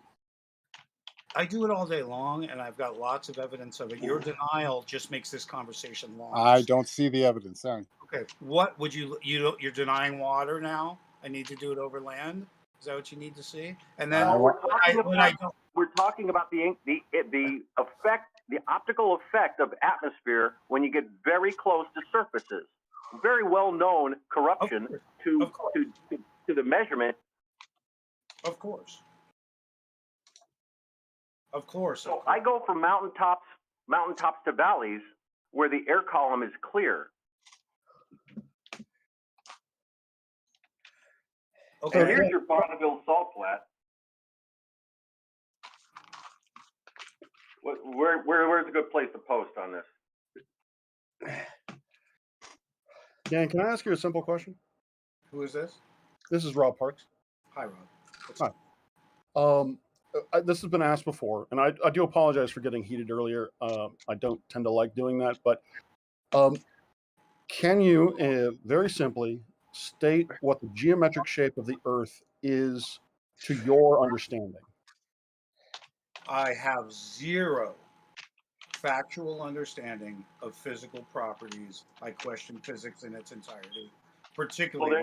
Speaker 13: I do it all day long, and I've got lots of evidence of it. Your denial just makes this conversation long.
Speaker 9: I don't see the evidence. Sorry.
Speaker 13: Okay, what would you're denying water now? I need to do it over land. Is that what you need to see? And then
Speaker 14: we're talking about the effect, the optical effect of atmosphere when you get very close to surfaces. very well-known corruption to the measurement.
Speaker 13: Of course. Of course.
Speaker 14: So I go from mountaintops to valleys where the air column is clear.
Speaker 13: Okay.
Speaker 14: And here's your Bonneville salt flat. Where's a good place to post on this?
Speaker 12: Dan, can I ask you a simple question?
Speaker 13: Who is this?
Speaker 12: This is Rob Parks.
Speaker 13: Hi, Rob.
Speaker 12: Hi. This has been asked before, and I do apologize for getting heated earlier. I don't tend to like doing that, but can you very simply state what the geometric shape of the Earth is to your understanding?
Speaker 13: I have zero factual understanding of physical properties. I question physics in its entirety, particularly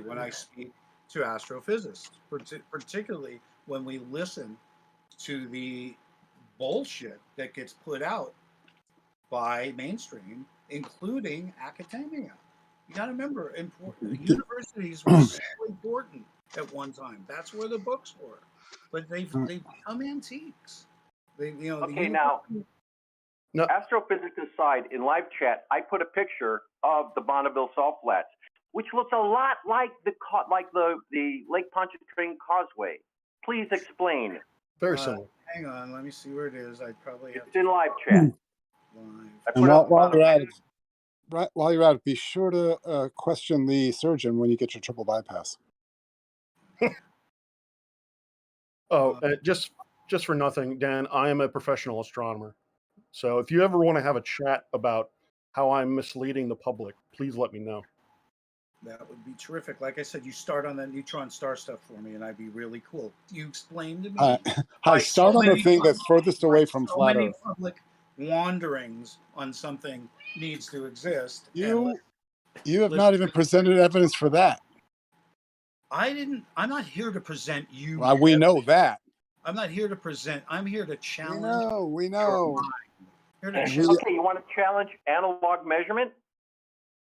Speaker 13: when I speak to astrophysicists, particularly when we listen to the bullshit that gets put out by mainstream, including academia. You got to remember, universities were so important at one time. That's where the books were, but they've become antiques.
Speaker 14: Now, astrophysics aside, in live chat, I put a picture of the Bonneville Salt Flats, which looks a lot like the Lake Pontchartrain Causeway. Please explain.
Speaker 12: Very similar.
Speaker 13: Hang on, let me see where it is. I probably have
Speaker 14: it's in live chat.
Speaker 9: And while you're at it, be sure to question the surgeon when you get your triple bypass.
Speaker 12: Just for nothing, Dan, I am a professional astronomer. So if you ever want to have a chat about how I'm misleading the public, please let me know.
Speaker 13: That would be terrific. Like I said, you start on that neutron star stuff for me, and I'd be really cool. You explain to me.
Speaker 9: I start on the thing that's furthest away from flat
Speaker 13: many
Speaker 9: Earth.
Speaker 13: public wanderings on something needs to exist.
Speaker 9: You have not even presented evidence for that.
Speaker 13: I'm not here to present you.
Speaker 9: Well, we know that.
Speaker 13: I'm not here to present. I'm here to challenge.
Speaker 9: We know.
Speaker 14: Okay, you want to challenge analog measurement?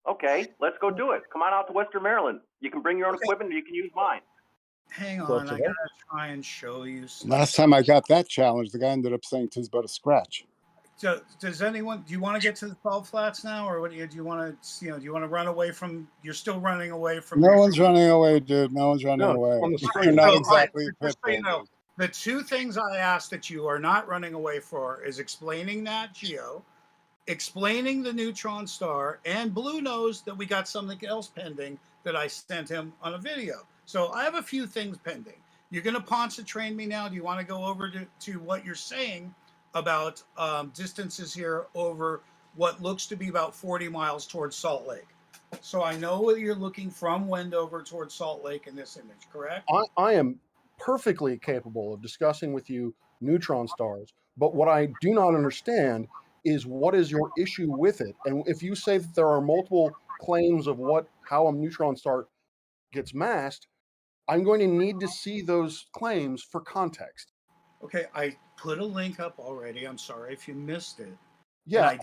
Speaker 14: Okay, let's go do it. Come on out to Western Maryland. You can bring your own equipment, and you can use mine.
Speaker 13: Hang on, I gotta try and show you something.
Speaker 9: Last time I got that challenge, the guy ended up saying "'tis but a scratch."
Speaker 13: So, do you want to get to the salt flats now, or what do you want to? Do you want to run away from? You're still running away from.
Speaker 9: No one's running away, dude. No one's running away. You're not exactly a pit bull, dude.
Speaker 13: The two things I ask that you are not running away for is explaining Nat Geo, explaining the neutron star, and Blue knows that we got something else pending that I sent him on a video. So I have a few things pending. You're going to Ponce train me now. Do you want to go over to what you're saying about distances here over what looks to be about 40 miles towards Salt Lake? So I know whether you're looking from Wendover towards Salt Lake in this image, correct?
Speaker 12: I am perfectly capable of discussing with you neutron stars, but what I do not understand is what is your issue with it. And if you say that there are multiple claims of how a neutron star gets masked, I'm going to need to see those claims for context.
Speaker 13: Okay, I put a link up already. I'm sorry if you missed it.
Speaker 12: Yeah,
Speaker 13: I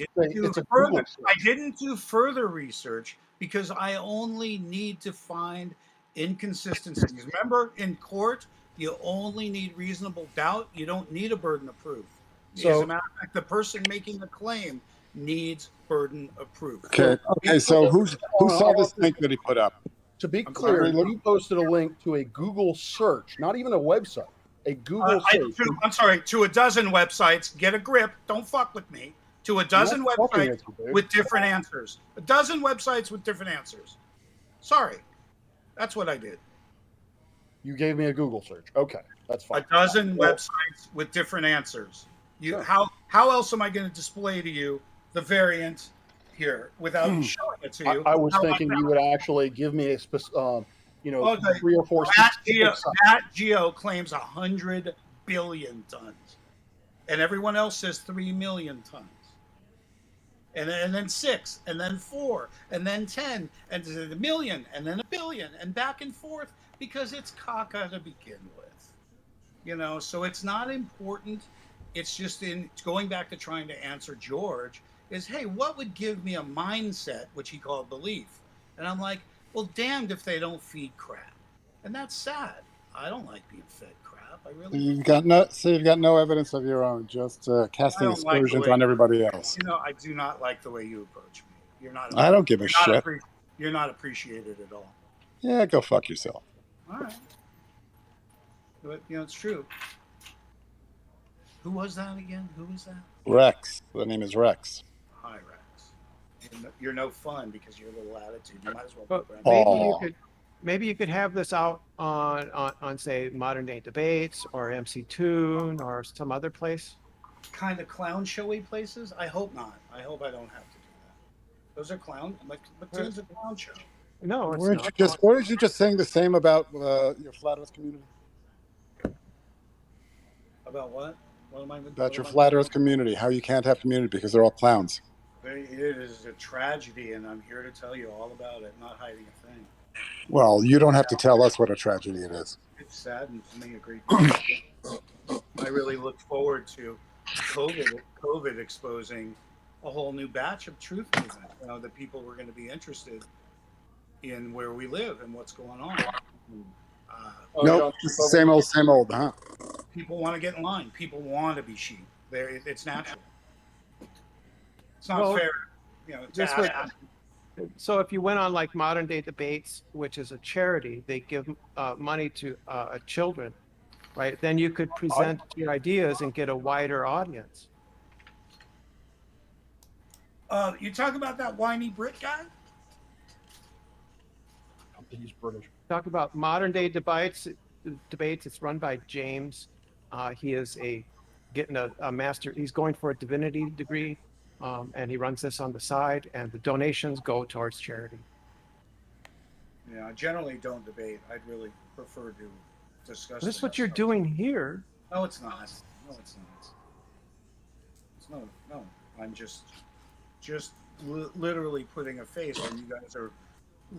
Speaker 13: didn't do further research because I only need to find inconsistencies. Remember, in court, you only need reasonable doubt. You don't need a burden of proof.
Speaker 12: So,
Speaker 13: as a matter of fact, the person making the claim needs burden of proof.
Speaker 9: Okay. So who saw this link that he put up?
Speaker 12: To be clear, you posted a link to a Google search, not even a website. A Google search.
Speaker 13: I'm sorry, to a dozen websites. Get a grip. Don't fuck with me. To a dozen websites with different answers. A dozen websites with different answers. Sorry. That's what I did.
Speaker 12: You gave me a Google search. Okay, that's fine.
Speaker 13: A dozen websites with different answers. How else am I going to display to you the variant here without showing it to you?
Speaker 12: I was thinking you would actually give me a 3 or 4.
Speaker 13: Nat Geo claims 100 billion tons, and everyone else says 3 million tons. And then 6, and then 4, and then 10, and then a million, and then a billion, and back and forth, because it's caca to begin with. So it's not important. It's just going back to trying to answer George. is, hey, what would give me a mindset, which he called belief? And I'm like, well, damned if they don't feed crap. And that's sad. I don't like being fed crap. I really
Speaker 9: You've got no evidence of your own, just
Speaker 13: I
Speaker 9: casting
Speaker 13: don't like the
Speaker 9: aspersions
Speaker 13: way
Speaker 9: on everybody else.
Speaker 13: you know, I do not like the way you approach me. You're not
Speaker 9: I don't give a shit.
Speaker 13: you're not appreciated at all.
Speaker 9: Yeah, go fuck yourself.
Speaker 13: All right. But you know, it's true. Who was that again? Who was that?
Speaker 9: Rex. The name is Rex.
Speaker 13: Hi, Rex. You're no fun because you're a little attitude. You might as well.
Speaker 5: But maybe you could have this out on say Modern Day Debates or MC Tune or some other place.
Speaker 13: Kind of clown showy places. I hope not. I hope I don't have to do that. Those are clown. Like Tune's a clown show.
Speaker 5: No, it's
Speaker 9: Weren't
Speaker 5: not.
Speaker 9: you just saying the same about your flat Earth community?
Speaker 13: About what? What am I?
Speaker 9: About your flat Earth community, how you can't have community because they're all clowns.
Speaker 13: It is a tragedy, and I'm here to tell you all about it. Not hiding a thing.
Speaker 9: Well, you don't have to tell us what a tragedy it is.
Speaker 13: It saddens me a great deal. I really look forward to COVID exposing a whole new batch of truth movement. You know, that people were going to be interested in where we live and what's going on.
Speaker 9: Nope, it's the same old, huh?
Speaker 13: People want to get in line. People want to be sheep. It's natural. It's not fair, you know.
Speaker 5: So if you went on like Modern Day Debates, which is a charity, they give money to children, right? Then you could present your ideas and get a wider audience.
Speaker 13: You talk about that whiny Brit guy?
Speaker 12: He's British.
Speaker 5: Talk about Modern Day Debates. It's run by James. He is getting a master. He's going for a divinity degree, and he runs this on the side. And the donations go towards charity.
Speaker 13: Yeah, I generally don't debate. I'd really prefer to discuss.
Speaker 5: This is what you're doing here.
Speaker 13: No, it's not. No, it's not. No. I'm just literally putting a face when you guys are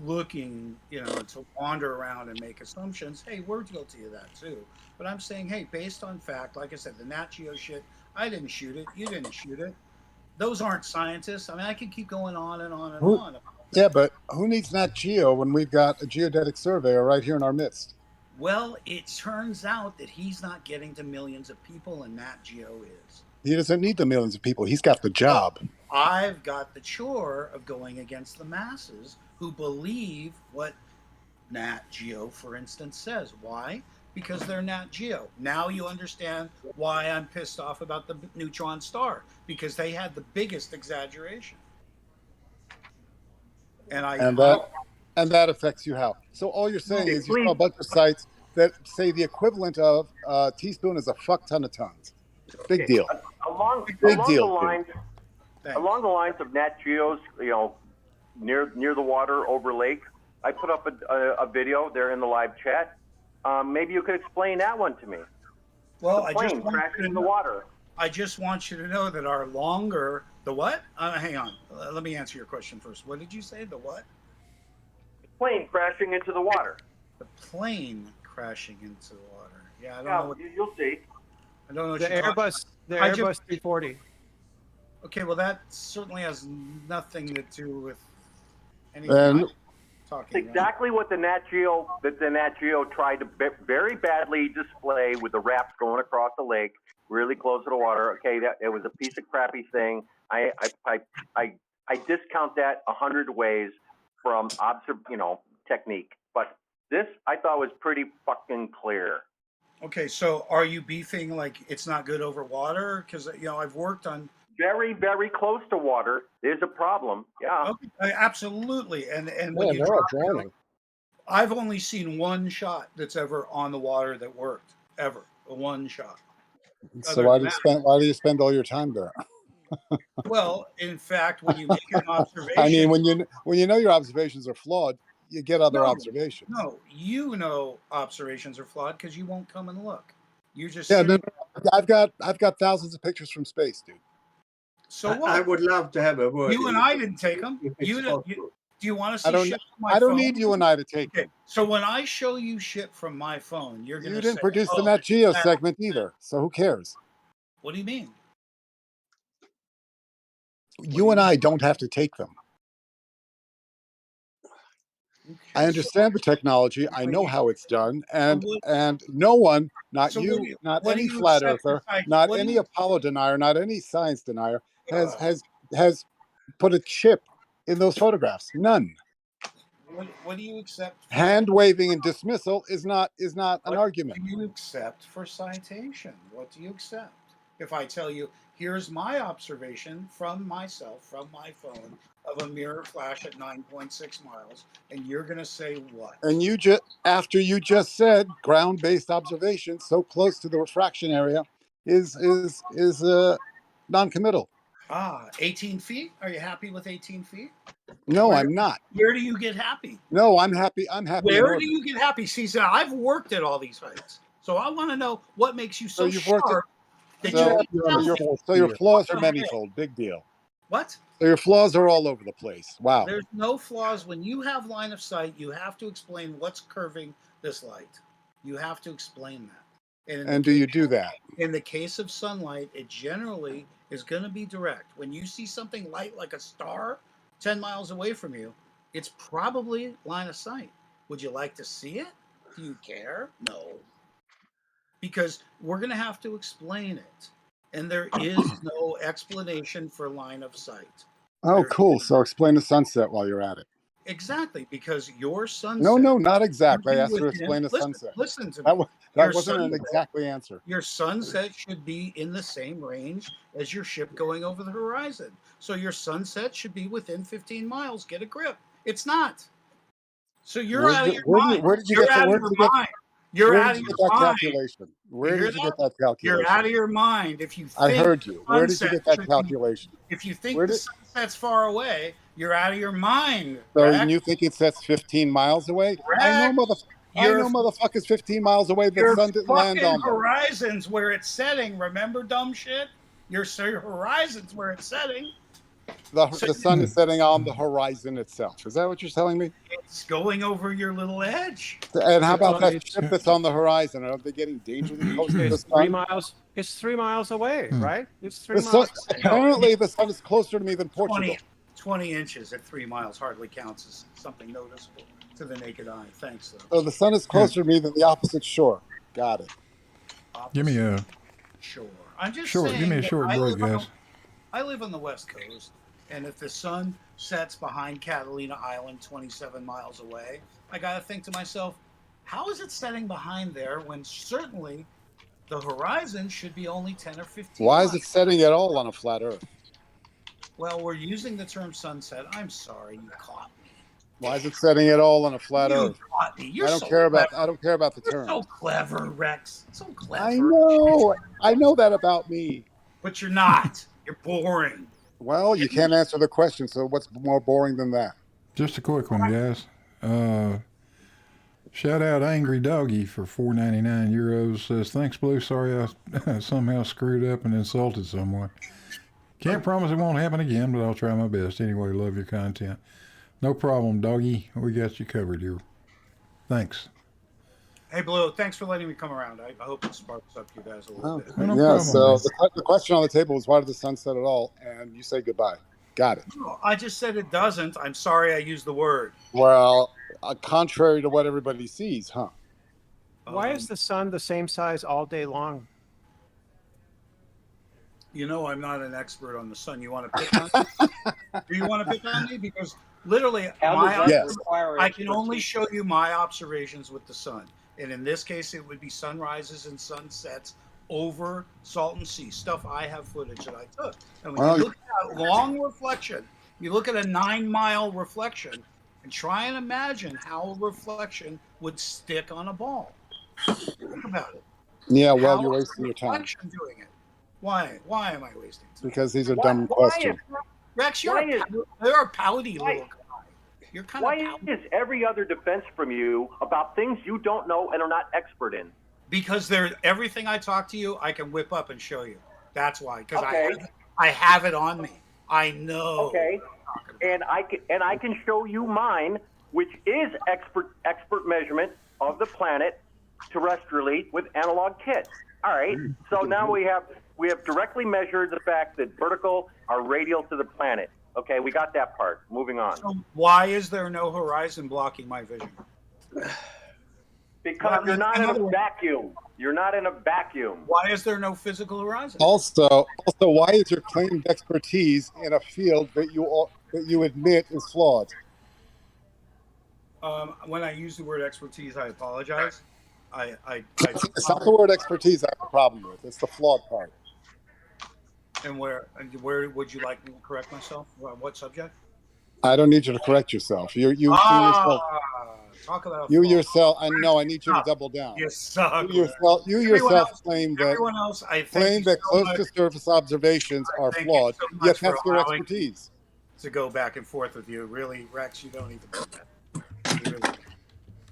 Speaker 13: looking, you know, to wander around and make assumptions. Hey, we're guilty of that too. But I'm saying, hey, based on fact, like I said, the Nat Geo shit, I didn't shoot it. You didn't shoot it. Those aren't scientists. I mean, I could keep going on and on and on.
Speaker 9: Yeah, but who needs Nat Geo when we've got a geodetic surveyor right here in our midst?
Speaker 13: Well, it turns out that he's not getting to millions of people, and Nat Geo is.
Speaker 9: He doesn't need the millions of people. He's got the job.
Speaker 13: I've got the chore of going against the masses who believe what Nat Geo, for instance, says. Why? Because they're Nat Geo. Now you understand why I'm pissed off about the neutron star, because they had the biggest exaggeration. And
Speaker 9: that affects you how? So all you're saying is you saw a bunch of sites that say the equivalent of a teaspoon is a fuck ton of tons. Big deal.
Speaker 14: Along the lines of Nat Geo's, you know, near the water over lake, I put up a video there in the live chat. Maybe you could explain that one to me.
Speaker 13: Well,
Speaker 14: the plane crashing in the water.
Speaker 13: I just want you to know that our longer the what? Hang on. Let me answer your question first. What did you say? The what?
Speaker 14: The plane crashing into the water.
Speaker 13: The plane crashing into the water. Yeah, I don't know.
Speaker 14: You'll see.
Speaker 13: I don't know.
Speaker 5: The Airbus 340.
Speaker 13: Okay, well, that certainly has nothing to do with anything.
Speaker 14: Exactly what the Nat Geo tried to very badly display with the rafts going across the lake, really close to the water. Okay, it was a piece of crappy thing. I discount that 100 ways from technique, but this I thought was pretty fucking clear.
Speaker 13: Okay, so are you beefing like it's not good over water? Because I've worked on
Speaker 14: very, very close to water. There's a problem. Yeah,
Speaker 13: okay, absolutely. And
Speaker 12: when they're all drowning.
Speaker 13: I've only seen one shot that's ever on the water that worked ever. One shot.
Speaker 9: So why do you spend all your time there?
Speaker 13: Well, in fact, when you make an observation,
Speaker 9: I mean, when you know your observations are flawed, you get other observations.
Speaker 13: No, observations are flawed because you won't come and look. You just
Speaker 9: I've got thousands of pictures from space, dude.
Speaker 16: So what? I would love to have a word.
Speaker 13: You and I didn't take them. Do you want to see shit from my phone?
Speaker 9: I don't need you and I to take them.
Speaker 13: So when I show you shit from my phone, you're going to say,
Speaker 9: you didn't produce the Nat Geo segment either, so who cares?
Speaker 13: What do you mean?
Speaker 9: You and I don't have to take them. I understand the technology. I know how it's done, and no one, not you, not any flat earther, not any Apollo denier, not any science denier, has put a chip in those photographs. None.
Speaker 13: What do you accept?
Speaker 9: Hand waving and dismissal is not an argument.
Speaker 13: What do you accept for citation? What do you accept? If I tell you, here's my observation from myself, from my phone, of a mirror flash at 9.6 miles, and you're going to say what?
Speaker 9: And after you just said ground-based observation so close to the refraction area is non-committal.
Speaker 13: 18 feet? Are you happy with 18 feet?
Speaker 9: No, I'm not.
Speaker 13: Where do you get happy?
Speaker 9: No, I'm happy. I'm happy.
Speaker 13: Where do you get happy? See, so I've worked at all these heights, so I want to know what makes you so sharp.
Speaker 9: So your flaws are manifold. Big deal.
Speaker 13: What?
Speaker 9: So your flaws are all over the place. Wow.
Speaker 13: There's no flaws. When you have line of sight, you have to explain what's curving this light. You have to explain that.
Speaker 9: And do you do that?
Speaker 13: In the case of sunlight, it generally is going to be direct. When you see something light like a star 10 miles away from you, it's probably line of sight. Would you like to see it? Do you care? No. Because we're going to have to explain it. And there is no explanation for line of sight.
Speaker 9: Oh, cool. So explain the sunset while you're at it.
Speaker 13: Exactly, because your sunset...
Speaker 9: No, not exactly. I asked you to explain the sunset.
Speaker 13: Listen to me.
Speaker 9: That wasn't an exactly answer.
Speaker 13: Your sunset should be in the same range as your ship going over the horizon. So your sunset should be within 15 miles. Get a grip. It's not. So you're out of your mind.
Speaker 9: Where did you get that?
Speaker 13: You're out of your mind.
Speaker 9: Calculation? Where did you get that calculation?
Speaker 13: You're out of your mind. If you think
Speaker 9: I heard you. Where did you get that calculation?
Speaker 13: If you think the sunset's far away, you're out of your mind.
Speaker 9: So you think it sets 15 miles away? I know motherfuckers 15 miles away. The sun didn't land on them.
Speaker 13: Horizon's where it's setting. Remember, dumb shit? Your horizon's where it's setting.
Speaker 9: The sun is setting on the horizon itself. Is that what you're telling me?
Speaker 13: It's going over your little edge.
Speaker 9: And how about that ship that's on the horizon? Are they getting dangerously close to the sun?
Speaker 5: 3 miles. It's 3 miles away, right? It's 3 miles.
Speaker 9: Apparently, the sun is closer to me than Portugal.
Speaker 13: 20 inches at 3 miles hardly counts as something noticeable to the naked eye. Thanks, though.
Speaker 9: So the sun is closer to me than the opposite shore. Got it.
Speaker 2: Give me a
Speaker 13: shore. I'm just
Speaker 2: short.
Speaker 13: saying.
Speaker 2: Give me a short break, guys.
Speaker 13: I live on the West Coast, and if the sun sets behind Catalina Island, 27 miles away, I got to think to myself, how is it setting behind there when certainly the horizon should be only 10 or 15
Speaker 9: Why
Speaker 13: miles?
Speaker 9: is it setting at all on a flat Earth?
Speaker 13: Well, we're using the term sunset. I'm sorry, you caught me.
Speaker 9: Why is it setting at all on a flat Earth?
Speaker 13: Caught me. You're
Speaker 9: I don't
Speaker 13: so
Speaker 9: care about.
Speaker 13: clever.
Speaker 9: I don't care about the term.
Speaker 13: So clever, Rex. So clever.
Speaker 9: I know that about me.
Speaker 13: But you're not. You're boring.
Speaker 9: Well, you can't answer the question. So what's more boring than that?
Speaker 2: Just a quick one, guys. Shout out Angry Doggy for 4.99 euros. Says, thanks, Blue. Sorry I somehow screwed up and insulted someone. Can't promise it won't happen again, but I'll try my best. Anyway, love your content. No problem, Doggy. We got you covered here. Thanks.
Speaker 13: Hey, Blue, thanks for letting me come around. I hope it sparks up you guys a little bit.
Speaker 2: No
Speaker 9: Yeah,
Speaker 2: problem,
Speaker 9: so
Speaker 2: man.
Speaker 9: the question on the table is why did the sun set at all? And you say goodbye. Got it.
Speaker 13: No, I just said it doesn't. I'm sorry I used the word.
Speaker 9: Well, contrary to what everybody sees, huh?
Speaker 5: Why is the sun the same size all day long?
Speaker 13: You know, I'm not an expert on the sun. You want to pick on me? Do you want to pick on me? Because literally, I can only show you my observations with the sun. And in this case, it would be sunrises and sunsets over Salton Sea, stuff I have footage that I took. And when you look at that long reflection, you look at a 9-mile reflection, and try and imagine how a reflection would stick on a ball. Think about it.
Speaker 9: Yeah, well, you're wasting your time.
Speaker 13: Doing it. Why? Why am I wasting time?
Speaker 9: Because these are dumb questions.
Speaker 13: Rex, you're a pouty little guy. You're kind
Speaker 14: Why
Speaker 13: of
Speaker 14: is every other defense from you about things you don't know and are not expert in?
Speaker 13: Because everything I talk to you, I can whip up and show you. That's why. Because I have it on me. I know.
Speaker 14: Okay. And I can show you mine, which is expert measurement of the planet terrestrially with analog kits. All right. So now we have directly measured the fact that vertical are radial to the planet. Okay, we got that part. Moving on.
Speaker 13: So why is there no horizon blocking my vision?
Speaker 14: Because you're not in a vacuum. You're not in a vacuum.
Speaker 13: Why is there no physical horizon?
Speaker 9: Also, why is your claimed expertise in a field that you admit is flawed?
Speaker 13: When I use the word expertise, I apologize.
Speaker 9: It's not the word expertise I have a problem with. It's the flawed part.
Speaker 13: And where would you like me to correct myself? What subject?
Speaker 9: I don't need you to correct yourself. You yourself.
Speaker 13: Talk about
Speaker 9: You yourself. I know. I need you to double down.
Speaker 13: You suck.
Speaker 9: You yourself claim that.
Speaker 13: Everyone else, I
Speaker 9: claim that
Speaker 13: so
Speaker 9: close to surface observations are flawed.
Speaker 13: So
Speaker 9: Yet that's your expertise.
Speaker 13: To go back and forth with you, really, Rex. You don't even do that. You really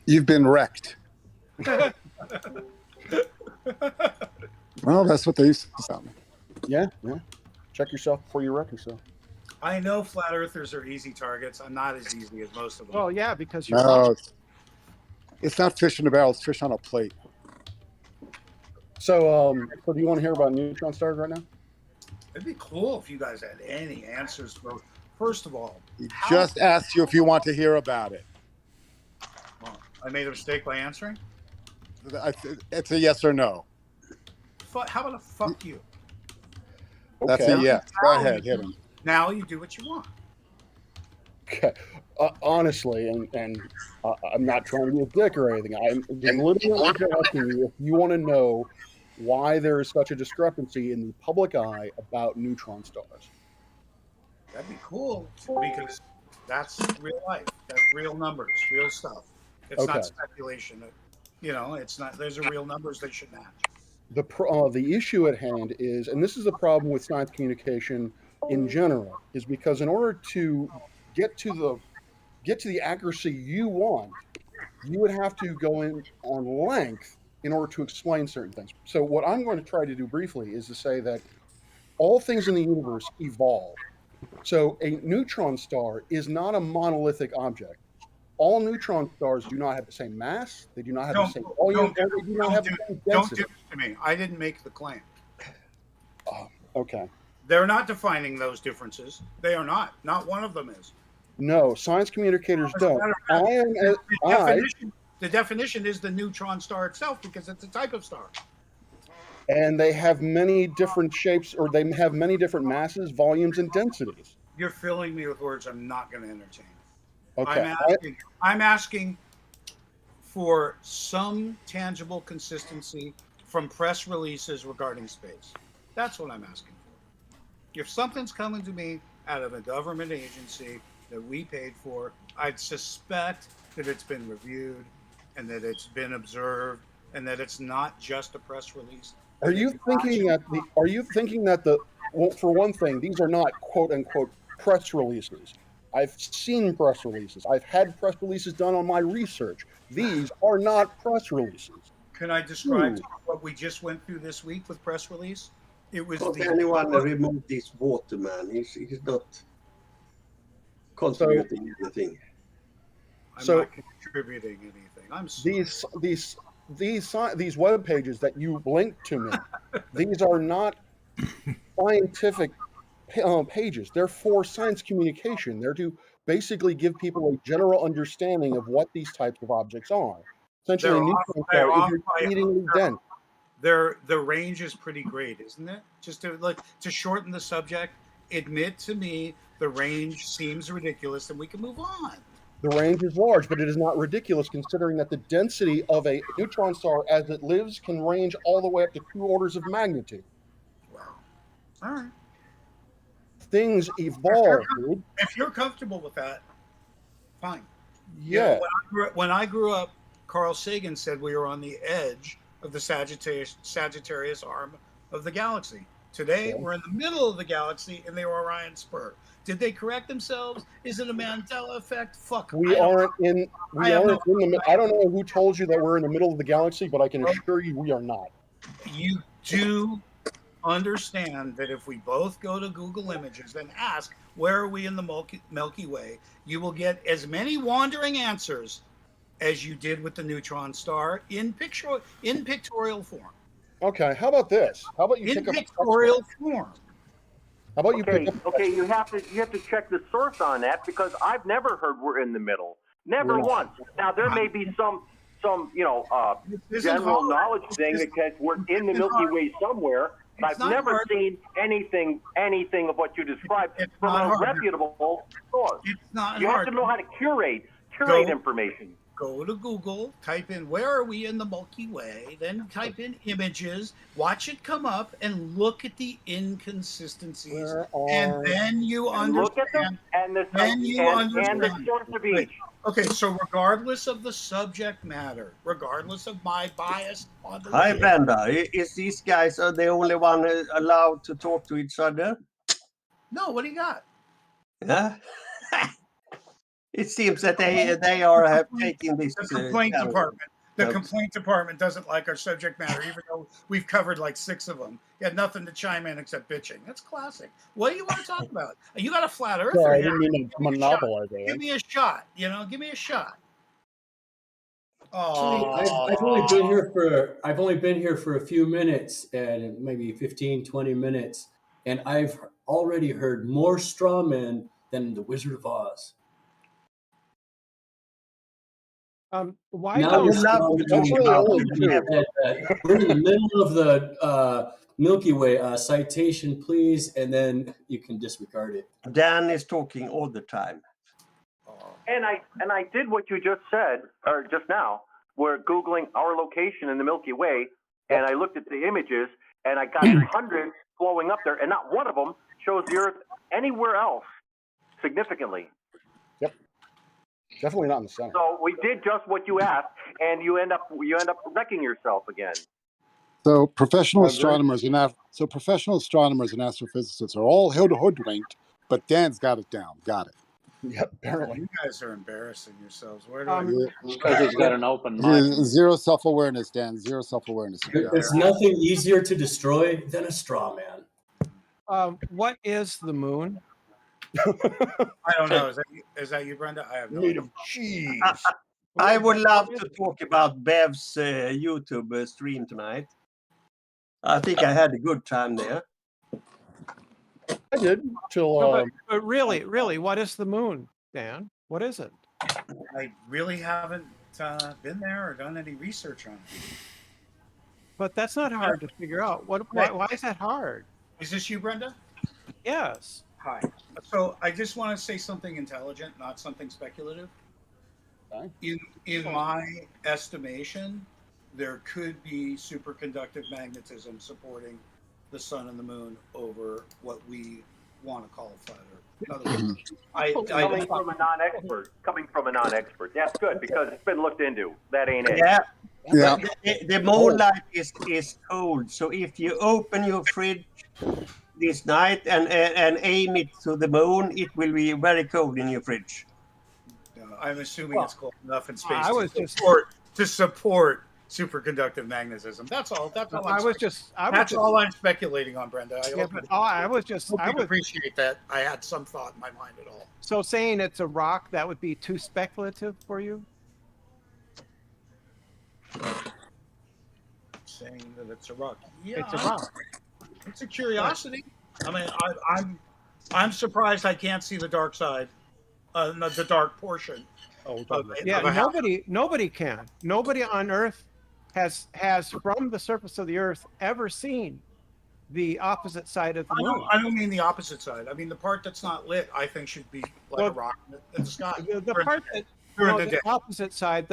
Speaker 9: You've been wrecked. Well, that's what they used to tell me.
Speaker 12: Yeah. Check yourself before you wreck yourself.
Speaker 13: I know flat earthers are easy targets. I'm not as easy as most of them.
Speaker 5: Well, yeah, because you're
Speaker 9: No, it's not fish in a barrel. It's fish on a plate.
Speaker 12: So do you want to hear about neutron stars right now?
Speaker 13: It'd be cool if you guys had any answers for. First of all,
Speaker 9: He just asked you if you want to hear about it.
Speaker 13: Well, I made a mistake by answering.
Speaker 9: It's a yes or no.
Speaker 13: How about a fuck you?
Speaker 9: That's a yes. Go ahead, hit him.
Speaker 13: Now you do what you want.
Speaker 12: Okay. Honestly, and I'm not trying to be a dick or anything. I'm literally asking you if you want to know why there is such a discrepancy in the public eye about neutron stars.
Speaker 13: That'd be cool because that's real life. That's real numbers, real stuff. It's not speculation. It's not. Those are real numbers. They should match.
Speaker 12: The issue at hand is, and this is the problem with science communication in general, is because in order to get to the accuracy you want, you would have to go in on length in order to explain certain things. So what I'm going to try to do briefly is to say that all things in the universe evolve. So a neutron star is not a monolithic object. All neutron stars do not have the same mass. They do not have the same volume. They do not have the same density.
Speaker 13: Don't do this to me. I didn't make the claim.
Speaker 12: Okay.
Speaker 13: They're not defining those differences. They are not. Not one of them is.
Speaker 12: No, science communicators don't.
Speaker 13: The definition is the neutron star itself because it's a type of star.
Speaker 12: And they have many different shapes, or they have many different masses, volumes, and densities.
Speaker 13: You're filling me with words I'm not going to entertain.
Speaker 12: Okay.
Speaker 13: I'm asking for some tangible consistency from press releases regarding space. That's what I'm asking for. If something's coming to me out of a government agency that we paid for, I'd suspect that it's been reviewed and that it's been observed and that it's not just a press release.
Speaker 12: Are you thinking that well, for one thing, these are not quote unquote press releases. I've seen press releases. I've had press releases done on my research. These are not press releases.
Speaker 13: Can I describe what we just went through this week with press release? It was
Speaker 16: anyone remove this waterman. He's not contributing anything.
Speaker 13: I'm not contributing anything. I'm sorry.
Speaker 12: These web pages that you linked to me, these are not scientific pages. They're for science communication. They're to basically give people a general understanding of what these types of objects are. Essentially, a neutron star is exceedingly dense.
Speaker 13: The range is pretty great, isn't it? Just to shorten the subject, admit to me the range seems ridiculous, and we can move on.
Speaker 12: The range is large, but it is not ridiculous considering that the density of a neutron star as it lives can range all the way up to 2 orders of magnitude.
Speaker 13: Wow. All right.
Speaker 12: Things evolve, dude.
Speaker 13: If you're comfortable with that, fine.
Speaker 12: Yeah.
Speaker 13: When I grew up, Carl Sagan said we were on the edge of the Sagittarius arm of the galaxy. Today, we're in the middle of the galaxy in the Orion Spur. Did they correct themselves? Is it a Mandela effect? Fuck.
Speaker 12: I don't know who told you that we're in the middle of the galaxy, but I can assure you we are not.
Speaker 13: You do understand that if we both go to Google Images and ask, where are we in the Milky Way, you will get as many wandering answers as you did with the neutron star in pictorial form.
Speaker 12: Okay, how about this? How about you
Speaker 13: in
Speaker 12: pick up
Speaker 13: pictorial form?
Speaker 12: How about you
Speaker 14: Okay,
Speaker 12: pick up?
Speaker 14: okay, you have to check the source on that because I've never heard we're in the middle. Never once. Now there may be some general knowledge thing because we're in the Milky Way somewhere, but I've never seen anything of what you described from a reputable source.
Speaker 13: It's not
Speaker 14: you
Speaker 13: hard.
Speaker 14: have to know how to curate information.
Speaker 13: Go to Google, type in where are we in the Milky Way, then type in images, watch it come up, and look at the inconsistencies, and then you understand.
Speaker 14: And the source of each.
Speaker 13: Okay, so regardless of the subject matter, regardless of my bias on the
Speaker 16: Hi, Brenda. Is these guys are the only one allowed to talk to each other?
Speaker 13: No, what do you got?
Speaker 16: Yeah. It seems that they are taking this.
Speaker 13: The complaint department. The complaint department doesn't like our subject matter, even though we've covered like 6 of them. You had nothing to chime in except bitching. That's classic. What do you want to talk about? You got a flat earther.
Speaker 12: Sorry, I didn't mean to monopolize it.
Speaker 13: Give me a shot. Give me a shot.
Speaker 17: I've only been here for a few minutes, and maybe 15, 20 minutes, and I've already heard more straw men than the Wizard of Oz.
Speaker 5: Why
Speaker 17: now
Speaker 5: don't
Speaker 17: we're in the middle of the Milky Way citation, please, and then you can disregard it.
Speaker 16: Dan is talking all the time.
Speaker 14: And I did what you just said, or just now. We're Googling our location in the Milky Way, and I looked at the images, and I got hundreds flowing up there, and not one of them shows the Earth anywhere else significantly.
Speaker 12: Yep. Definitely not in the center.
Speaker 14: So we did just what you asked, and you end up wrecking yourself again.
Speaker 9: So professional astronomers and astrophysicists are all hoodwinked, but Dan's got it down. Got it.
Speaker 12: Yep, apparently.
Speaker 13: You guys are embarrassing yourselves. Where do
Speaker 4: Because he's got an open mind.
Speaker 9: Zero self-awareness, Dan. Zero self-awareness.
Speaker 17: There's nothing easier to destroy than a straw man.
Speaker 5: What is the moon?
Speaker 13: I don't know. Is that you, Brenda? I have no idea.
Speaker 12: Cheese.
Speaker 16: I would love to talk about Bev's YouTube stream tonight. I think I had a good time there.
Speaker 12: I did till.
Speaker 5: But really, what is the moon, Dan? What is it?
Speaker 13: I really haven't been there or done any research on it.
Speaker 5: But that's not hard to figure out. Why is that hard?
Speaker 13: Is this you, Brenda?
Speaker 5: Yes.
Speaker 13: Hi. So I just want to say something intelligent, not something speculative.
Speaker 12: Okay.
Speaker 13: In my estimation, there could be superconductive magnetism supporting the sun and the moon over what we want to call a flat Earth. In other words,
Speaker 14: coming from a non-expert. That's good because it's been looked into. That ain't it.
Speaker 16: Yeah. The moonlight is cold, so if you open your fridge this night and aim it to the moon, it will be very cold in your fridge.
Speaker 13: I'm assuming it's cold enough in space to support superconductive magnetism. That's all. That's all. All I'm speculating on, Brenda. I would appreciate that. I had some thought in my mind at all.
Speaker 5: So saying it's a rock, that would be too speculative for you?
Speaker 13: Saying that it's a rock. Yeah,
Speaker 5: it's a rock.
Speaker 13: It's a curiosity. I mean, I'm surprised I can't see the dark side, the dark portion.
Speaker 5: Nobody can. Nobody on Earth has from the surface of the Earth ever seen the opposite side of the moon.
Speaker 13: I don't mean the opposite side. I mean the part that's not lit. I think should be like a rock in the sky.
Speaker 5: The opposite side.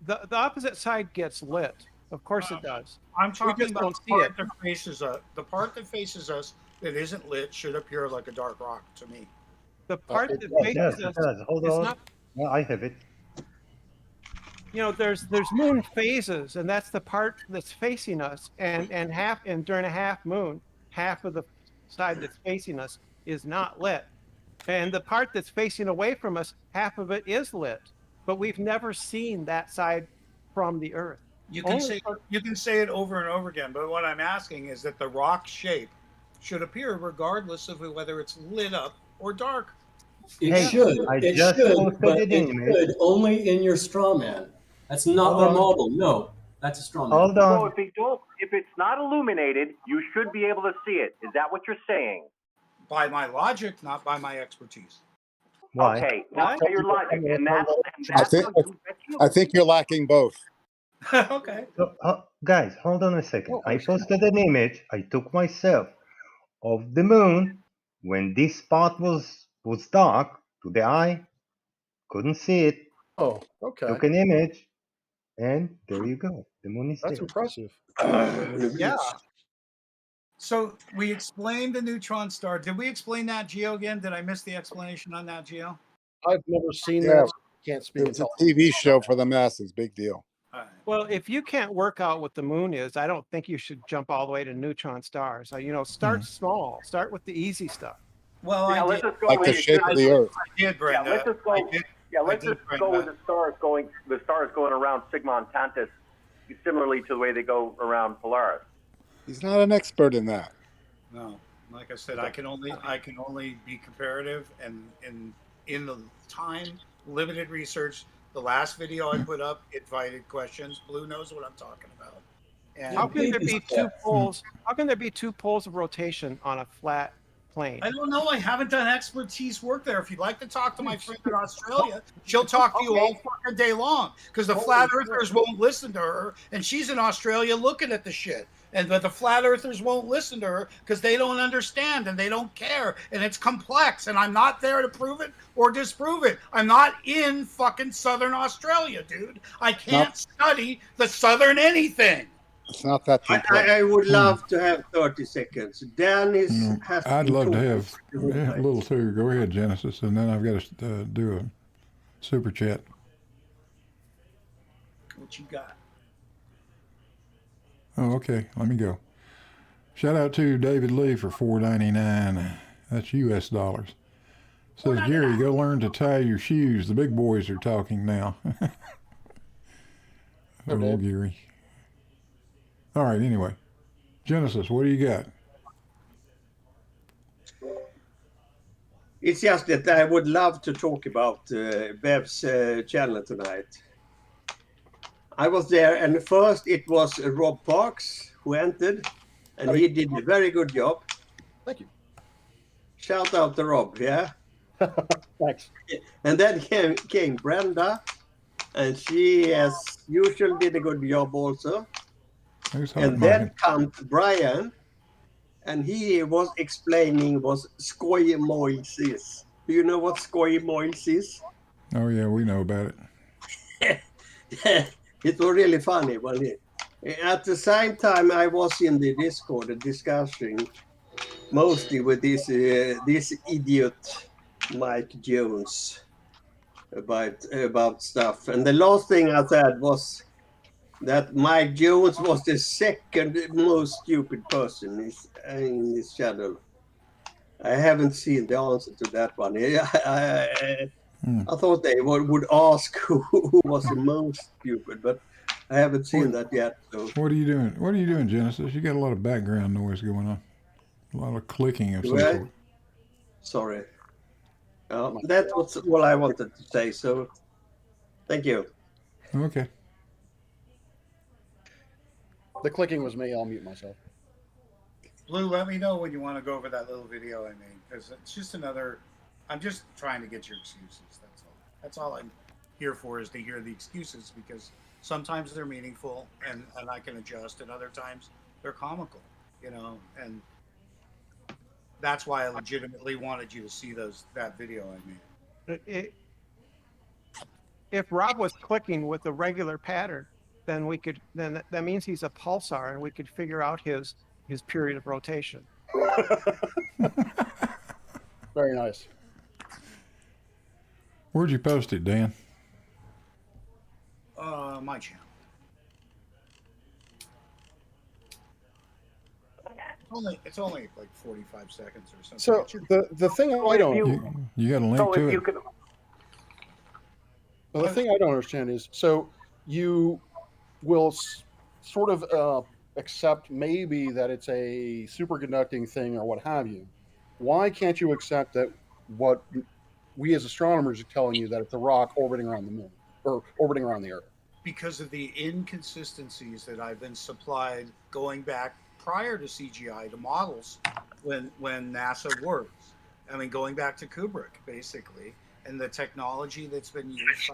Speaker 5: The opposite side gets lit. Of course it does.
Speaker 13: I'm talking about the part that faces us. The part that faces us that isn't lit should appear like a dark rock to me.
Speaker 5: The part that faces us.
Speaker 3: Hold on. No, I have it.
Speaker 5: There's moon phases, and that's the part that's facing us, and during a half moon, half of the side that's facing us is not lit, and the part that's facing away from us, half of it is lit, but we've never seen that side from the Earth.
Speaker 13: You can say it over and over again, but what I'm asking is that the rock shape should appear regardless of whether it's lit up or dark.
Speaker 17: It should only in your straw man. That's not our model. No, That's a straw man.
Speaker 3: Hold on.
Speaker 14: So if it's not illuminated, you should be able to see it. Is that what you're saying?
Speaker 13: By my logic, not by my expertise.
Speaker 3: Why?
Speaker 14: Okay, now your logic, and that's
Speaker 9: I think you're lacking both.
Speaker 13: Okay.
Speaker 3: So, guys, hold on a second. I posted an image I took myself of the moon when this spot was dark to the eye. Couldn't see it.
Speaker 12: Oh, okay.
Speaker 3: Took an image, and there you go. The moon is
Speaker 12: That's
Speaker 3: there.
Speaker 12: impressive.
Speaker 13: Yeah. So we explained the neutron star. Did we explain that, Geo, again? Did I miss the explanation on that, Geo?
Speaker 12: I've never seen
Speaker 9: Yeah.
Speaker 12: that. Can't speak.
Speaker 9: It's a TV show for the masses. Big deal.
Speaker 5: Well, if you can't work out what the moon is, I don't think you should jump all the way to neutron stars. Start small. Start with the easy stuff.
Speaker 13: Well,
Speaker 14: let's just go
Speaker 9: Like
Speaker 14: with
Speaker 9: the shape of the Earth.
Speaker 13: I did, Brenda.
Speaker 14: let's just go. Let's just go with the stars going. The stars going around Sigma Tantus, similarly to the way they go around Polaris.
Speaker 9: He's not an expert in that.
Speaker 13: No, like I said, I can only be comparative, and in the time limited research. The last video I put up invited questions. Blue knows what I'm talking about. And
Speaker 5: how can there be two poles? How can there be two poles of rotation on a flat plane?
Speaker 13: I don't know. I haven't done expertise work there. If you'd like to talk to my friend in Australia, she'll talk to you all fucking day long because the flat earthers won't listen to her, and she's in Australia looking at the shit. But the flat earthers won't listen to her because they don't understand and they don't care, and it's complex. And I'm not there to prove it or disprove it. I'm not in fucking Southern Australia, dude. I can't study the Southern anything.
Speaker 9: It's not that deep.
Speaker 16: I would love to have 30 seconds. Dan has.
Speaker 2: I'd love to have a little too. Go ahead, Genesis, and then I've got to do a super chat.
Speaker 13: What you got?
Speaker 2: Oh, okay. Let me go. Shout out to David Lee for $4.99. That's U.S. dollars. Says, Gary, go learn to tie your shoes. The big boys are talking now. Oh, Gary. All right, anyway. Genesis, what do you got?
Speaker 16: It's just that I would love to talk about Bev's channel tonight. I was there, and first it was Rob Parks who entered, and he did a very good job.
Speaker 12: Thank you.
Speaker 16: Shout out to Rob, yeah?
Speaker 12: Thanks.
Speaker 16: And then came Brenda, and she, as usual, did a good job also. And then comes Brian, and he was explaining what skojemoils is. Do you know what skojemoils is?
Speaker 2: Oh, yeah, we know about it.
Speaker 16: It was really funny. At the same time, I was in the Discord discussing mostly with this idiot Mike Jones about stuff. And the last thing I said was that Mike Jones was the second most stupid person in this channel. I haven't seen the answer to that one. I thought they would ask who was the most stupid, but I haven't seen that yet. So.
Speaker 2: What are you doing? What are you doing, Genesis? You got a lot of background noise going on. A lot of clicking of some sort.
Speaker 16: Sorry. That was all I wanted to say, so thank you.
Speaker 2: Okay.
Speaker 12: The clicking was me. I'll mute myself.
Speaker 13: Blue, let me know when you want to go over that little video I made, because it's just another. I'm just trying to get your excuses. That's all. That's all I'm here for, is to hear the excuses, because sometimes they're meaningful and I can adjust, and other times they're comical, and that's why I legitimately wanted you to see that video I made.
Speaker 5: If Rob was clicking with a regular pattern, then that means he's a pulsar, and we could figure out his period of rotation.
Speaker 12: Very nice.
Speaker 2: Where'd you post it, Dan?
Speaker 13: My channel. It's only like 45 seconds or something.
Speaker 12: So the thing I don't
Speaker 2: you got a link to it.
Speaker 12: The thing I don't understand is, so you will sort of accept maybe that it's a superconducting thing or what have you. Why can't you accept that what we as astronomers are telling you, that it's a rock orbiting around the moon or orbiting around the Earth?
Speaker 13: because of the inconsistencies that I've been supplied going back prior to CGI to models when NASA works. I mean, going back to Kubrick, basically, and the technology that's been used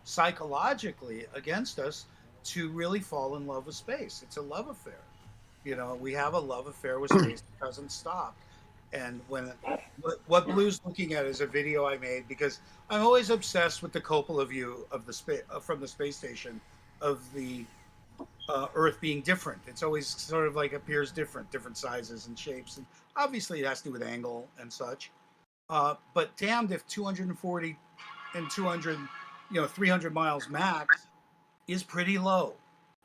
Speaker 13: psychologically against us to really fall in love with space. It's a love affair. You know, we have a love affair with space that doesn't stop. And what Blue's looking at is a video I made because I'm always obsessed with the Coppola view of the space from the space station of the Earth being different. It's always sort of like appears different sizes and shapes, and obviously it has to do with angle and such. But damned if 240 and 200, 300 miles max is pretty low,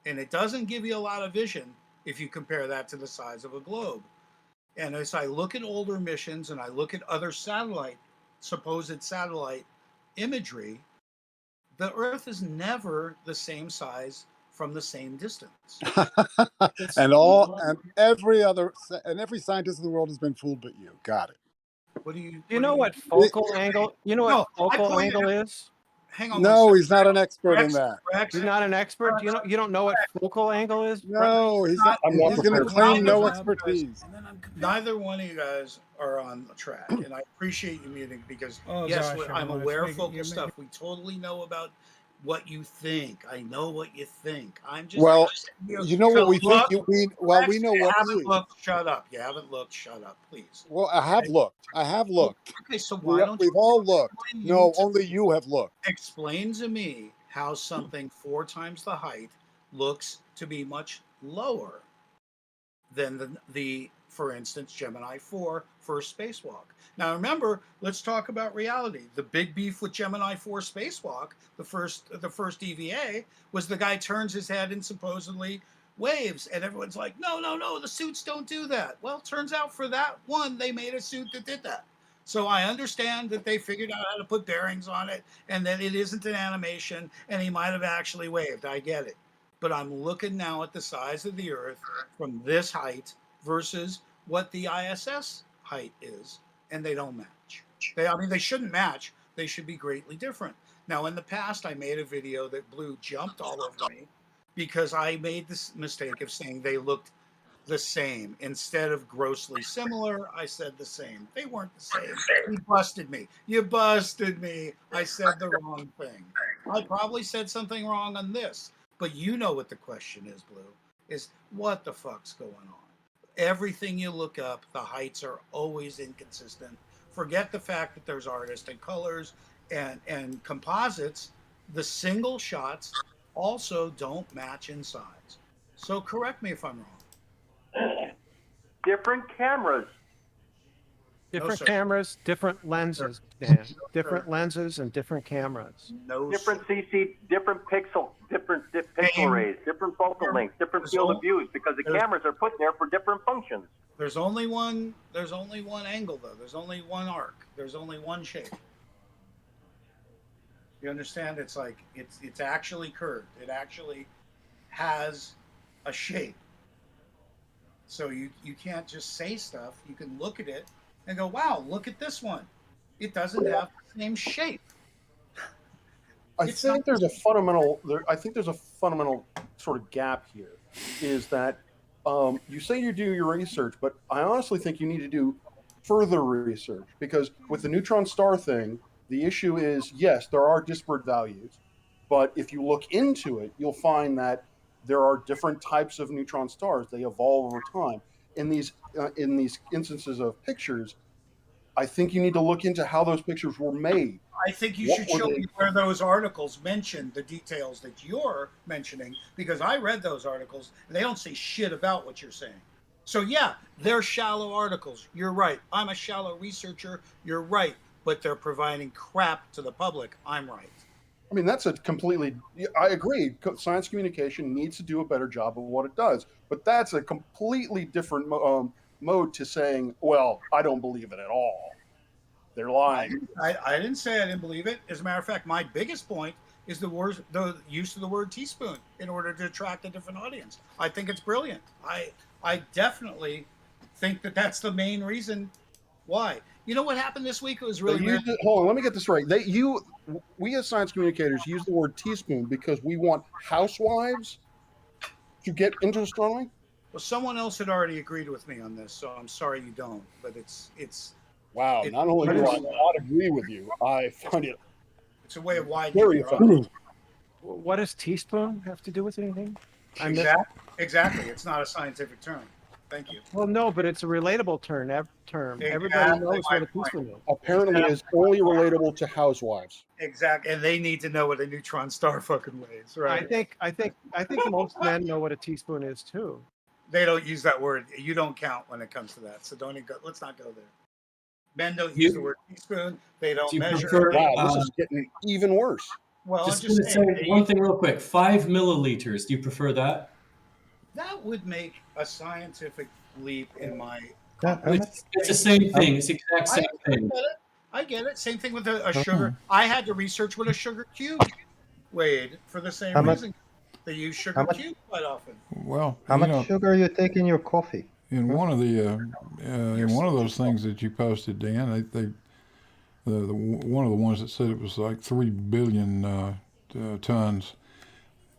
Speaker 13: and it doesn't give you a lot of vision if you compare that to the size of a globe. And as I look at older missions and I look at other supposed satellite imagery, the Earth is never the same size from the same distance.
Speaker 9: and every scientist in the world has been fooled but you. Got it.
Speaker 13: What do you?
Speaker 5: You know what focal angle? You know what focal angle is?
Speaker 13: Hang on.
Speaker 9: No, he's not an expert in that.
Speaker 5: You're not an expert. You don't know what focal angle is?
Speaker 9: No, he's not. He's going to claim no expertise.
Speaker 13: Neither one of you guys are on the track, and I appreciate you muting because yes,
Speaker 18: gosh,
Speaker 13: I'm aware of focal stuff. We totally know about what you think. I know what you think. I'm just
Speaker 9: you know what we think. We know what
Speaker 13: haven't looked. Shut up. You haven't looked. Shut up, please.
Speaker 9: Well, I have looked.
Speaker 13: Okay, so why don't
Speaker 9: we've all looked? No, only you have looked.
Speaker 13: Explain to me how something 4 times the height looks to be much lower than the for instance, Gemini 4 first spacewalk. Now remember, let's talk about reality. The big beef with Gemini 4 spacewalk, the first EVA, was the guy turns his head and supposedly waves, and everyone's like, no, the suits don't do that. Well, turns out for that one, they made a suit that did that. So I understand that they figured out how to put bearings on it, and that it isn't an animation, and he might have actually waved. I get it. But I'm looking now at the size of the Earth from this height versus what the ISS height is, and they don't match. They shouldn't match. They should be greatly different. Now, in the past, I made a video that Blue jumped all over me because I made this mistake of saying they looked the same. Instead of grossly similar, I said the same. They weren't the same. You busted me. You busted me. I said the wrong thing. I probably said something wrong on this, but you know what the question is, Blue, is what the fuck's going on? Everything you look up, the heights are always inconsistent. Forget the fact that there's artists and colors and composites. The single shots also don't match in size. So correct me if I'm wrong.
Speaker 14: Different cameras.
Speaker 5: Different cameras, different lenses, Dan. Different lenses and different cameras.
Speaker 14: Different different pixel rays, different focal lengths, different field of views, because the cameras are put there for different functions.
Speaker 13: There's only one angle though. There's only one arc. There's only one shape. You understand? It's like it's actually curved. It actually has a shape. So you can't just say stuff. You can look at it and go, wow, look at this one. It doesn't have the same shape.
Speaker 12: I think there's a fundamental sort of gap here, is that you say you do your research, but I honestly think you need to do further research, because with the neutron star thing, the issue is, yes, there are disparate values, but if you look into it, you'll find that there are different types of neutron stars. They evolve over time. In these instances of pictures, I think you need to look into how those pictures were made.
Speaker 13: I think you should show me where those articles mention the details that you're mentioning, because I read those articles and they don't say shit about what you're saying. So yeah, they're shallow articles. You're right. I'm a shallow researcher. You're right. But they're providing crap to the public. I'm right.
Speaker 12: I mean, that's I agree. Science communication needs to do a better job of what it does. But that's a completely different mode to saying, well, I don't believe it at all. They're lying.
Speaker 13: I didn't say I didn't believe it. As a matter of fact, my biggest point is the use of the word teaspoon in order to attract a different audience. I think it's brilliant. I definitely think that that's the main reason why. You know what happened this week? It was really weird.
Speaker 12: Hold on, let me get this right. we as science communicators use the word teaspoon because we want housewives to get into astronomy.
Speaker 13: Well, someone else had already agreed with me on this, so I'm sorry you don't. But
Speaker 12: wow. Not only do I not agree with you, I find it
Speaker 13: it's a way of widening
Speaker 12: very
Speaker 13: your
Speaker 12: offensive.
Speaker 13: audience.
Speaker 5: What does teaspoon have to do with anything?
Speaker 13: Exactly. It's not a scientific term. Thank you.
Speaker 5: Well, no, but it's a relatable term. Everybody knows what a teaspoon is.
Speaker 12: Apparently, it's only relatable to housewives.
Speaker 13: Exactly, and they need to know what a neutron star fucking weighs, right?
Speaker 5: I think most men know what a teaspoon is too.
Speaker 13: They don't use that word. You don't count when it comes to that. So don't even go. Let's not go there. Men don't use the word teaspoon. They don't measure.
Speaker 12: Wow, this is getting even worse.
Speaker 13: Well,
Speaker 17: just
Speaker 13: I'm just saying,
Speaker 17: say one thing real quick. 5 milliliters. Do you prefer that?
Speaker 13: that would make a scientific leap in my.
Speaker 17: It's the same thing. It's the exact same thing.
Speaker 13: I get it. Same thing with a sugar. I had to research what a sugar cube weighed for the same reason. They use sugar cube quite often.
Speaker 2: Well,
Speaker 3: how much sugar you take in your coffee?
Speaker 2: In one of the in one of those things that you posted, Dan, they one of the ones that said it was like 3 billion tons.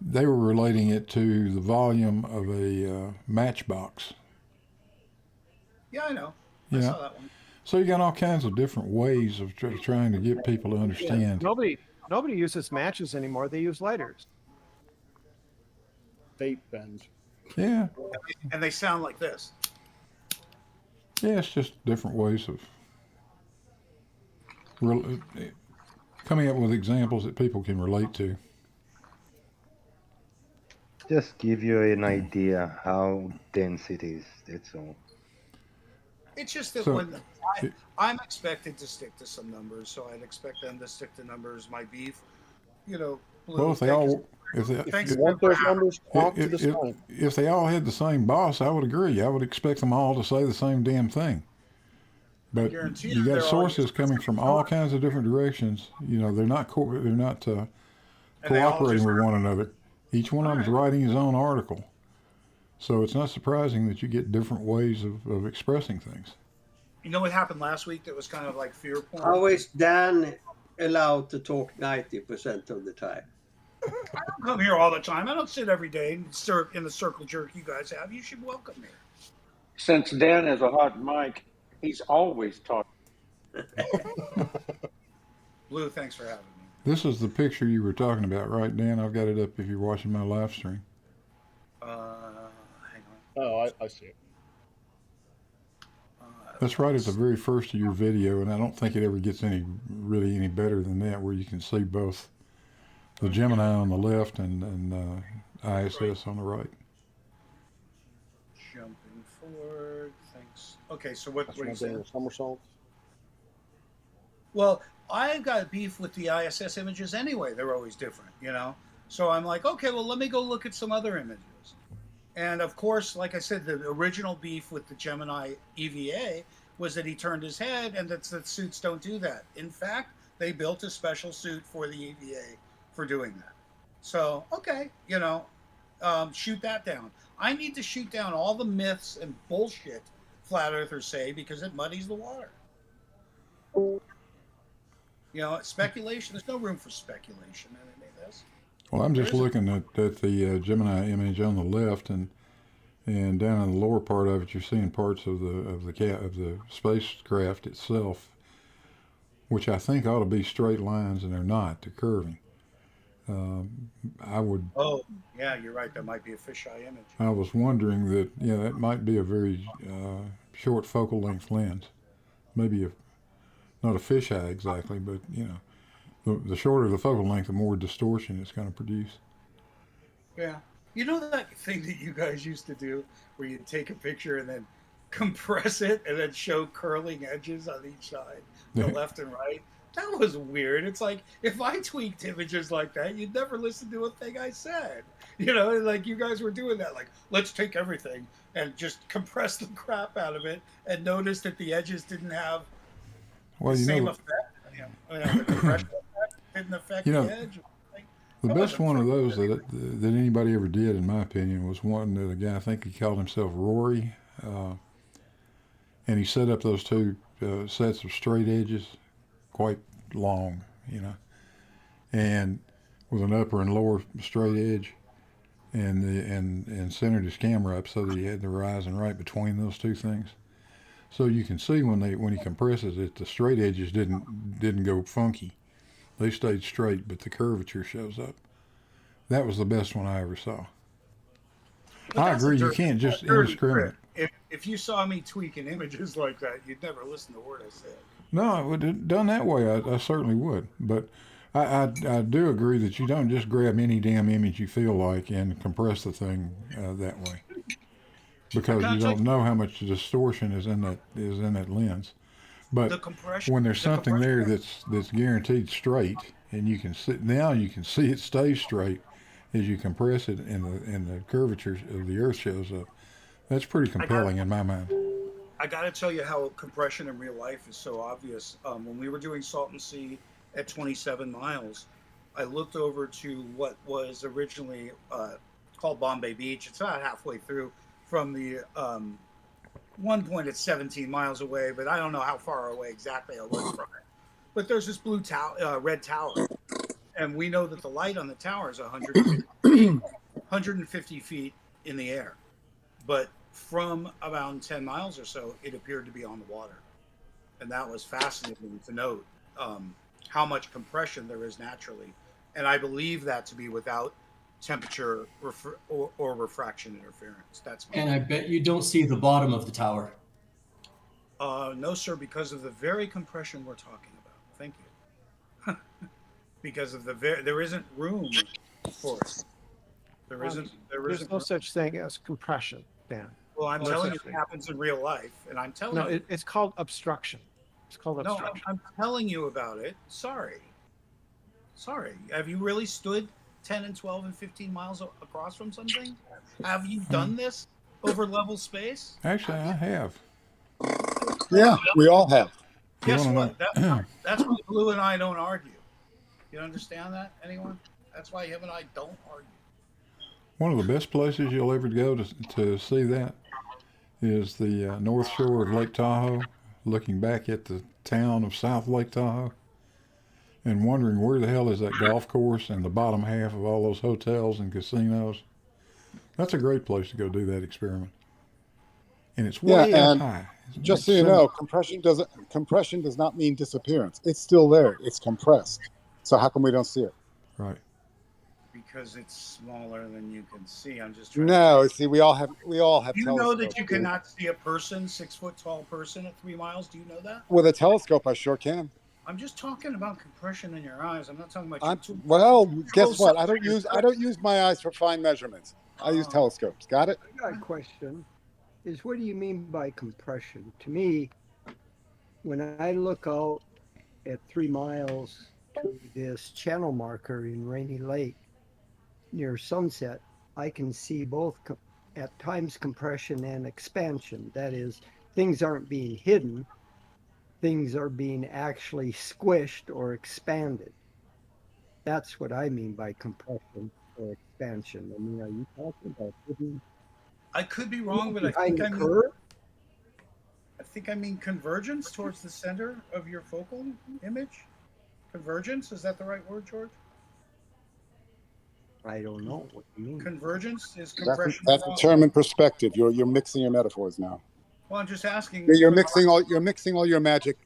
Speaker 2: They were relating it to the volume of a matchbox.
Speaker 13: Yeah, I know.
Speaker 2: I
Speaker 13: saw that one.
Speaker 2: So you got all kinds of different ways of trying to get people to understand.
Speaker 5: Nobody uses matches anymore. They use lighters.
Speaker 12: Vape pens.
Speaker 2: Yeah.
Speaker 13: And they sound like this.
Speaker 2: Yeah, it's just different ways of coming up with examples that people can relate to.
Speaker 3: Just give you an idea how dense it is. That's all.
Speaker 13: It's just that
Speaker 2: So,
Speaker 13: I'm expected to stick to some numbers, so I'd expect them to stick to numbers. My beef, Blue,
Speaker 2: Well, if they all if they all had the same boss, I would agree. I would expect them all to say the same damn thing. But you got sources coming from all kinds of different directions. They're not cooperating with one another. Each one of them is writing his own article. So it's not surprising that you get different ways of expressing things.
Speaker 13: You know what happened last week that was kind of like fear porn?
Speaker 16: How is Dan allowed to talk 90% of the time?
Speaker 13: I don't come here all the time. I don't sit every day in the circle jerk you guys have. You should welcome me.
Speaker 4: Since Dan has a hot mic, he's always talking.
Speaker 13: Blue, thanks for having me.
Speaker 2: This is the picture you were talking about, right, Dan? I've got it up if you're watching my live stream.
Speaker 13: Hang on.
Speaker 12: Oh, I see it.
Speaker 2: That's right at the very first of your video, and I don't think it ever gets really any better than that, where you can see both the Gemini on the left and ISS on the right.
Speaker 13: Jumping forward, thanks. Okay, so what are you saying?
Speaker 12: Somersaults.
Speaker 13: Well, I got beef with the ISS images anyway. They're always different, So I'm like, okay, well, let me go look at some other images. And of course, like I said, the original beef with the Gemini EVA was that he turned his head, and that suits don't do that. In fact, they built a special suit for the EVA for doing that. So, okay, shoot that down. I need to shoot down all the myths and bullshit flat earthers say because it muddies the water. Speculation, there's no room for speculation in any of this.
Speaker 2: Well, I'm just looking at the Gemini image on the left, and down in the lower part of it, you're seeing parts of the spacecraft itself, which I think ought to be straight lines, and they're not. They're curving. I would.
Speaker 13: Oh, yeah, you're right. That might be a fisheye image.
Speaker 2: I was wondering that might be a very short focal length lens, maybe not a fisheye exactly, but the shorter the focal length, the more distortion it's going to produce.
Speaker 13: Yeah. You know that thing that you guys used to do where you take a picture and then compress it and then show curling edges on each side, the left and right? That was weird. It's like, if I tweaked images like that, you'd never listen to a thing I said. Like you guys were doing that. Like, let's take everything and just compress the crap out of it and notice that the edges didn't have the same effect. The compression effect didn't affect the edge.
Speaker 2: The best one of those that anybody ever did, in my opinion, was one that a guy, I think he called himself Rory, and he set up those two sets of straight edges quite long, and with an upper and lower straight edge, and centered his camera up so that he had the horizon right between those two things. So you can see when he compresses it, the straight edges didn't go funky. They stayed straight, but the curvature shows up. That was the best one I ever saw. I agree. You can't just indiscriminate.
Speaker 13: If you saw me tweaking images like that, you'd never listen to a word I said.
Speaker 2: No, done that way, I certainly would. But I do agree that you don't just grab any damn image you feel like and compress the thing that way, because you don't know how much distortion is in that lens. But when there's something there that's guaranteed straight, and you can see it stay straight as you compress it, and the curvature of the Earth shows up. That's pretty compelling in my mind.
Speaker 13: I got to tell you how compression in real life is so obvious. When we were doing Salton Sea at 27 miles, I looked over to what was originally called Bombay Beach. It's about halfway through from the one point. It's 17 miles away, but I don't know how far away exactly I was from it. But there's this red tower, and we know that the light on the tower is 150 feet in the air. But from around 10 miles or so, it appeared to be on the water. And that was fascinating to note how much compression there is naturally. And I believe that to be without temperature or refraction interference.
Speaker 17: And I bet you don't see the bottom of the tower.
Speaker 13: No, sir, because of the very compression we're talking about. Thank you. Because of there isn't room for it.
Speaker 5: There's no such thing as compression, Dan.
Speaker 13: Well, I'm telling you, it happens in real life, and I'm telling you.
Speaker 5: No, it's called obstruction. It's called obstruction.
Speaker 13: No, I'm telling you about it. Sorry. Have you really stood 10 and 12 and 15 miles across from something? Have you done this over level space?
Speaker 2: Actually, I have.
Speaker 9: Yeah, we all have.
Speaker 13: Guess what? That's why Blue and I don't argue. You understand that, anyone? That's why him and I don't argue.
Speaker 2: One of the best places you'll ever go to see that is the North Shore of Lake Tahoe, looking back at the town of South Lake Tahoe and wondering where the hell is that golf course and the bottom half of all those hotels and casinos. That's a great place to go do that experiment. And it's way up high.
Speaker 9: Just so you know, compression does not mean disappearance. It's still there. It's compressed. So how come we don't see it?
Speaker 2: Right.
Speaker 13: Because it's smaller than you can see. I'm just trying
Speaker 9: see, we all have
Speaker 13: You know that you cannot see a person, 6 foot tall person at 3 miles. Do you know that?
Speaker 9: With a telescope, I sure can.
Speaker 13: I'm just talking about compression in your eyes. I'm not talking about
Speaker 9: guess what? I don't use my eyes for fine measurements. I use telescopes. Got it?
Speaker 1: I got a question. What do you mean by compression? To me, when I look out at 3 miles to this channel marker in Rainy Lake near sunset, I can see both at times compression and expansion. That is, things aren't being hidden, things are being actually squished or expanded. That's what I mean by compression or expansion. I mean, are you talking about hidden?
Speaker 13: I could be wrong, but I think I mean convergence towards the center of your focal image. Convergence, is that the right word, George?
Speaker 1: I don't know what you mean.
Speaker 13: Convergence is compression.
Speaker 9: That's a term in perspective. You're mixing your metaphors now.
Speaker 13: Well, I'm just asking.
Speaker 9: You're mixing all your magic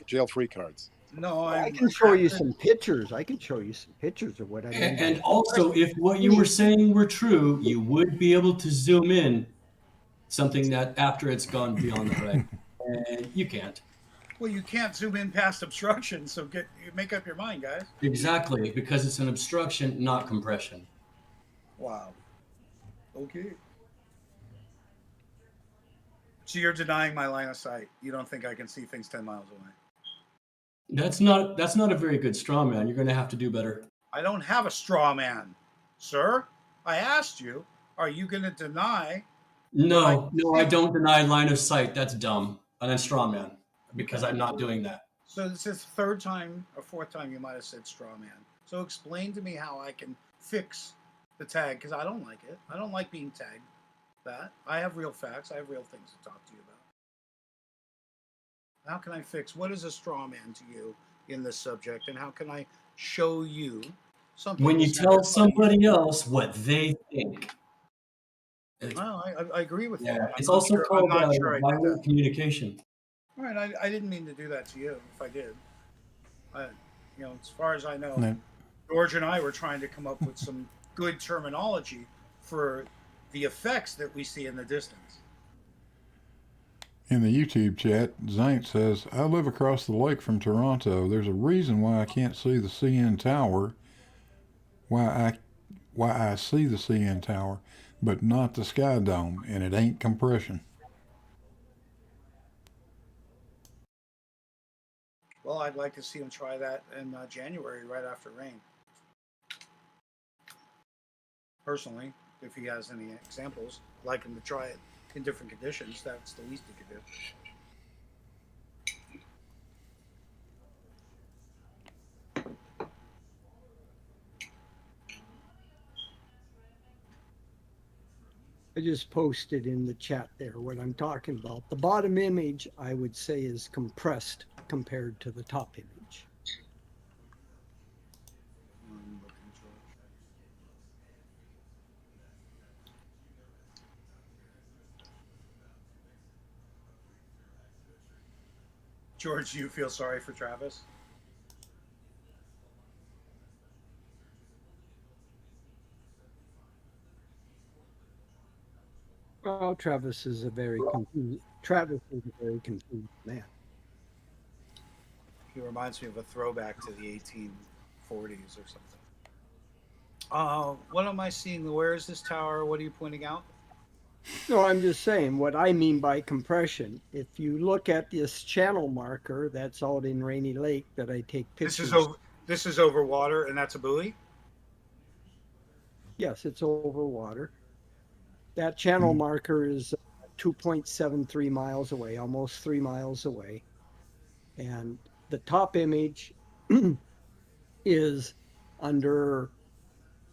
Speaker 9: jail-free cards.
Speaker 13: No,
Speaker 1: I can show you some pictures. I can show you some pictures of what I mean.
Speaker 17: And also, if what you were saying were true, you would be able to zoom in something that after it's gone beyond the horizon. And you can't.
Speaker 13: Well, you can't zoom in past obstruction, so make up your mind, guys.
Speaker 17: Exactly, because it's an obstruction, not compression.
Speaker 13: Wow. Okay. So you're denying my line of sight. You don't think I can see things 10 miles away?
Speaker 17: That's not a very good straw man. You're going to have to do better.
Speaker 13: I don't have a straw man, sir. I asked you, are you going to deny?
Speaker 17: No, I don't deny line of sight. That's dumb. And then straw man, because I'm not doing that.
Speaker 13: So this is the third time or fourth time you might have said straw man. So explain to me how I can fix the tag, because I don't like it. I don't like being tagged. That I have real facts. I have real things to talk to you about. How can I fix? What is a straw man to you in this subject, and how can I show you Some
Speaker 17: when you
Speaker 13: people
Speaker 17: tell somebody else what they think.
Speaker 13: Well, I agree with you.
Speaker 17: Yeah,
Speaker 13: I'm
Speaker 17: it's
Speaker 13: not
Speaker 17: also
Speaker 13: sure.
Speaker 17: called
Speaker 13: I'm not sure I did
Speaker 17: bi-way
Speaker 13: that.
Speaker 17: communication.
Speaker 13: All right, I didn't mean to do that to you. If I did, as far as I know,
Speaker 2: No.
Speaker 13: George and I were trying to come up with some good terminology for the effects that we see in the distance.
Speaker 2: In the YouTube chat, Zaint says, I live across the lake from Toronto. There's a reason why I can't see the CN Tower, why I see the CN Tower, but not the Sky Dome, and it ain't compression.
Speaker 13: Well, I'd like to see him try that in January, right after rain. Personally, if he has any examples, I'd like him to try it in different conditions. That's the least he could do.
Speaker 1: I just posted in the chat there what I'm talking about. The bottom image, I would say, is compressed compared to the top image.
Speaker 13: George, do you feel sorry for Travis?
Speaker 1: Well, Travis is a very confused man.
Speaker 13: He reminds me of a throwback to the 1840s or something. What am I seeing? Where is this tower? What are you pointing out?
Speaker 1: No, I'm just saying what I mean by compression. If you look at this channel marker that's out in Rainy Lake that I take pictures.
Speaker 13: This is over water, and that's a buoy?
Speaker 1: Yes, it's over water. That channel marker is 2.73 miles away, almost 3 miles away. And the top image is under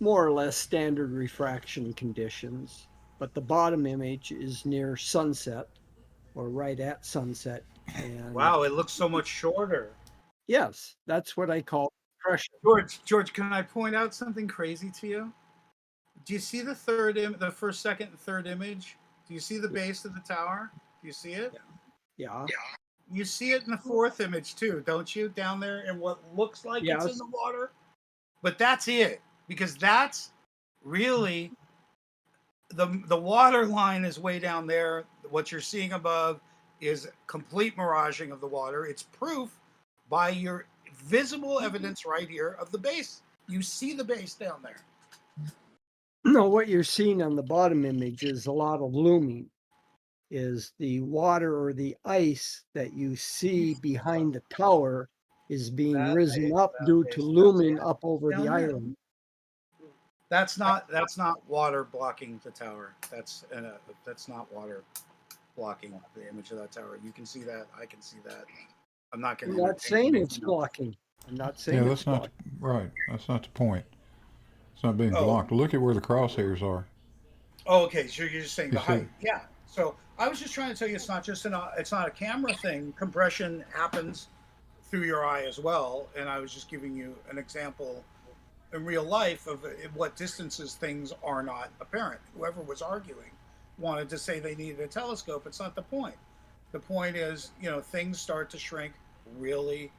Speaker 1: more or less standard refraction conditions, but the bottom image is near sunset or right at sunset. And
Speaker 13: wow, it looks so much shorter.
Speaker 1: Yes, that's what I call compression.
Speaker 13: George, can I point out something crazy to you? Do you see the first, second, and third image? Do you see the base of the tower? Do you see it?
Speaker 1: Yeah.
Speaker 13: You see it in the fourth image too, don't you? Down there in what looks like it's in the water. But that's it, because that's really the water line is way down there. What you're seeing above is complete miraging of the water. It's proof by your visible evidence right here of the base. You see the base down there.
Speaker 1: No, what you're seeing on the bottom image is a lot of looming. Is the water or the ice that you see behind the tower is being risen up due to looming up over the island.
Speaker 13: That's not water blocking the tower. That's not water blocking the image of that tower. You can see that. I can see that. I'm not going to.
Speaker 1: I'm not saying it's blocking. I'm not saying.
Speaker 2: Yeah, that's not right. That's not the point. It's not being blocked. Look at where the crosshairs are.
Speaker 13: Oh, okay. So you're just saying the height. Yeah. So I was just trying to tell you, it's not a camera thing. Compression happens through your eye as well. And I was just giving you an example in real life of what distances things are not apparent. Whoever was arguing wanted to say they needed a telescope. It's not the point. The point is, things start to shrink really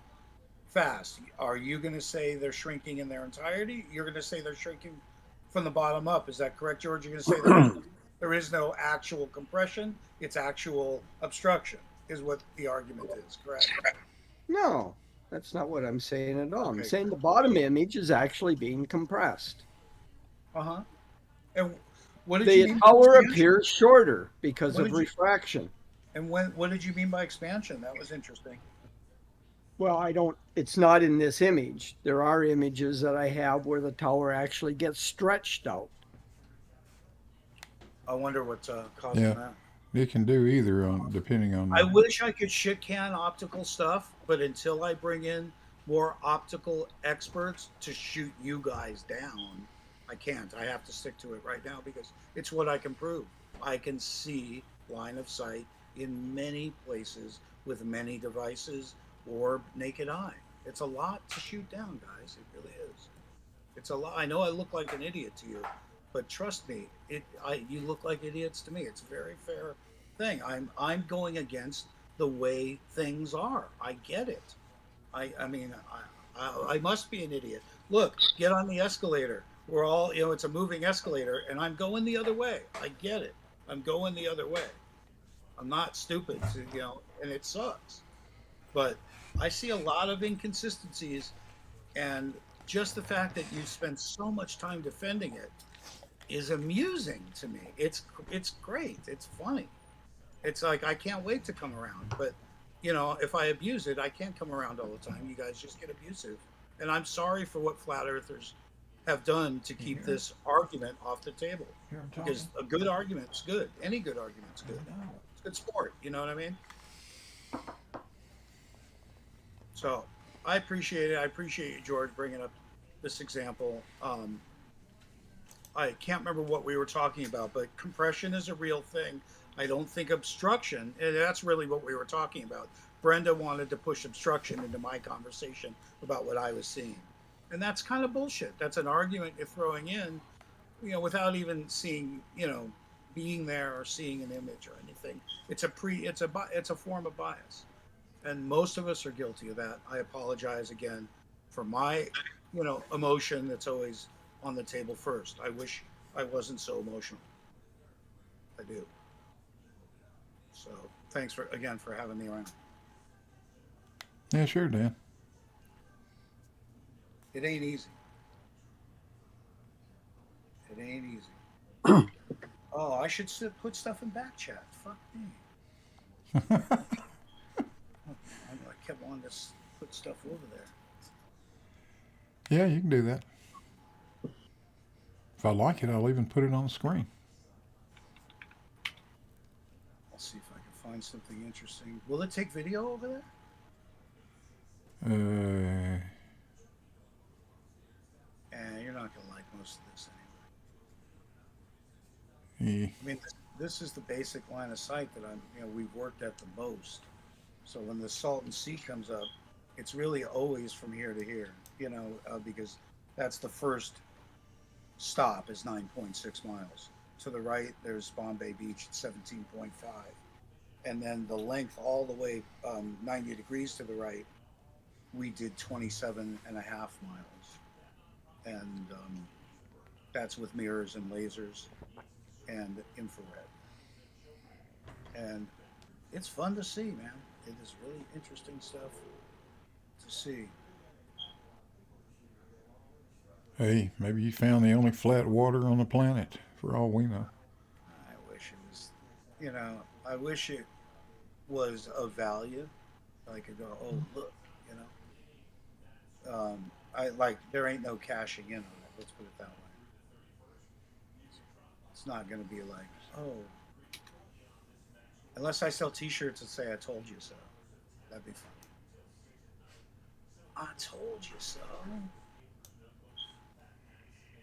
Speaker 13: fast. Are you going to say they're shrinking in their entirety? You're going to say they're shrinking from the bottom up. Is that correct, George? You're going to say there is no actual compression. It's actual obstruction is what the argument is, correct?
Speaker 1: No, that's not what I'm saying at all. Okay. I'm saying the bottom image is actually being compressed.
Speaker 13: Uh-huh. And what did you mean?
Speaker 1: The tower appears shorter because of refraction.
Speaker 13: And what did you mean by expansion? That was interesting.
Speaker 1: Well, it's not in this image. There are images that I have where the tower actually gets stretched out.
Speaker 13: I wonder what's causing that.
Speaker 2: It can do either, depending on.
Speaker 13: I wish I could shit can optical stuff, but until I bring in more optical experts to shoot you guys down, I can't. I have to stick to it right now because it's what I can prove. I can see line of sight in many places with many devices or naked eye. It's a lot to shoot down, guys. It really is. It's a lie. I know I look like an idiot to you, but trust me, you look like idiots to me. It's a very fair thing. I'm going against the way things are. I get it. I mean, I must be an idiot. Look, get on the escalator. We're all, it's a moving escalator, and I'm going the other way. I get it. I'm going the other way. I'm not stupid, and it sucks. But I see a lot of inconsistencies, and just the fact that you spend so much time defending it is amusing to me. It's great. It's funny. It's like I can't wait to come around. But if I abuse it, I can't come around all the time. You guys just get abusive, and I'm sorry for what flat earthers have done to keep this argument off the table. Because a good argument's good. Any good argument's good. It's good sport. You know what I mean? So I appreciate it. I appreciate you, George, bringing up this example. I can't remember what we were talking about, but compression is a real thing. I don't think obstruction, and that's really what we were talking about. Brenda wanted to push obstruction into my conversation about what I was seeing. And that's kind of bullshit. That's an argument you're throwing in, without even seeing, being there or seeing an image or anything. It's a form of bias. And most of us are guilty of that. I apologize again for my, emotion that's always on the table first. I wish I wasn't so emotional. I do. So thanks for having me around.
Speaker 2: Yeah, sure, Dan.
Speaker 13: It ain't easy. It ain't easy. Oh, I should put stuff in back chat. Fuck me. I kept wanting to put stuff over there.
Speaker 2: Yeah, you can do that. If I like it, I'll even put it on the screen.
Speaker 13: I'll see if I can find something interesting. Will it take video over there? You're not going to like most of this anyway. I mean, this is the basic line of sight that we've worked at the most. So when the Salton Sea comes up, it's really always from here to here, because that's the first stop is 9.6 miles. To the right, there's Bombay Beach at 17.5. And then the length all the way 90 degrees to the right, we did 27 and a half miles. And that's with mirrors and lasers and infrared. And it's fun to see, man. It is really interesting stuff to see.
Speaker 2: Hey, maybe you found the only flat water on the planet, for all we know.
Speaker 13: I wish it was, I wish it was of value. I could go, oh, look, there ain't no cashing in on it. Let's put it that way. It's not going to be like, oh, unless I sell T-shirts that say "I told you so." That'd be fun. I told you so.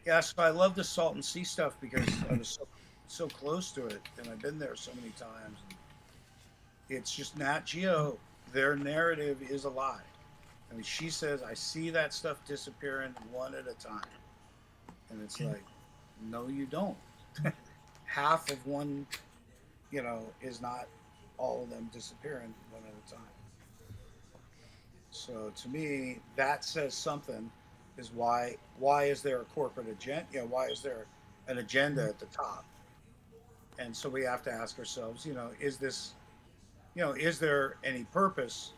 Speaker 13: Yeah, so I love the Salton Sea stuff because I was so close to it, and I've been there so many times. It's just Nat Geo. Their narrative is a lie. I mean, she says, I see that stuff disappearing one at a time. And it's like, no, you don't. Half of one, is not all of them disappearing one at a time. So to me, that says something. Is why is there a corporate agenda? Why is there an agenda at the top? And so we have to ask ourselves, is this, is there any purpose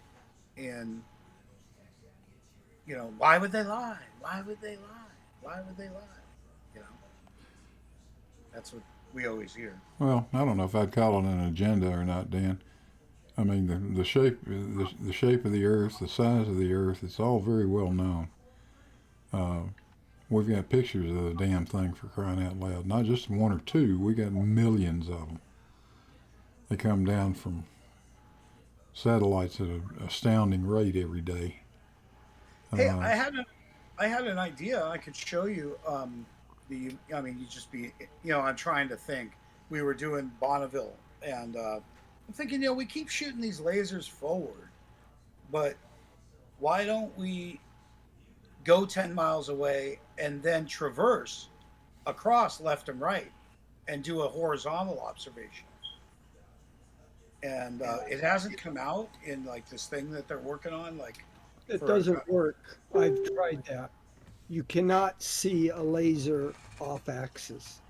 Speaker 13: in, why would they lie? Why would they lie? Why would they lie? That's what we always hear.
Speaker 2: Well, I don't know if I'd call it an agenda or not, Dan. I mean, the shape of the Earth, the size of the Earth, it's all very well known. We've got pictures of the damn thing, for crying out loud. Not just one or two. We got millions of them. They come down from satellites at an astounding rate every day.
Speaker 13: Hey, I had an idea. I could show you. You just be. I'm trying to think. We were doing Bonneville, and I'm thinking, we keep shooting these lasers forward, but why don't we go 10 miles away, and then traverse across left and right and do a horizontal observation. And it hasn't come out in like this thing that they're working on. Like,
Speaker 1: it doesn't work. I've tried that. You cannot see a laser off axis.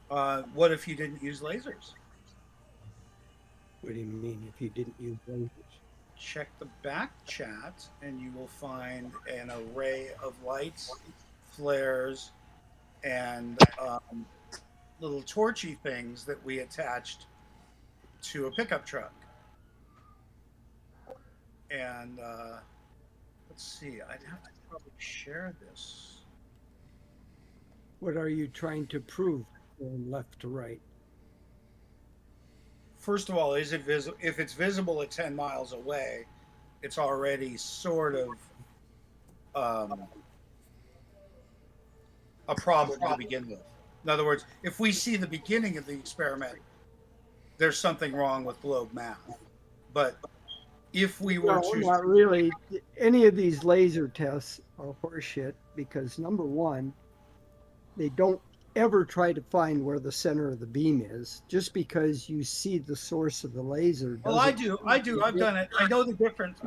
Speaker 13: What if you didn't use lasers?
Speaker 1: What do you mean if you didn't use lasers?
Speaker 13: Check the back chat and you will find an array of lights, flares, and little torchy things that we attached to a pickup truck. And let's see, I'd have to probably share this.
Speaker 1: What are you trying to prove from left to right?
Speaker 13: First of all, is it visible? If it's visible at 10 miles away, it's already sort of a problem to begin with. In other words, if we see the beginning of the experiment, there's something wrong with globe math. But if we were to...
Speaker 1: Not really. Any of these laser tests are horseshit because, number one, they don't ever try to find where the center of the beam is. Just because you see the source of the laser.
Speaker 13: Well, I do. I've done it. I know the difference.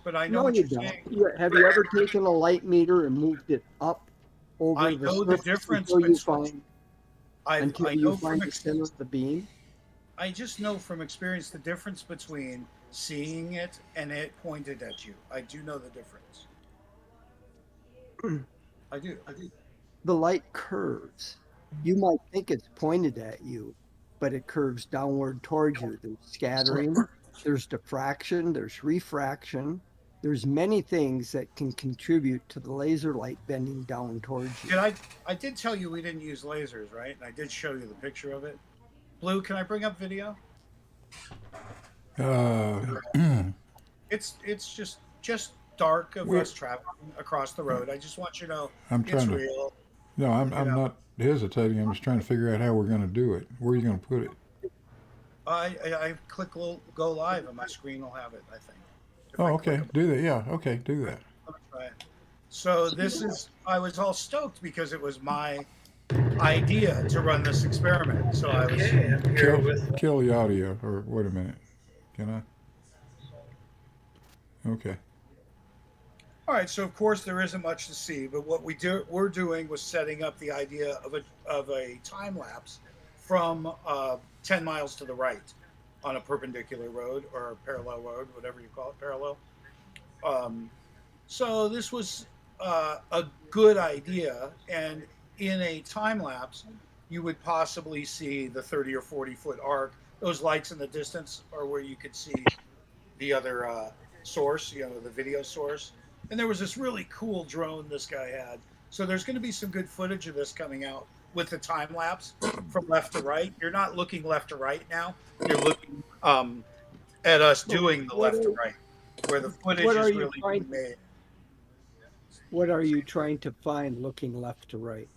Speaker 13: But I know what you're saying.
Speaker 1: Have you ever taken a light meter and moved it up over
Speaker 13: I know the difference
Speaker 1: until you find
Speaker 13: the
Speaker 1: center of the beam?
Speaker 13: I just know from experience the difference between seeing it and it pointed at you. I do know the difference. I do.
Speaker 1: The light curves. You might think it's pointed at you, but it curves downward towards you. There's scattering, there's diffraction, there's refraction. There's many things that can contribute to the laser light bending down towards you.
Speaker 13: I did tell you we didn't use lasers, right? And I did show you the picture of it. Blue, can I bring up video? It's just dark of us traveling across the road. I just want you to know it's real.
Speaker 2: No, I'm not hesitating. I'm just trying to figure out how we're going to do it. Where are you going to put it?
Speaker 13: I click go live and my screen will have it, I think.
Speaker 2: Oh, okay. Do that. Yeah. Okay. Do that.
Speaker 13: Right. So I was all stoked because it was my idea to run this experiment. So I was
Speaker 2: kill the audio, or wait a minute. Can I? Okay.
Speaker 13: All right. So of course there isn't much to see, but what we're doing was setting up the idea of a time lapse from 10 miles to the right on a perpendicular road or a parallel road, whatever you call it, parallel. So this was a good idea, and in a time lapse, you would possibly see the 30 or 40 foot arc. Those lights in the distance are where you could see the other source, the video source. And there was this really cool drone this guy had. So there's going to be some good footage of this coming out with the time lapse from left to right. You're not looking left to right now. You're looking at us doing the left to right, where the footage is really being made.
Speaker 1: What are you trying to find looking left to right?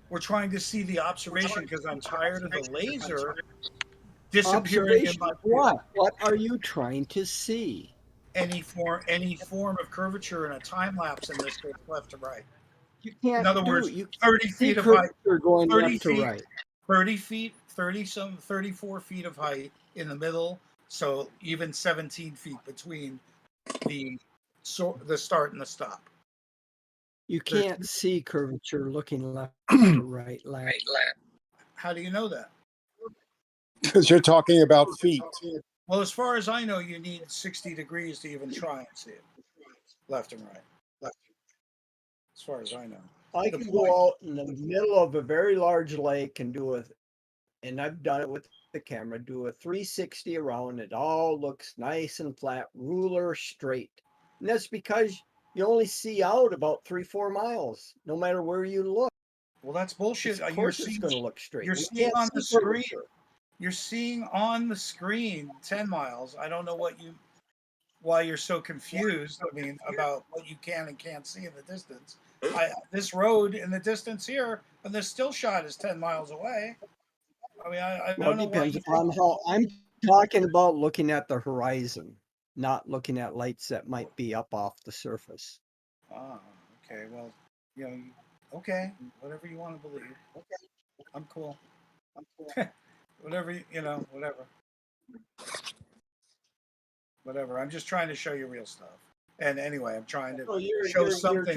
Speaker 13: We're trying to see the observation because I'm tired of the laser disappearing in my
Speaker 1: view. What are you trying to see?
Speaker 13: Any form of curvature in a time lapse in this case, left to right.
Speaker 1: You can't.
Speaker 13: In other words, 30 feet of
Speaker 1: height.
Speaker 13: Going
Speaker 1: 30 left to right.
Speaker 13: 30 feet, 34 feet of height in the middle. So even 17 feet between the start and the stop.
Speaker 1: You can't see curvature looking left to right.
Speaker 13: How do you know that?
Speaker 18: Because you're talking about feet.
Speaker 13: Well, as far as I know, you need 60 degrees to even try and see it, left and right. As far as I know.
Speaker 1: I can go out in the middle of a very large lake and and I've done it with the camera, do a 360 around. It all looks nice and flat, ruler straight. And that's because you only see out about 3-4 miles, no matter where you look.
Speaker 13: Well, that's bullshit.
Speaker 1: Of course it's going to look straight.
Speaker 13: You're seeing on the screen. You're seeing on the screen 10 miles. I don't know why you're so confused. I mean, about what you can and can't see in the distance. This road in the distance here, and this still shot is 10 miles away. I mean, I don't know.
Speaker 1: It depends upon how I'm talking about looking at the horizon, not looking at lights that might be up off the surface.
Speaker 13: Ah, okay. Well, you know, okay, whatever you want to believe. Okay, I'm cool. I'm cool. Whatever whatever. Whatever. I'm just trying to show you real stuff. And anyway, I'm trying to show something.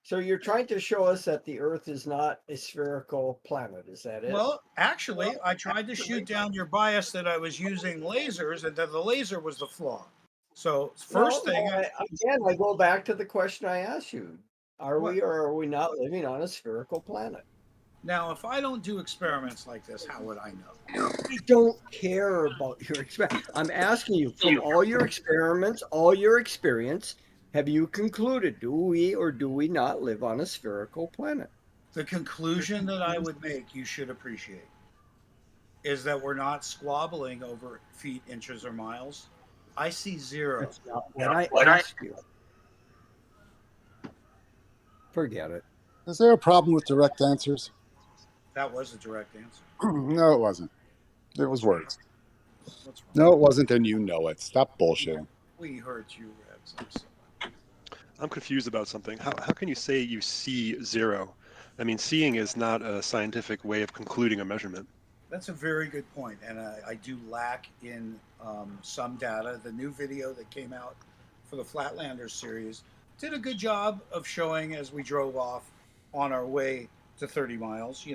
Speaker 1: You're trying to show us that the Earth is not a spherical planet. Is that it?
Speaker 13: Well, actually, I tried to shoot down your bias that I was using lasers, and that the laser was the flaw. So first thing,
Speaker 1: I go back to the question I asked you: Are we or are we not living on a spherical planet?
Speaker 13: Now, if I don't do experiments like this, how would I know?
Speaker 1: I don't care about your experiment. I'm asking you, from all your experiments, all your experience, have you concluded, do we or do we not live on a spherical planet?
Speaker 13: The conclusion that I would make, you should appreciate, is that we're not squabbling over feet, inches, or miles. I see zero.
Speaker 1: That's not what I asked you. Forget it.
Speaker 18: Is there a problem with direct answers?
Speaker 13: That was a direct answer.
Speaker 18: No, it wasn't. It was words. No, it wasn't, and you know it. Stop bullshitting.
Speaker 13: We hurt you, Reds. I'm sorry.
Speaker 19: I'm confused about something. How can you say you see zero? I mean, seeing is not a scientific way of concluding a measurement.
Speaker 13: That's a very good point, and I do lack in some data. The new video that came out for the Flatlanders series did a good job of showing, as we drove off on our way to 30 miles,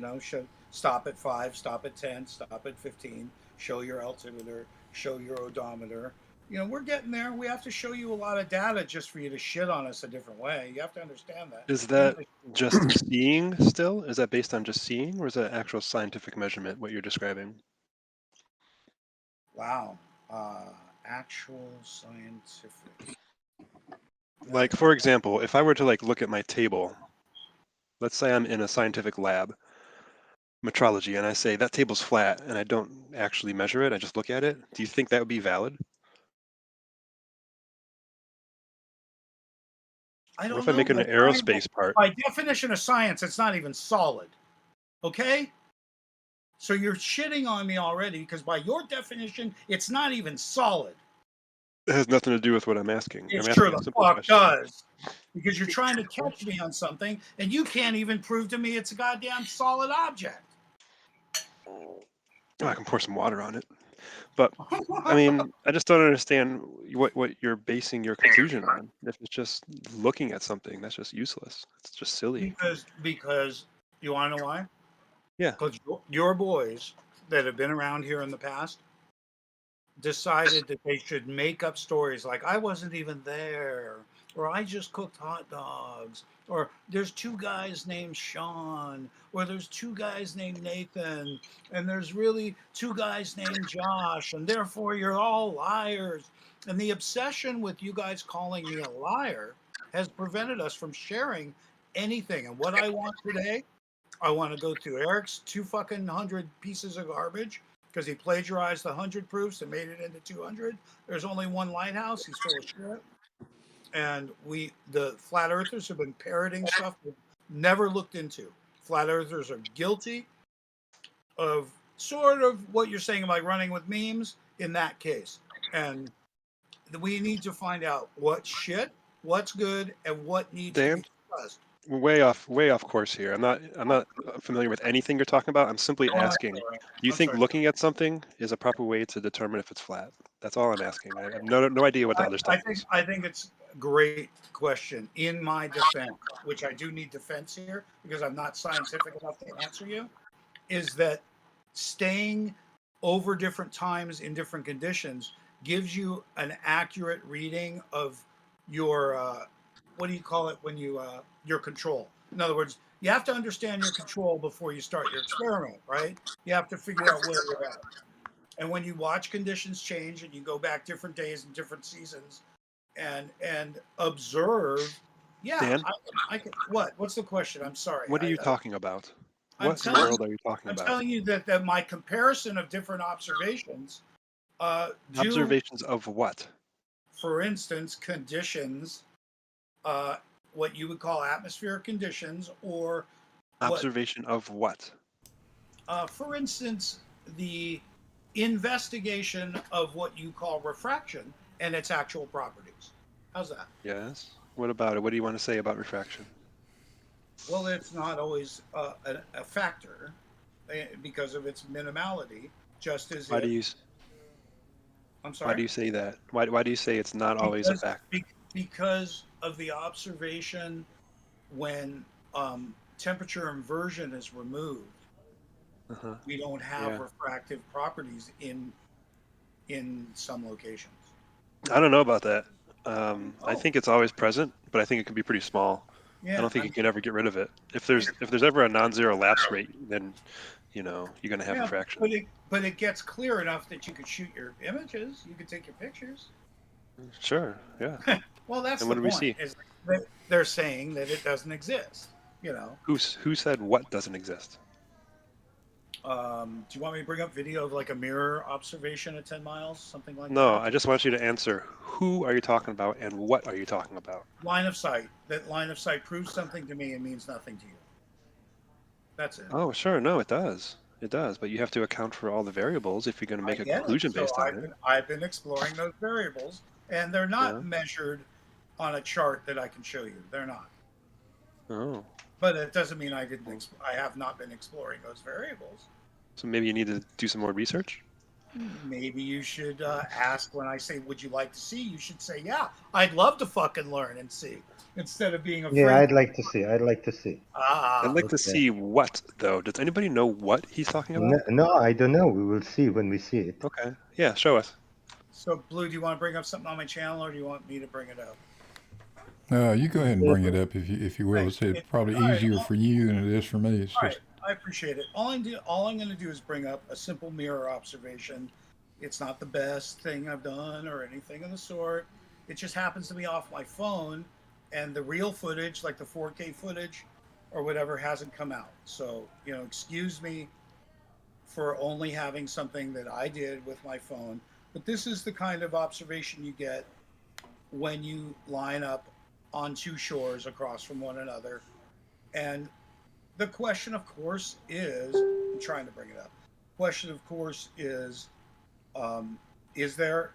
Speaker 13: stop at 5, stop at 10, stop at 15, show your altimeter, show your odometer. We're getting there. We have to show you a lot of data just for you to shit on us a different way. You have to understand that.
Speaker 19: Is that just seeing still? Is that based on just seeing, or is that actual scientific measurement, what you're describing?
Speaker 13: Wow. Actual scientific.
Speaker 19: Like, for example, if I were to look at my table, let's say I'm in a scientific lab, metrology, and I say that table's flat, and I don't actually measure it, I just look at it, do you think that would be valid?
Speaker 13: I don't
Speaker 19: what if
Speaker 13: know.
Speaker 19: I make an aerospace part?
Speaker 13: By definition of science, it's not even solid. Okay? So you're shitting on me already, because by your definition, it's not even solid.
Speaker 19: It has nothing to do with what I'm asking.
Speaker 13: It's
Speaker 19: I'm
Speaker 13: true,
Speaker 19: asking a
Speaker 13: the
Speaker 19: simple
Speaker 13: fuck
Speaker 19: question.
Speaker 13: does. Because you're trying to catch me on something, and you can't even prove to me it's a goddamn solid object.
Speaker 19: Oh, I can pour some water on it. But, I mean, I just don't understand what you're basing your conclusion on. If it's just looking at something, that's just useless. It's just silly.
Speaker 13: Because you want to know why?
Speaker 19: Yeah.
Speaker 13: Because your boys that have been around here in the past decided that they should make up stories like, I wasn't even there, or I just cooked hot dogs, or there's 2 guys named Sean, or there's 2 guys named Nathan, and there's really 2 guys named Josh, and therefore you're all liars. And the obsession with you guys calling me a liar has prevented us from sharing anything. And what I want today, I want to go through Eric's 200 pieces of garbage, because he plagiarized the 100 proofs and made it into 200. There's only one lighthouse. He's full of shit. And the flat earthers have been parroting stuff we've never looked into. Flat earthers are guilty of sort of what you're saying about running with memes in that case. And we need to find out what's shit, what's good, and what needs to be discussed.
Speaker 19: Way off course here. I'm not familiar with anything you're talking about. I'm simply asking, do you think looking at something is a proper way to determine if it's flat? That's all I'm asking. I have no idea what the other stuff is.
Speaker 13: I think it's a great question. In my defense, which I do need defense here because I'm not scientific enough to answer you, is that staying over different times in different conditions gives you an accurate reading of your what do you call it when you your control. In other words, you have to understand your control before you start your experiment, right? You have to figure out where you're at. And when you watch conditions change and you go back different days and different seasons and observe, yeah,
Speaker 19: Dan?
Speaker 13: I can. What's the question? I'm sorry.
Speaker 19: What are you talking about?
Speaker 13: I'm
Speaker 19: What world are you talking
Speaker 13: I'm
Speaker 19: about?
Speaker 13: telling you that my comparison of different observations
Speaker 19: Observations of what?
Speaker 13: For instance, conditions, what you would call atmospheric conditions, or
Speaker 19: Observation of what?
Speaker 13: For instance, the investigation of what you call refraction and its actual properties. How's that?
Speaker 19: Yes. What about it? What do you want to say about refraction?
Speaker 13: Well, it's not always a factor because of its minimality, just as
Speaker 19: Why
Speaker 13: if.
Speaker 19: do you?
Speaker 13: I'm sorry.
Speaker 19: Why do you say that? Why do you say it's not always a factor?
Speaker 13: Because of the observation when temperature inversion is removed, we don't have refractive properties in some locations.
Speaker 19: I don't know about that. I think it's always present, but I think it can be pretty small.
Speaker 13: Yeah,
Speaker 19: I don't think you can ever get rid of it. If there's ever a non-zero lapse rate, then you're going to have refraction.
Speaker 13: But it gets clear enough that you could shoot your images. You could take your pictures.
Speaker 19: Sure. Yeah.
Speaker 13: Well, that's
Speaker 19: and
Speaker 13: the
Speaker 19: what do we
Speaker 13: point.
Speaker 19: see?
Speaker 13: Is that they're saying that it doesn't exist.
Speaker 19: Who said what doesn't exist?
Speaker 13: Do you want me to bring up video of like a mirror observation at 10 miles, something like that?
Speaker 19: No, I just want you to answer. Who are you talking about, and what are you talking about?
Speaker 13: Line of sight. That line of sight proves something to me and means nothing to you. That's it.
Speaker 19: Oh, sure. No, it does. It does, but you have to account for all the variables if you're going to make a conclusion based on it.
Speaker 13: I've been exploring those variables, and they're not measured on a chart that I can show you. They're not.
Speaker 19: Oh.
Speaker 13: But it doesn't mean I have not been exploring those variables.
Speaker 19: So maybe you need to do some more research?
Speaker 13: Maybe you should ask when I say, would you like to see? You should say, yeah, I'd love to fucking learn and see. Instead of being afraid.
Speaker 3: Yeah, I'd like to see. I'd like to see.
Speaker 19: I'd like to see what, though. Does anybody know what he's talking about?
Speaker 3: No, I don't know. We will see when we see it.
Speaker 19: Okay. Yeah, show us.
Speaker 13: So, Blue, do you want to bring up something on my channel, or do you want me to bring it up?
Speaker 2: You go ahead and bring it up if you will. It's probably easier for you than it is for me. It's just.
Speaker 13: I appreciate it. All I'm going to do is bring up a simple mirror observation. It's not the best thing I've done or anything of the sort. It just happens to be off my phone, and the real footage, like the 4K footage or whatever, hasn't come out. So, excuse me for only having something that I did with my phone. But this is the kind of observation you get when you line up on two shores across from one another. And the question, of course, is, I'm trying to bring it up. Question, of course, is there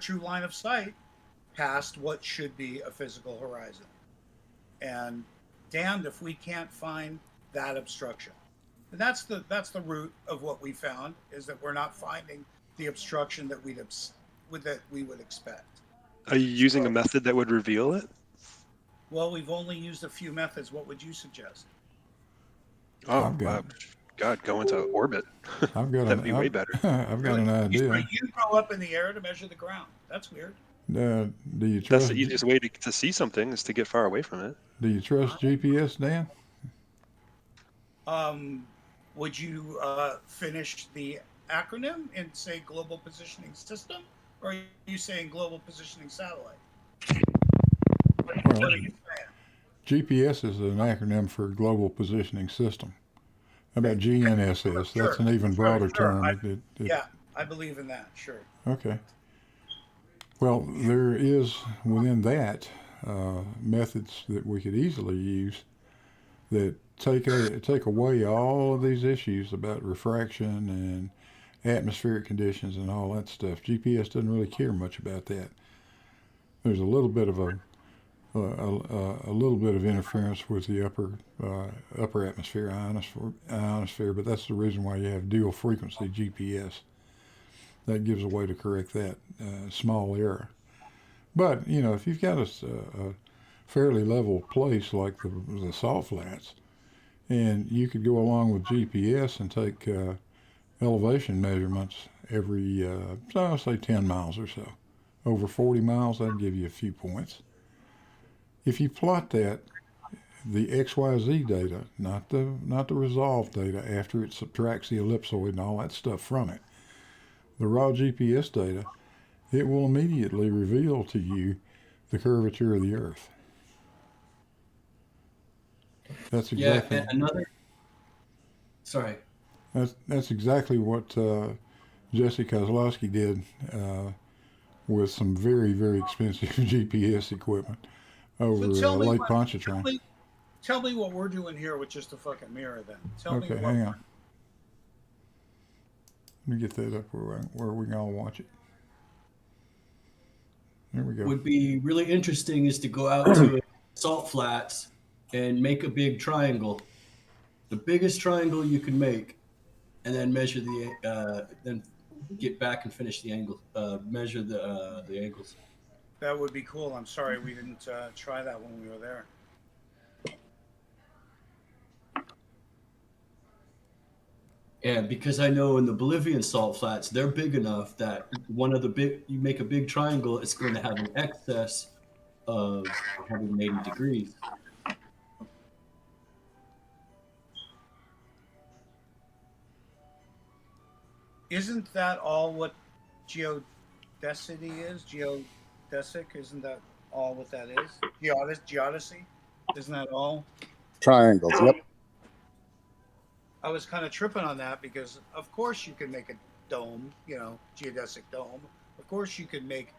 Speaker 13: true line of sight past what should be a physical horizon? And damned if we can't find that obstruction. And that's the root of what we found, is that we're not finding the obstruction that we would expect.
Speaker 19: Are you using a method that would reveal it?
Speaker 13: Well, we've only used a few methods. What would you suggest?
Speaker 19: Oh, God, go into orbit. That'd be way better.
Speaker 2: I've got an idea.
Speaker 13: You go up in the air to measure the ground. That's weird.
Speaker 2: Do you trust?
Speaker 19: That's the easiest way to see something, is to get far away from it.
Speaker 2: Do you trust GPS, Dan?
Speaker 13: Would you finish the acronym and say Global Positioning System, or are you saying Global Positioning Satellite?
Speaker 2: Well, GPS is an acronym for Global Positioning System. How about GNSS? That's an even broader term.
Speaker 13: Yeah, I believe in that. Sure.
Speaker 2: Okay. Well, there is within that methods that we could easily use that take away all of these issues about refraction and atmospheric conditions and all that stuff. GPS doesn't really care much about that. There's a little bit of a little bit of interference with the upper atmosphere, ionosphere, but that's the reason why you have dual frequency GPS. That gives a way to correct that small error. But if you've got a fairly level place like the salt flats, and you could go along with GPS and take elevation measurements every, say 10 miles or so. Over 40 miles, that'd give you a few points. If you plot that, the XYZ data, not the resolved data after it subtracts the ellipsoid and all that stuff from it, the raw GPS data, it will immediately reveal to you the curvature of the Earth. That's exactly.
Speaker 17: Yeah, another. Sorry.
Speaker 2: That's exactly what Jesse Kozlowski did with some very, very expensive GPS equipment over Lake Pontchartrain.
Speaker 13: Tell me what we're doing here with just a fucking mirror then. Tell me
Speaker 2: okay,
Speaker 13: what
Speaker 2: hang on. Let me get that up where we can all watch it. There we go.
Speaker 17: Would be really interesting is to go out to salt flats and make a big triangle, the biggest triangle you can make, and then measure then get back and finish the angle, measure the angles.
Speaker 13: That would be cool. I'm sorry we didn't try that when we were there.
Speaker 17: And because I know in the Bolivian salt flats, they're big enough that you make a big triangle, it's going to have an excess of 180 degrees.
Speaker 13: Isn't that all what geodesy is? Geodesic, isn't that all what that is? Geodesy? Isn't that all?
Speaker 18: Triangles, yep.
Speaker 13: I was kind of tripping on that because, of course, you can make a dome, geodesic dome. Of course, you could make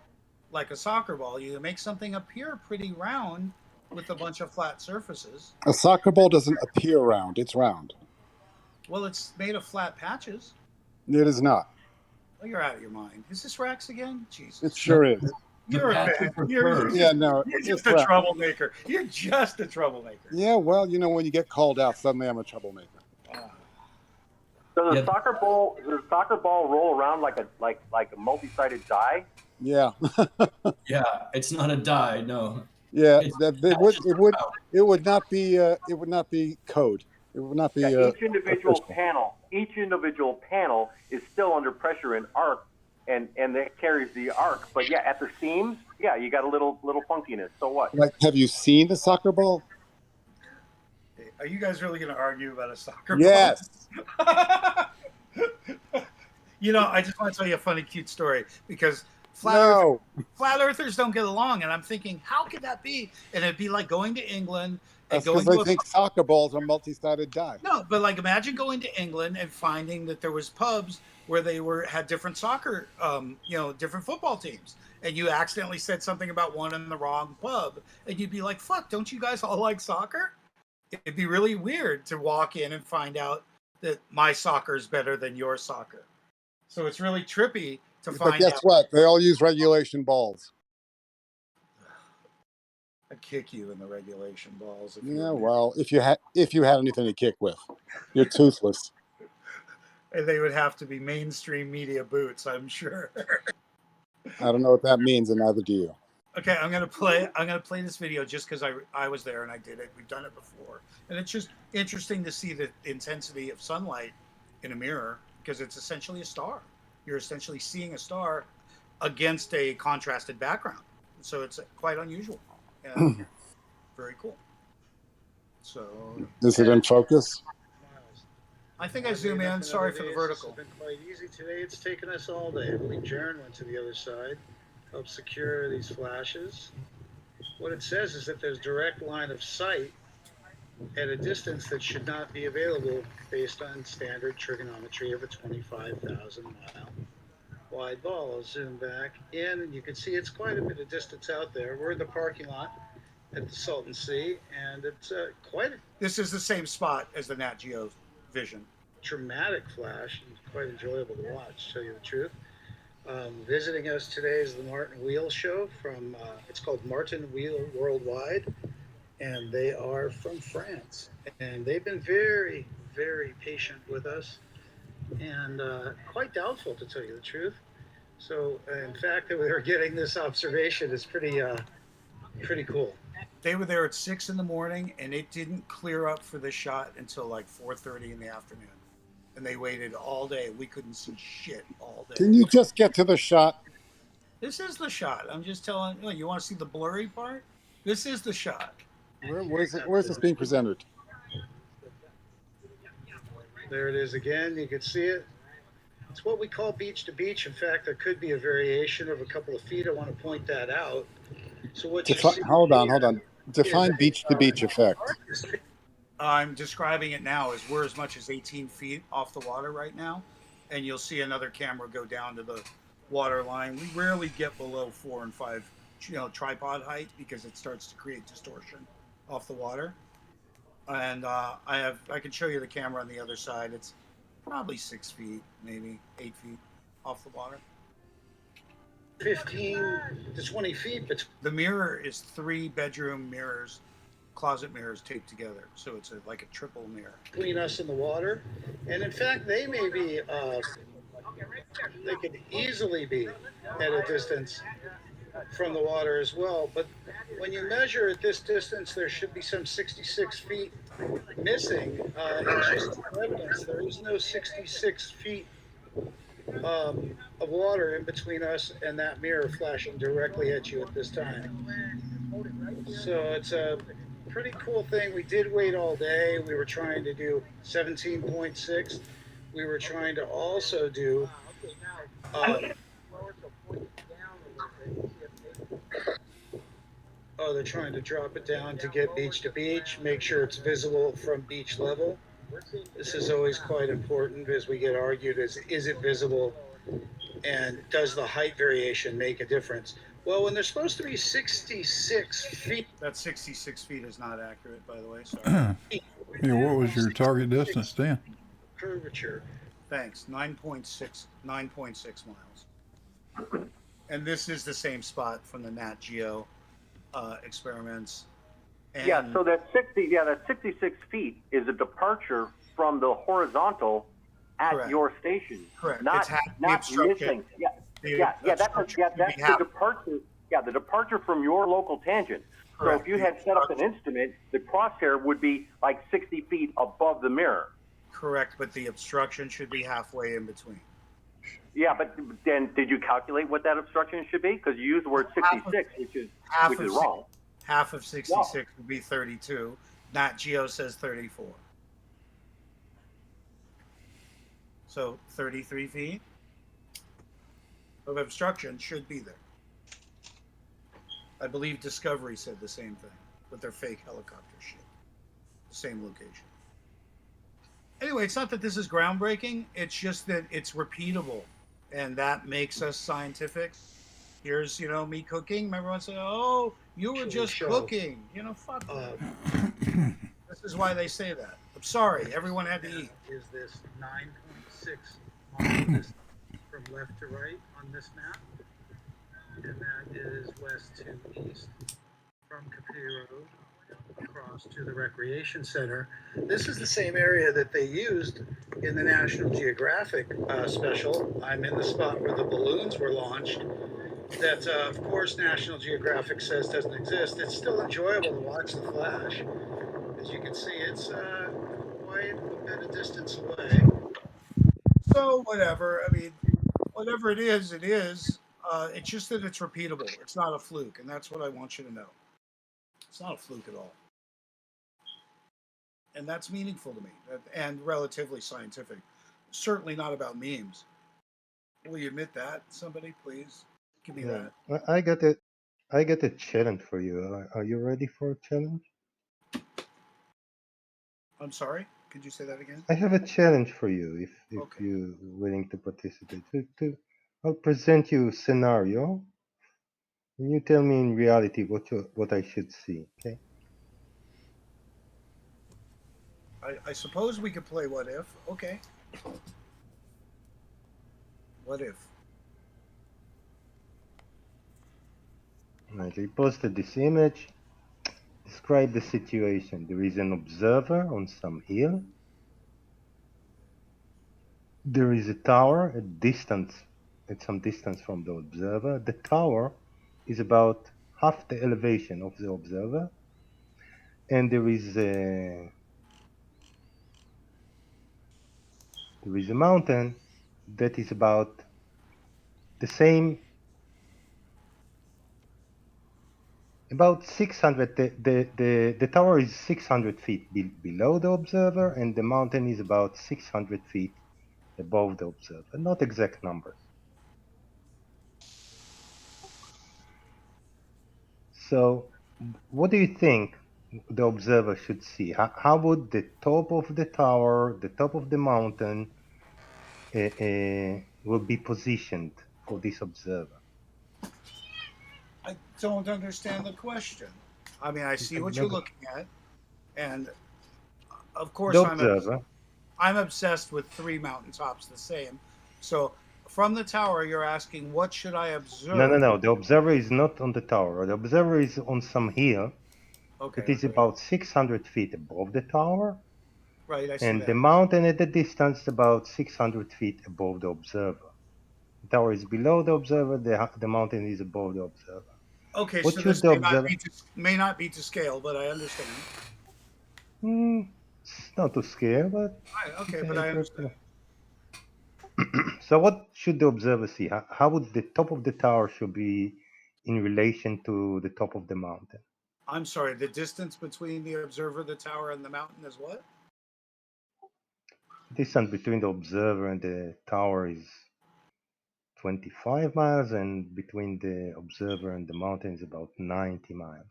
Speaker 13: like a soccer ball. You can make something appear pretty round with a bunch of flat surfaces.
Speaker 18: A soccer ball doesn't appear round, it's round.
Speaker 13: Well, it's made of flat patches.
Speaker 18: It is not.
Speaker 13: Oh, you're out of your mind. Is this Rax again? Jesus.
Speaker 18: It sure is.
Speaker 13: You're a bad. You're just a troublemaker. You're just a troublemaker.
Speaker 18: Yeah, well, when you get called out, suddenly I'm a troublemaker.
Speaker 14: Does a soccer ball roll around like a multi-sided die?
Speaker 18: Yeah.
Speaker 17: Yeah, it's not a die, no.
Speaker 18: Yeah, it would not be code. It would not be.
Speaker 14: Each individual panel is still under pressure in arc, and that carries the arc. But yeah, at the seams, you got a little funkiness. So what?
Speaker 18: Like, have you seen the soccer ball?
Speaker 13: Are you guys really going to argue about a soccer
Speaker 18: yes.
Speaker 13: ball? I just want to tell you a funny, cute story because flat earthers don't get along, and I'm thinking, how could that be? And it'd be like going to England.
Speaker 18: That's because they think soccer balls are multi-sided die.
Speaker 13: No, but like imagine going to England and finding that there was pubs where they had different soccer, different football teams, and you accidentally said something about one in the wrong pub, and you'd be like, "Fuck, don't you guys all like soccer?" It'd be really weird to walk in and find out that my soccer is better than your soccer. So it's really trippy to find out.
Speaker 18: But guess what? They all use regulation balls.
Speaker 13: I'd kick you in the regulation balls.
Speaker 18: Well, if you had anything to kick with, you're toothless.
Speaker 13: And they would have to be mainstream media boots, I'm sure.
Speaker 18: I don't know what that means, and neither do you.
Speaker 13: Okay, I'm gonna play this video just because I was there and I did it. We've done it before, and it's just interesting to see the intensity of sunlight in a mirror because it's essentially a star. You're essentially seeing a star against a contrasted background, so it's quite unusual. And very cool. So
Speaker 18: is it in focus?
Speaker 13: I think I zoom in. Sorry for the vertical.
Speaker 20: It's been quite easy today. It's taken us all day. I believe Jaron went to the other side, helped secure these flashes. What it says is that there's direct line of sight at a distance that should not be available based on standard trigonometry of a 25,000 mile wide ball. I'll zoom back in, and you can see it's quite a bit of distance out there. We're in the parking lot at the Salton Sea, and it's
Speaker 13: This is the same spot as the Nat Geo Vision.
Speaker 20: Dramatic flash, and quite enjoyable to watch, to tell you the truth. Visiting us today is the Martin Wheel Show from, it's called Martin Wheel Worldwide, and they are from France. And they've been very, very patient with us, and quite doubtful, to tell you the truth. So, in fact, that we were getting this observation is pretty cool.
Speaker 13: They were there at 6 in the morning, and it didn't clear up for the shot until like 4:30 in the afternoon. And they waited all day. We couldn't see shit all day.
Speaker 18: Can you just get to the shot?
Speaker 13: This is the shot. I'm just telling you. You want to see the blurry part? This is the shot.
Speaker 18: Where's this being presented?
Speaker 20: There it is again. You can see it. It's what we call beach to beach. In fact, there could be a variation of a couple of feet. I want to point that out. So what you see,
Speaker 18: hold on. Define beach to beach effect.
Speaker 13: I'm describing it now as we're as much as 18 feet off the water right now, and you'll see another camera go down to the water line. We rarely get below 4 and 5, tripod height because it starts to create distortion off the water. And I can show you the camera on the other side. Probably 6 feet, maybe 8 feet off the water.
Speaker 20: 15 to 20 feet. But
Speaker 13: the mirror is 3 bedroom mirrors, closet mirrors taped together. So it's like a triple mirror.
Speaker 20: Between us and the water. And in fact, they may be, they could easily be at a distance from the water as well. But when you measure at this distance, there should be some 66 feet missing. It's just evidence. There is no 66 feet of water in between us and that mirror flashing directly at you at this time. So it's a pretty cool thing. We did wait all day. We were trying to do 17.6. We were trying to also do they're trying to drop it down to get beach to beach, make sure it's visible from beach level. This is always quite important as we get argued is it visible and does the height variation make a difference? Well, when they're supposed to be 66 feet.
Speaker 13: That 66 feet is not accurate, by the way. Sorry.
Speaker 2: Yeah, what was your target distance then?
Speaker 13: Curvature. Thanks. 9.6 miles. And this is the same spot from the Nat Geo experiments. And
Speaker 14: yeah, so that 66 feet is a departure from the horizontal at
Speaker 13: Correct.
Speaker 14: your station.
Speaker 13: Correct.
Speaker 14: Not missing. That's the departure. Yeah, the departure from your local tangent. Correct. So if you had set up an instrument, the crosshair would be like 60 feet above the mirror.
Speaker 13: Correct, but the obstruction should be halfway in between.
Speaker 14: Yeah, but then did you calculate what that obstruction should be? Because you used the word 66, which is wrong.
Speaker 13: Half of 66 would be 32. Nat Geo says 34. So 33 feet of obstruction should be there. I believe Discovery said the same thing with their fake helicopter shit. Same location. Anyway, it's not that this is groundbreaking. It's just that it's repeatable. And that makes us scientific. Here's, me cooking. Remember everyone said, oh, you were just cooking. Fuck that. This is why they say that. I'm sorry. Everyone had to eat.
Speaker 20: Is this 9.6 miles from left to right on this map? And that is west to east from Capri Road across to the Recreation Center. This is the same area that they used in the National Geographic special. I'm in the spot where the balloons were launched. That, of course, National Geographic says doesn't exist. It's still enjoyable to watch the flash. As you can see, it's quite a bit of distance away.
Speaker 13: So whatever. I mean, whatever it is, it is. It's just that it's repeatable. It's not a fluke, and that's what I want you to know. It's not a fluke at all. And that's meaningful to me, and relatively scientific. Certainly not about memes. Will you admit that, somebody, please? Give me that.
Speaker 3: I got a challenge for you. Are you ready for a challenge?
Speaker 13: I'm sorry. Could you say that again?
Speaker 3: I have a challenge for you if you're willing to participate. I'll present you a scenario, and you tell me in reality what I should see. Okay?
Speaker 13: I suppose we could play What If. Okay. What if?
Speaker 3: I posted this image. Describe the situation. There is an observer on some hill. There is a tower at some distance from the observer. The tower is about half the elevation of the observer, and there is a mountain that is about the same, about 600. The tower is 600 feet below the observer, and the mountain is about 600 feet above the observer. Not exact numbers. So, what do you think the observer should see? How would the top of the tower, the top of the mountain, will be positioned for this observer?
Speaker 13: I don't understand the question. I mean, I see what you're looking at, and of course
Speaker 3: The observer.
Speaker 13: I'm obsessed with 3 mountaintops the same. So from the tower, you're asking, what should I observe?
Speaker 3: No. The observer is not on the tower. The observer is on some hill.
Speaker 13: Okay.
Speaker 3: It is about 600 feet above the tower.
Speaker 13: Right, I see
Speaker 3: And
Speaker 13: that.
Speaker 3: the mountain at the distance about 600 feet above the observer. The tower is below the observer. The mountain is above the observer.
Speaker 13: Okay,
Speaker 3: What
Speaker 13: so
Speaker 3: should
Speaker 13: this
Speaker 3: the observer?
Speaker 13: may not be to scale, but I understand.
Speaker 3: It's not to scale, but
Speaker 13: Okay, but I understand.
Speaker 3: So what should the observer see? How would the top of the tower should be in relation to the top of the mountain?
Speaker 13: I'm sorry, the distance between the observer, the tower, and the mountain is what?
Speaker 3: The distance between the observer and the tower is 25 miles, and between the observer and the mountain is about 90 miles.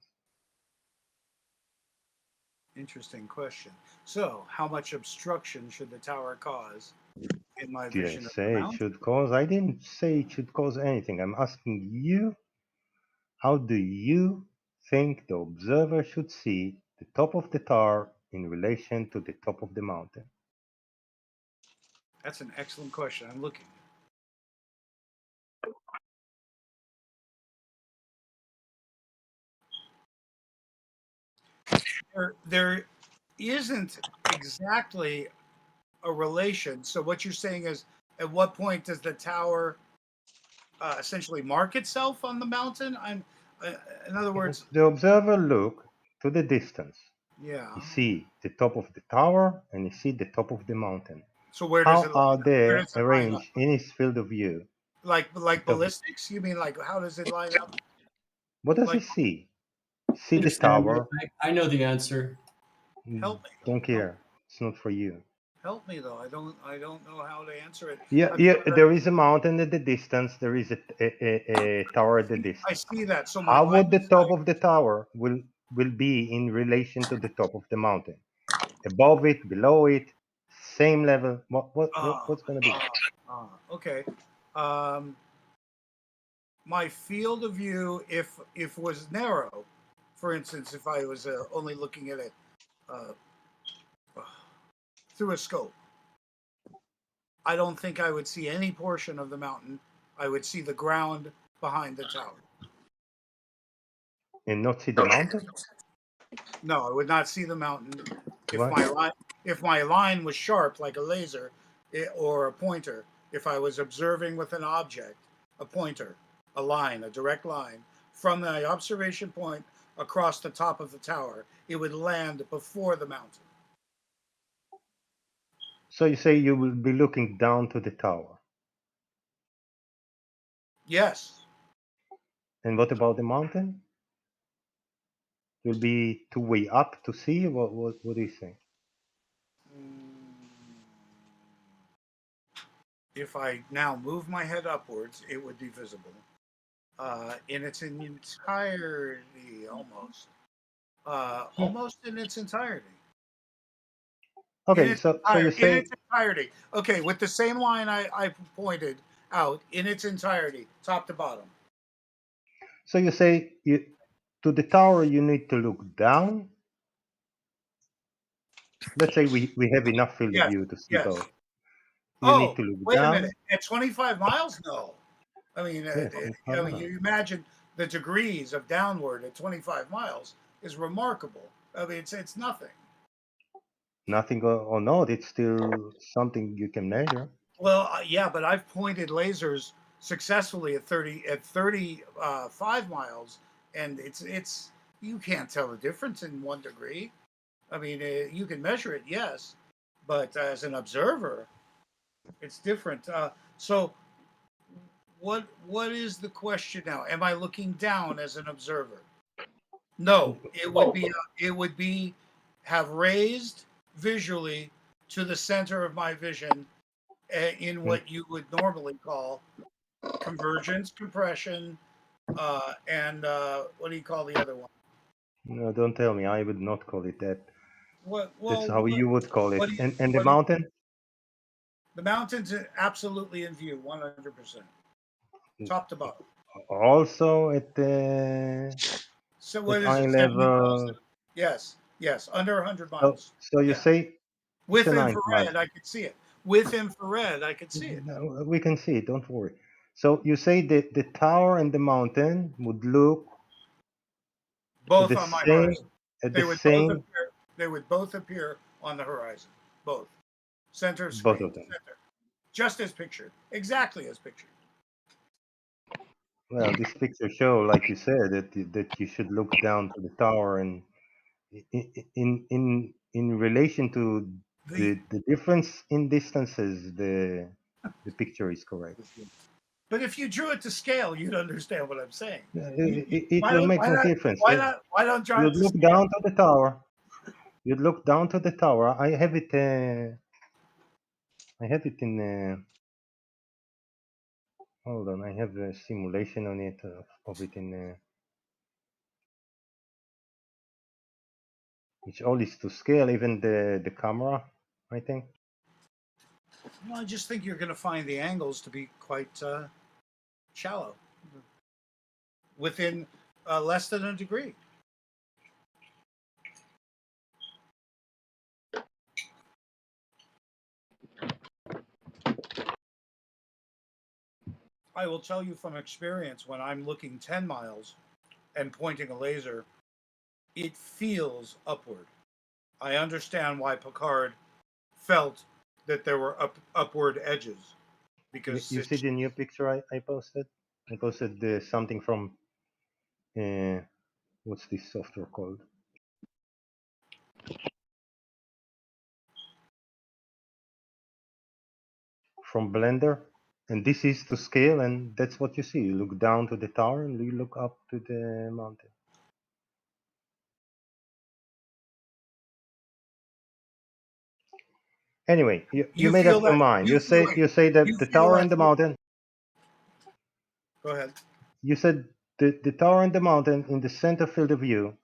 Speaker 13: Interesting question. So, how much obstruction should the tower cause in my
Speaker 3: Did I
Speaker 13: vision of the
Speaker 3: say it
Speaker 13: mountain?
Speaker 3: should cause? I didn't say it should cause anything. I'm asking you, how do you think the observer should see the top of the tower in relation to the top of the mountain?
Speaker 13: That's an excellent question. I'm looking. There isn't exactly a relation. So what you're saying is, at what point does the tower essentially mark itself on the mountain? In other words,
Speaker 3: The observer look to the distance.
Speaker 13: yeah.
Speaker 3: You see the top of the tower and you see the top of the mountain.
Speaker 13: So where does
Speaker 3: How
Speaker 13: it line
Speaker 3: are
Speaker 13: up? Where
Speaker 3: they
Speaker 13: does it line up?
Speaker 3: arranged in his field of view?
Speaker 13: Like
Speaker 3: The top-
Speaker 13: ballistics? You mean like how does it line up?
Speaker 3: What does he
Speaker 13: Like,
Speaker 3: see? See the
Speaker 17: Understand
Speaker 3: tower.
Speaker 17: I know the answer.
Speaker 13: help me.
Speaker 3: Don't care. It's not for you.
Speaker 13: Help me though. I don't know how to answer it.
Speaker 3: Yeah, there is a mountain at the distance. There is a tower at the
Speaker 13: I
Speaker 3: distance.
Speaker 13: see that. So my
Speaker 3: How
Speaker 13: line
Speaker 3: would the
Speaker 13: of
Speaker 3: top
Speaker 13: sight.
Speaker 3: of the tower will be in relation to the top of the mountain? Above it, below it, same level. What's going to be?
Speaker 13: Okay. My field of view, if was narrow, for instance, if I was only looking at it uh, through a scope, I don't think I would see any portion of the mountain. I would see the ground behind the tower.
Speaker 3: And not see the mountain?
Speaker 13: No, I would not see the mountain
Speaker 3: Why?
Speaker 13: if my line was sharp like a laser or a pointer. If I was observing with an object, a pointer, a line, a direct line from the observation point across the top of the tower, it would land before the mountain.
Speaker 3: So you say you will be looking down to the tower.
Speaker 13: Yes.
Speaker 3: And what about the mountain? You'll be two way up to see? What do you think?
Speaker 13: If I now move my head upwards, it would be visible in its entirety, almost in its entirety.
Speaker 3: Okay, so you
Speaker 13: In
Speaker 3: say
Speaker 13: its entirety. Okay, with the same line I pointed out in its entirety, top to bottom.
Speaker 3: so you say to the tower you need to look down. Let's say we have enough field of
Speaker 13: Yes,
Speaker 3: view to see
Speaker 13: yes.
Speaker 3: both. You need
Speaker 13: Oh,
Speaker 3: to look
Speaker 13: wait a
Speaker 3: down.
Speaker 13: minute. At 25 miles? No. I mean,
Speaker 3: Yes,
Speaker 13: you imagine the degrees of downward at 25 miles is remarkable. I mean, it's nothing.
Speaker 3: nothing or not, it's still something you can measure.
Speaker 13: Well, yeah, but I've pointed lasers successfully at 35 miles, and it's you can't tell the difference in 1 degree. I mean, you can measure it, yes, but as an observer, it's different. So, what is the question now? Am I looking down as an observer? No, it would be have raised visually to the center of my vision in what you would normally call convergence, compression, and what do you call the other one?
Speaker 3: No, don't tell me. I would not call it that.
Speaker 13: What?
Speaker 3: That's
Speaker 13: Well,
Speaker 3: how you would call it.
Speaker 13: what do you?
Speaker 3: And the
Speaker 13: What do you?
Speaker 3: mountain?
Speaker 13: The mountains are absolutely in view, 100%, top to bottom.
Speaker 3: Also at the
Speaker 13: So what is
Speaker 3: eye
Speaker 13: it? 70 miles?
Speaker 3: level.
Speaker 13: Yes, under 100 miles.
Speaker 3: So you
Speaker 13: Yeah.
Speaker 3: say
Speaker 13: With
Speaker 3: It's a nice
Speaker 13: infrared, I could see it. With infrared, I could see it.
Speaker 3: We can see it. Don't worry. So you say that the tower and the mountain would look
Speaker 13: Both
Speaker 3: the
Speaker 13: on my
Speaker 3: same
Speaker 13: horizon.
Speaker 3: at
Speaker 13: They
Speaker 3: the
Speaker 13: would
Speaker 3: same.
Speaker 13: both appear. They would both appear on the horizon. Both. Center of
Speaker 3: Both
Speaker 13: screen.
Speaker 3: of them.
Speaker 13: Center. Just as pictured. Exactly as pictured.
Speaker 3: Well, this picture show, like you said, that you should look down to the tower, and in relation to the difference in distances, the picture is correct.
Speaker 13: But if you drew it to scale, you'd understand what I'm saying.
Speaker 3: It will make no difference.
Speaker 13: Why not draw it
Speaker 3: You'd
Speaker 13: to
Speaker 3: look
Speaker 13: scale?
Speaker 3: down to the tower. You'd look down to the tower. I have it. I have it in. Hold on. I have a simulation on it of it in. Which all is to scale, even the camera, I think.
Speaker 13: Well, I just think you're going to find the angles to be quite shallow, within less than a degree. I will tell you from experience, when I'm looking 10 miles and pointing a laser, it feels upward. I understand why Picard felt that there were upward edges, because
Speaker 3: You see the new picture I posted? I posted something from what's this software called? From Blender, and this is to scale, and that's what you see. You look down to the tower and you look up to the mountain. Anyway, you made up your mind. You say that the tower and the mountain.
Speaker 13: Go ahead.
Speaker 3: You said the tower and the mountain in the center field of view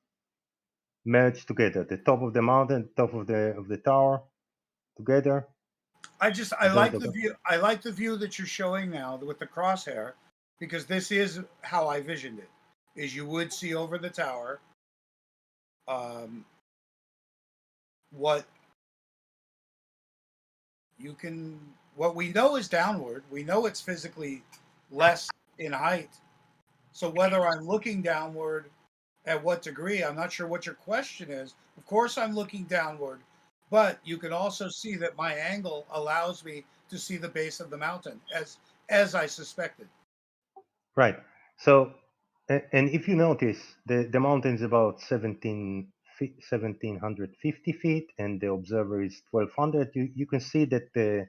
Speaker 3: merge together. The top of the mountain, top of the tower, together.
Speaker 13: I like the view. I like the view that you're showing now with the crosshair, because this is how I visioned it. Is you would see over the tower, what we know is downward. We know it's physically less in height. So whether I'm looking downward at what degree, I'm not sure what your question is. Of course, I'm looking downward, but you can also see that my angle allows me to see the base of the mountain, as I suspected.
Speaker 3: Right. So, and if you notice, the mountain is about 1750 feet, and the observer is 1200. You can see that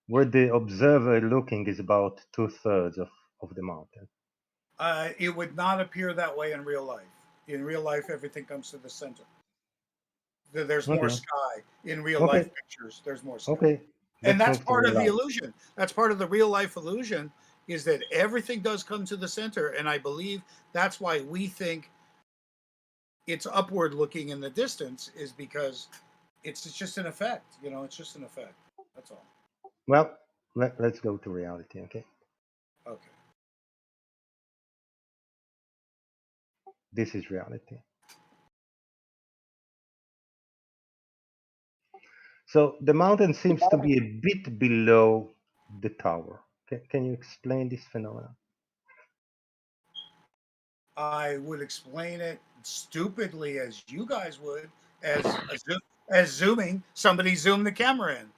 Speaker 3: where the observer looking is about 2/3 of the mountain.
Speaker 13: It would not appear that way in real life. In real life, everything comes to the center. There's more sky in real life pictures. There's more sky.
Speaker 3: Okay.
Speaker 13: And that's part of the illusion. That's part of the real life illusion, is that everything does come to the center. And I believe that's why we think it's upward looking in the distance, is because it's just an effect. It's just an effect. That's all.
Speaker 3: Well, let's go to reality, okay?
Speaker 13: Okay.
Speaker 3: This is reality. So the mountain seems to be a bit below the tower. Can you explain this phenomenon?
Speaker 13: I would explain it stupidly as you guys would, as zooming. Somebody zoomed the camera in.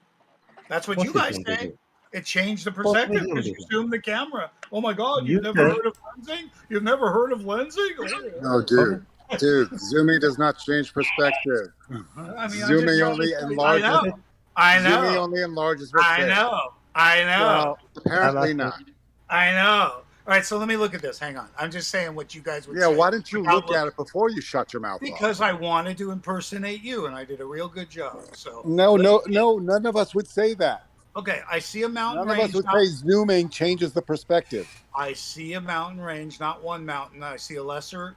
Speaker 13: That's what you guys say. It changed the perspective because you zoomed the camera. Oh my God! You've never heard of lensing? You've never heard of lensing?
Speaker 18: No, dude. Zooming does not change perspective.
Speaker 13: I mean,
Speaker 18: zooming only enlarges.
Speaker 13: I know.
Speaker 18: Zooming only enlarges what's there.
Speaker 13: I know.
Speaker 18: Well, apparently not.
Speaker 13: I know. All right, so let me look at this. Hang on. I'm just saying what you guys would say.
Speaker 18: Yeah, why didn't you look at it before you shut your mouth off?
Speaker 13: Because I wanted to impersonate you, and I did a real good job. So
Speaker 18: no, none of us would say that.
Speaker 13: Okay, I see a mountain range.
Speaker 18: None of us would say zooming changes the perspective.
Speaker 13: I see a mountain range, not one mountain. I see a lesser of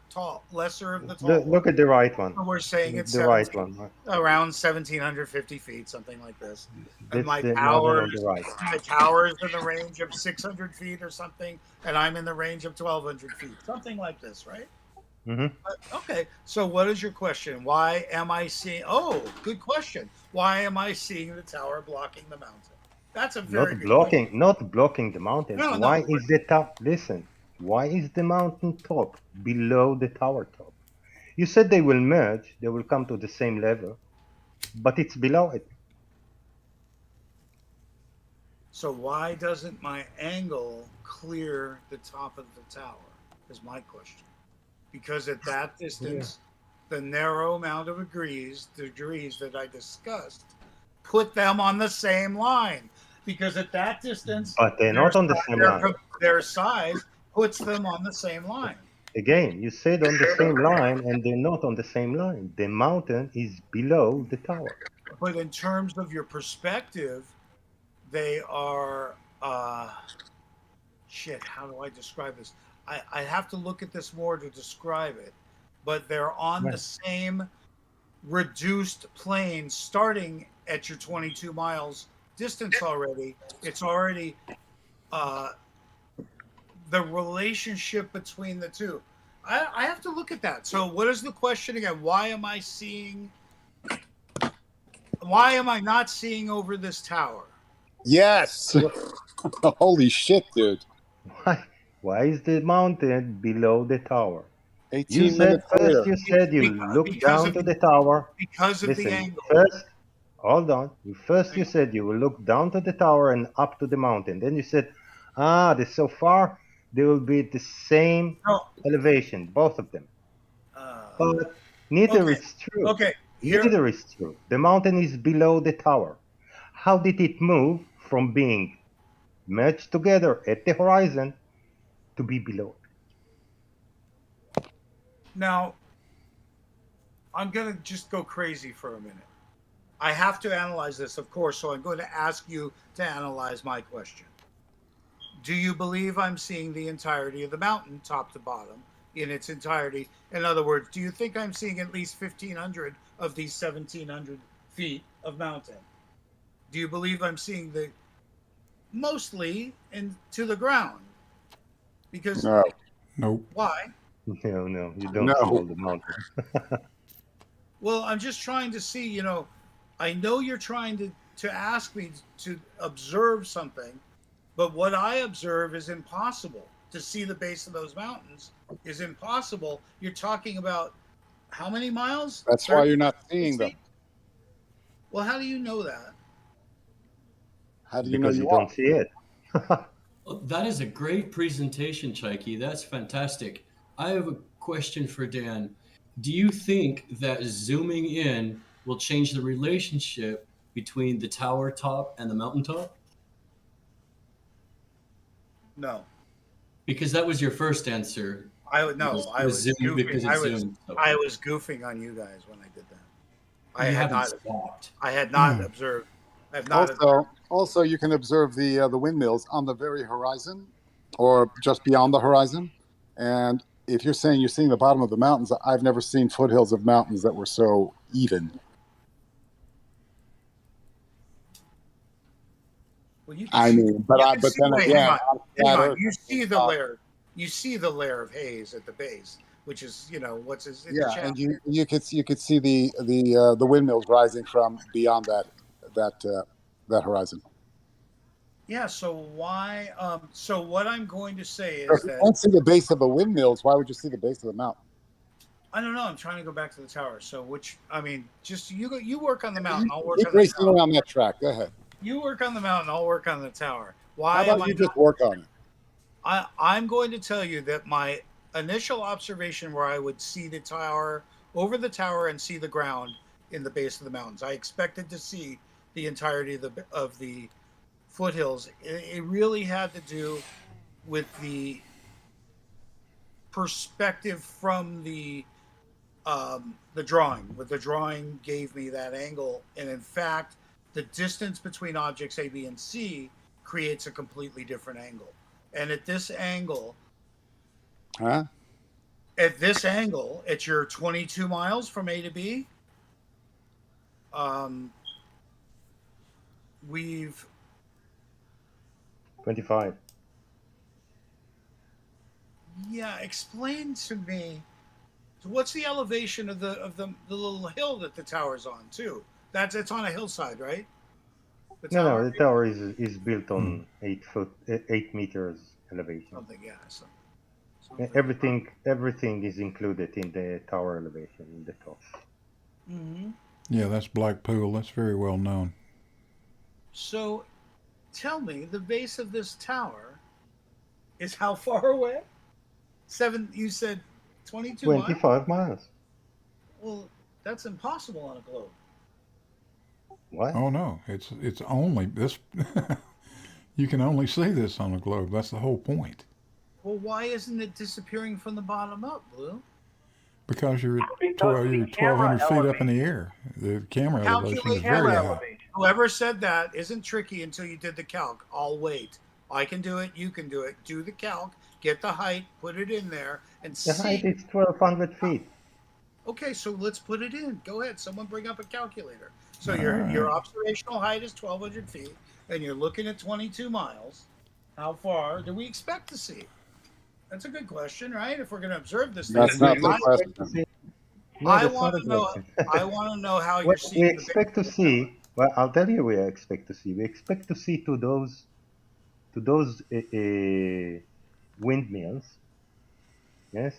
Speaker 13: the tall.
Speaker 3: Look at the right one.
Speaker 13: We're saying it's
Speaker 3: the right one.
Speaker 13: Around 1,750 feet, something like this. And my
Speaker 3: the
Speaker 13: tower,
Speaker 3: on the right.
Speaker 13: my tower is in the range of 600 feet or something, and I'm in the range of 1,200 feet, something like this, right? Okay, so what is your question? Why am I seeing? Oh, good question. Why am I seeing the tower blocking the mountain? That's a very good question.
Speaker 3: Not blocking the mountains.
Speaker 13: No,
Speaker 3: Why
Speaker 13: no.
Speaker 3: is the top? Listen, why is the mountain top below the tower top? You said they will merge, they will come to the same level, but it's below it.
Speaker 13: So why doesn't my angle clear the top of the tower? Is my question. Because at that distance, the narrow amount of degrees that I discussed, put them on the same line. Because at that distance,
Speaker 3: But they're not on the same line.
Speaker 13: Their size puts them on the same line.
Speaker 3: Again, you said on the same line, and they're not on the same line. The mountain is below the tower.
Speaker 13: But in terms of your perspective, they are shit, how do I describe this? I have to look at this more to describe it, but they're on the same reduced plane starting at your 22 miles distance already. It's already the relationship between the two. I have to look at that. So what is the question again? Why am I not seeing over this tower?
Speaker 18: Yes. Holy shit, dude.
Speaker 3: Why is the mountain below the tower?
Speaker 18: 18 minutes later.
Speaker 3: You said you look down to the tower.
Speaker 13: Because of the
Speaker 3: Listen,
Speaker 13: angle.
Speaker 3: first, hold on. First you said you will look down to the tower and up to the mountain. Then you said, they're so far, they will be at the same elevation, both of them. But neither is true.
Speaker 13: Okay.
Speaker 3: Neither is true. The mountain is below the tower. How did it move from being merged together at the horizon to be below it?
Speaker 13: Now, I'm going to just go crazy for a minute. I have to analyze this, of course, so I'm going to ask you to analyze my question. Do you believe I'm seeing the entirety of the mountain, top to bottom, in its entirety? In other words, do you think I'm seeing at least 1,500 of these 1,700 feet of mountain? Do you believe I'm seeing the mostly to the ground? Because
Speaker 2: Nope.
Speaker 13: Why?
Speaker 3: No, you don't see all the mountain.
Speaker 13: Well, I'm just trying to see, I know you're trying to ask me to observe something, but what I observe is impossible. To see the base of those mountains is impossible. You're talking about how many miles?
Speaker 18: That's why you're not seeing them.
Speaker 13: Well, how do you know that?
Speaker 18: How do you know
Speaker 3: Because
Speaker 18: you
Speaker 3: don't see it.
Speaker 17: Well, that is a great presentation, Chaiki. That's fantastic. I have a question for Dan. Do you think that zooming in will change the relationship between the tower top and the mountaintop?
Speaker 13: No.
Speaker 17: Because that was your first answer.
Speaker 13: I was goofing.
Speaker 17: Because it zoomed.
Speaker 13: I was goofing on you guys when I did that. I had not observed. I have not.
Speaker 18: Also, you can observe the windmills on the very horizon, or just beyond the horizon. And if you're saying you're seeing the bottom of the mountains, I've never seen foothills of mountains that were so even.
Speaker 13: Well, you
Speaker 18: I mean, but then again,
Speaker 13: hang on. You see the layer. You see the layer of haze at the base, which is what's his.
Speaker 18: And you could see the windmills rising from beyond that horizon.
Speaker 13: Yeah. So why? So what I'm going to say
Speaker 18: So
Speaker 13: is
Speaker 18: if you
Speaker 13: that
Speaker 18: don't see the base of the windmills, why would you see the base of the mountain?
Speaker 13: I don't know. I'm trying to go back to the tower. So just you work on the mountain. I'll work
Speaker 18: Keep
Speaker 13: on the
Speaker 18: racing
Speaker 13: tower.
Speaker 18: around that track. Go ahead.
Speaker 13: You work on the mountain. I'll work on the tower.
Speaker 18: How about you just work on it?
Speaker 13: I'm going to tell you that my initial observation where I would see the tower over the tower and see the ground in the base of the mountains, I expected to see the entirety of the foothills. It really had to do with the perspective from the drawing. What the drawing gave me that angle, and in fact, the distance between objects A, B, and C creates a completely different angle. And at this angle, at your 22 miles from A to B, we've
Speaker 3: 25.
Speaker 13: Yeah, explain to me So what's the elevation of the little hill that the tower's on too? It's on a hillside, right?
Speaker 3: No, the tower is built on 8 meters elevation.
Speaker 13: Something, yeah.
Speaker 3: Everything is included in the tower elevation in the top.
Speaker 13: Mm-hmm.
Speaker 2: Yeah, that's Blackpool. That's very well known.
Speaker 13: So, tell me, the base of this tower is how far away? You said
Speaker 3: 25 miles.
Speaker 13: Well, that's impossible on a globe.
Speaker 3: What?
Speaker 2: Oh no, it's only this. You can only see this on a globe. That's the whole point.
Speaker 13: Well, why isn't it disappearing from the bottom up, Blue?
Speaker 2: Because you're 1,200 feet up in the air. The camera elevation is very high.
Speaker 13: Whoever said that isn't tricky until you did the calc. I'll wait. I can do it. You can do it. Do the calc. Get the height. Put it in there and see.
Speaker 3: The height is 1,200 feet.
Speaker 13: Okay, so let's put it in. Go ahead. Someone bring up a calculator. So your observational height is 1,200 feet, and you're looking at 22 miles. How far do we expect to see? That's a good question, right? If we're going to observe this thing.
Speaker 18: That's not the question.
Speaker 13: I want to know. I want to know how you're seeing.
Speaker 3: We expect to see. Well, I'll tell you. We expect to see. We expect to see to those windmills. Yes.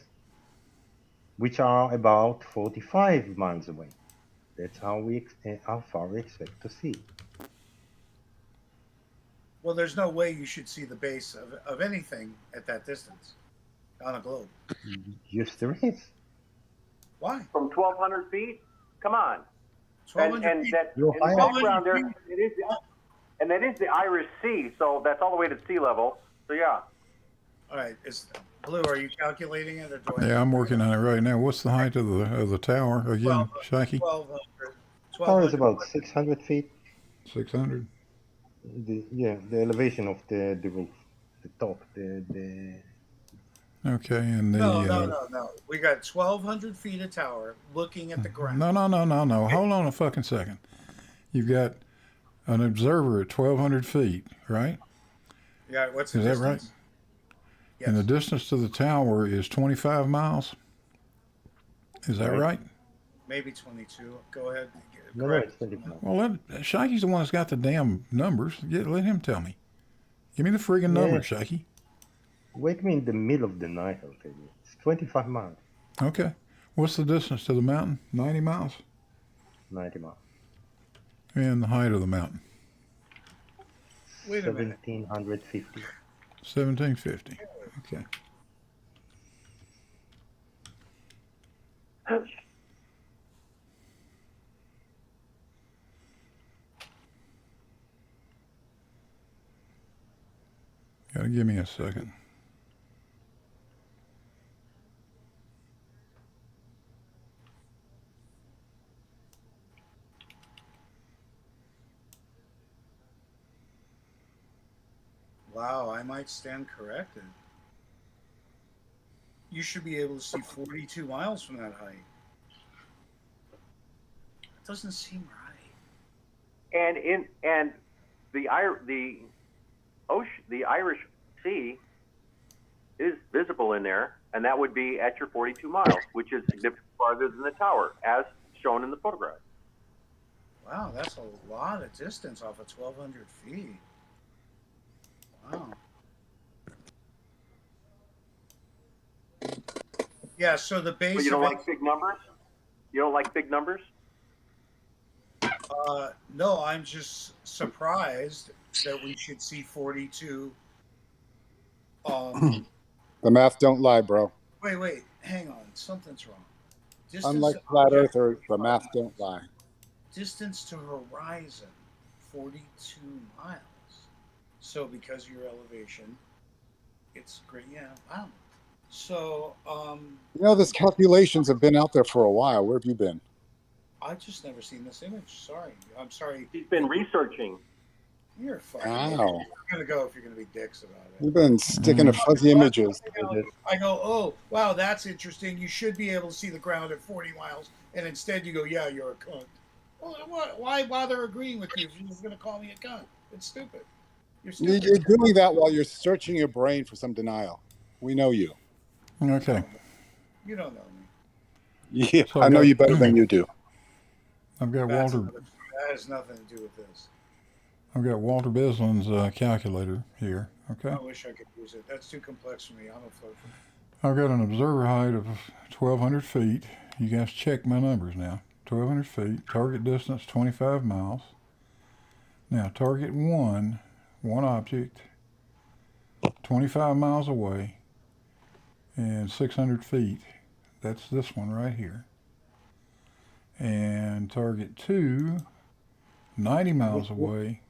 Speaker 3: Which are about 45 miles away. That's how far we expect to see.
Speaker 13: Well, there's no way you should see the base of anything at that distance on a globe.
Speaker 3: Yes, there is.
Speaker 13: Why?
Speaker 14: From 1,200 feet? Come on.
Speaker 13: 1,200 feet.
Speaker 14: That in the background there, and that is the Irish Sea, so that's all the way to sea level. So yeah.
Speaker 13: All right, Blue, are you calculating it or do I?
Speaker 2: Yeah, I'm working on it right now. What's the height of the tower again, Shaky?
Speaker 13: 1,200.
Speaker 3: Tower is about 600 feet.
Speaker 2: 600.
Speaker 3: The elevation of the roof, the top, the.
Speaker 2: Okay, and the.
Speaker 13: No. We got 1,200 feet of tower looking at the ground.
Speaker 2: No. Hold on a fucking second. You've got an observer at 1,200 feet, right?
Speaker 13: Yeah. What's the
Speaker 2: distance? Is that right?
Speaker 13: Yes.
Speaker 2: And the distance to the tower is 25 miles. Is that right?
Speaker 13: Maybe 22. Go ahead.
Speaker 3: No, it's 25.
Speaker 2: Well, Shaky's the one that's got the damn numbers. Let him tell me. Give me the friggin' numbers, Shaky.
Speaker 3: Wake me in the middle of the night, I'll tell you. It's 25 miles.
Speaker 2: Okay. What's the distance to the mountain? 90 miles?
Speaker 3: 90 miles.
Speaker 2: And the height of the mountain?
Speaker 13: Wait a minute.
Speaker 3: 1,750.
Speaker 2: 1,750. Okay. Gotta give me a second.
Speaker 13: Wow, I might stand corrected. You should be able to see 42 miles from that height. It doesn't seem right.
Speaker 14: And the Irish Sea is visible in there, and that would be at your 42 miles, which is significantly farther than the tower, as shown in the photograph.
Speaker 13: Wow, that's a lot of distance off of 1,200 feet. Wow. Yeah, so the base.
Speaker 14: But you don't like big numbers? You don't like big numbers?
Speaker 13: No, I'm just surprised that we should see 42.
Speaker 18: The math don't lie, bro.
Speaker 13: Wait, hang on. Something's wrong.
Speaker 18: Unlike flat earthers, the math don't lie.
Speaker 13: Distance to horizon, 42 miles. So because of your elevation, it's great. Yeah, wow. So,
Speaker 18: You know, these calculations have been out there for a while. Where have you been?
Speaker 13: I've just never seen this image. Sorry. I'm sorry.
Speaker 14: He's been researching.
Speaker 13: You're fine.
Speaker 18: Wow.
Speaker 13: You're going to go if you're going to be dicks about it.
Speaker 18: You've been sticking to fuzzy images.
Speaker 13: I go, oh, wow, that's interesting. You should be able to see the ground at 40 miles. And instead you go, yeah, you're a cunt. Well, why bother agreeing with you if you're just going to call me a cunt? It's stupid. You're stupid.
Speaker 18: You're doing that while you're searching your brain for some denial. We know you.
Speaker 2: Okay.
Speaker 13: You don't know me.
Speaker 18: Yeah,
Speaker 2: So
Speaker 18: I know you better than you do.
Speaker 2: I've got
Speaker 20: That has nothing to do with this.
Speaker 2: I've got Walter Bislin's calculator here. Okay.
Speaker 20: I wish I could use it. That's too complex for me. I'm a floater.
Speaker 2: I've got an observer height of 1,200 feet. You guys check my numbers now. 1,200 feet. Target distance 25 miles. Now target one object, 25 miles away, and 600 feet. That's this one right here. And target two, 90 miles away,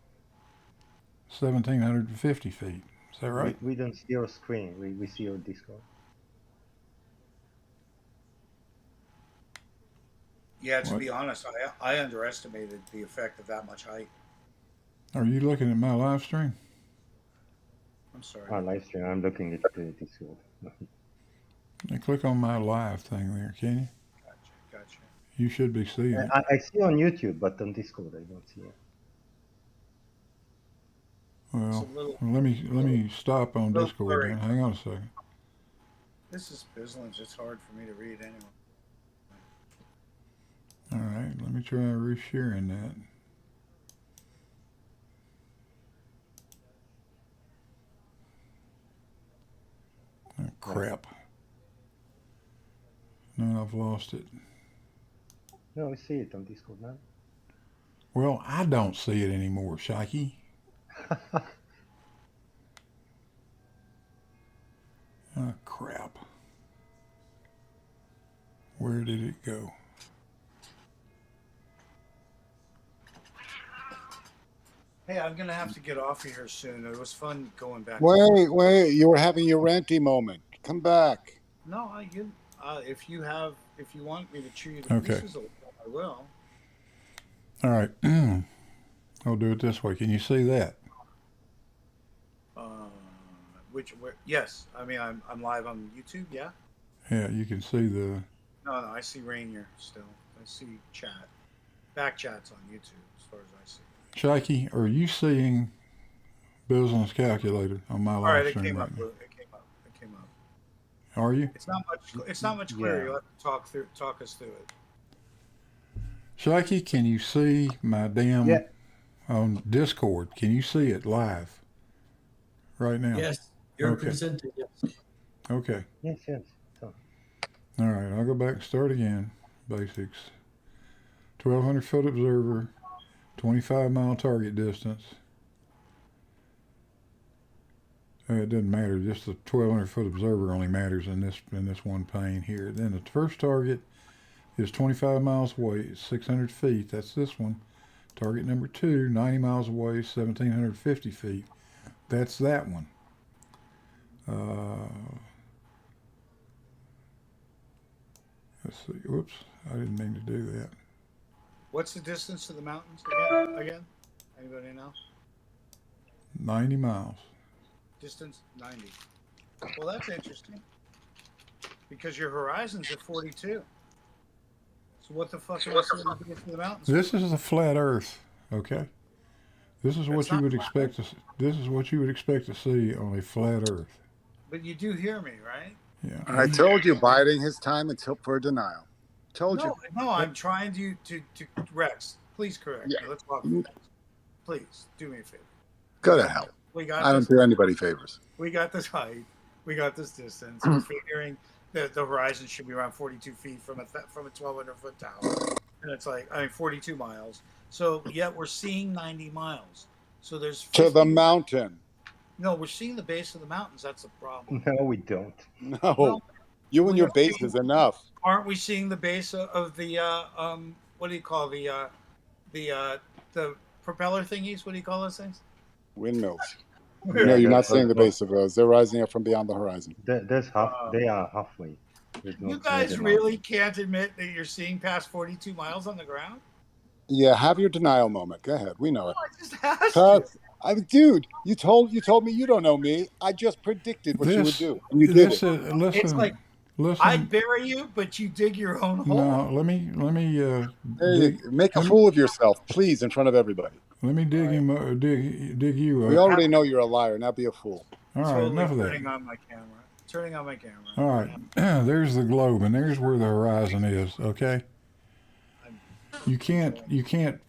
Speaker 2: 1,750 feet. Is that right?
Speaker 3: We don't see your screen. We see your Discord.
Speaker 13: Yeah, to be honest, I underestimated the effect of that much height.
Speaker 2: Are you looking at my live stream?
Speaker 13: I'm sorry.
Speaker 3: Oh, live stream. I'm looking at the Discord.
Speaker 2: And click on my live thing there, can you?
Speaker 13: Gotcha.
Speaker 2: You should be seeing it.
Speaker 3: I see on YouTube, but on Discord I don't see it.
Speaker 2: Well, let me stop on Discord
Speaker 13: blurry.
Speaker 2: then. Hang on a second.
Speaker 13: This is Bislin's. It's hard for me to read anyway.
Speaker 2: All right, let me try resharing that. Oh, crap. No, I've lost it.
Speaker 3: No, we see it on Discord now.
Speaker 2: Well, I don't see it anymore, Shikey. Oh, crap. Where did it go?
Speaker 13: Hey, I'm gonna have to get off of here soon. It was fun going back.
Speaker 18: Wait, you were having your ranty moment. Come back.
Speaker 13: No, if you want me to chew you to pieces, I will.
Speaker 2: All right. I'll do it this way. Can you see that?
Speaker 13: Yes. I mean, I'm live on YouTube. Yeah.
Speaker 2: Yeah, you can see the.
Speaker 13: No, I see Rainier still. I see chat. Back chat's on YouTube, as far as I see.
Speaker 2: Shikey, are you seeing Bislin's calculator on my live stream right now?
Speaker 13: It came up.
Speaker 2: Are you?
Speaker 13: It's not much clearer.
Speaker 3: Yeah.
Speaker 13: You'll have to talk us through it.
Speaker 2: Shikey, can you see my damn on Discord? Can you see it live right now?
Speaker 17: Yes, you're presenting. Yes.
Speaker 2: Okay.
Speaker 3: Yes. So.
Speaker 2: All right, I'll go back and start again. Basics. 1,200 foot observer, 25-mile target distance. It doesn't matter. Just the 1,200 foot observer only matters in this one pane here. Then the first target is 25 miles away, 600 feet. That's this one. Target number two, 90 miles away, 1,750 feet. That's that one. Let's see. Whoops, I didn't mean to do that.
Speaker 13: What's the distance to the mountains again? Anybody know?
Speaker 2: 90 miles.
Speaker 13: Distance 90. Well, that's interesting. Because your horizon's at 42. So what the fuck am I supposed to do for the mountains?
Speaker 2: This is the flat Earth, okay? This is what you would expect to. This is what you would expect to see on a flat Earth.
Speaker 13: But you do hear me, right?
Speaker 2: Yeah.
Speaker 18: I told you, biding his time until for denial. Told you.
Speaker 13: No, I'm trying to Rex. Please correct me. Let's walk through this. Please do me a favor.
Speaker 18: Go to hell. I don't do anybody favors.
Speaker 13: We got this height. We got this distance. We're figuring that the horizon should be around 42 feet from a 1,200 foot tower, and it's 42 miles. So yet we're seeing 90 miles. So there's 50.
Speaker 18: To the mountain.
Speaker 13: No, we're seeing the base of the mountains. That's the problem.
Speaker 3: No, we don't.
Speaker 18: No,
Speaker 13: well,
Speaker 18: you and your base is enough.
Speaker 13: Aren't we seeing the base of the what do you call the propeller thingies? What do you call those things?
Speaker 18: Windmills. No, you're not seeing the base of those. They're rising up from beyond the horizon.
Speaker 3: They are halfway.
Speaker 13: You guys really can't admit that you're seeing past 42 miles on the ground?
Speaker 18: Yeah, have your denial moment. Go ahead. We know it.
Speaker 13: I just asked you.
Speaker 18: Dude, you told me you don't know me. I just predicted what you would do, and you did it.
Speaker 2: Listen,
Speaker 13: it's like I'd bury you, but you dig your own hole.
Speaker 2: No, let me.
Speaker 18: Make a fool of yourself, please, in front of everybody.
Speaker 2: Let me dig dig you up.
Speaker 18: We already know you're a liar. Now be a fool.
Speaker 2: All right, enough of that.
Speaker 13: On my camera. Turning on my camera.
Speaker 2: All right, there's the globe, and there's where the horizon is. Okay. You can't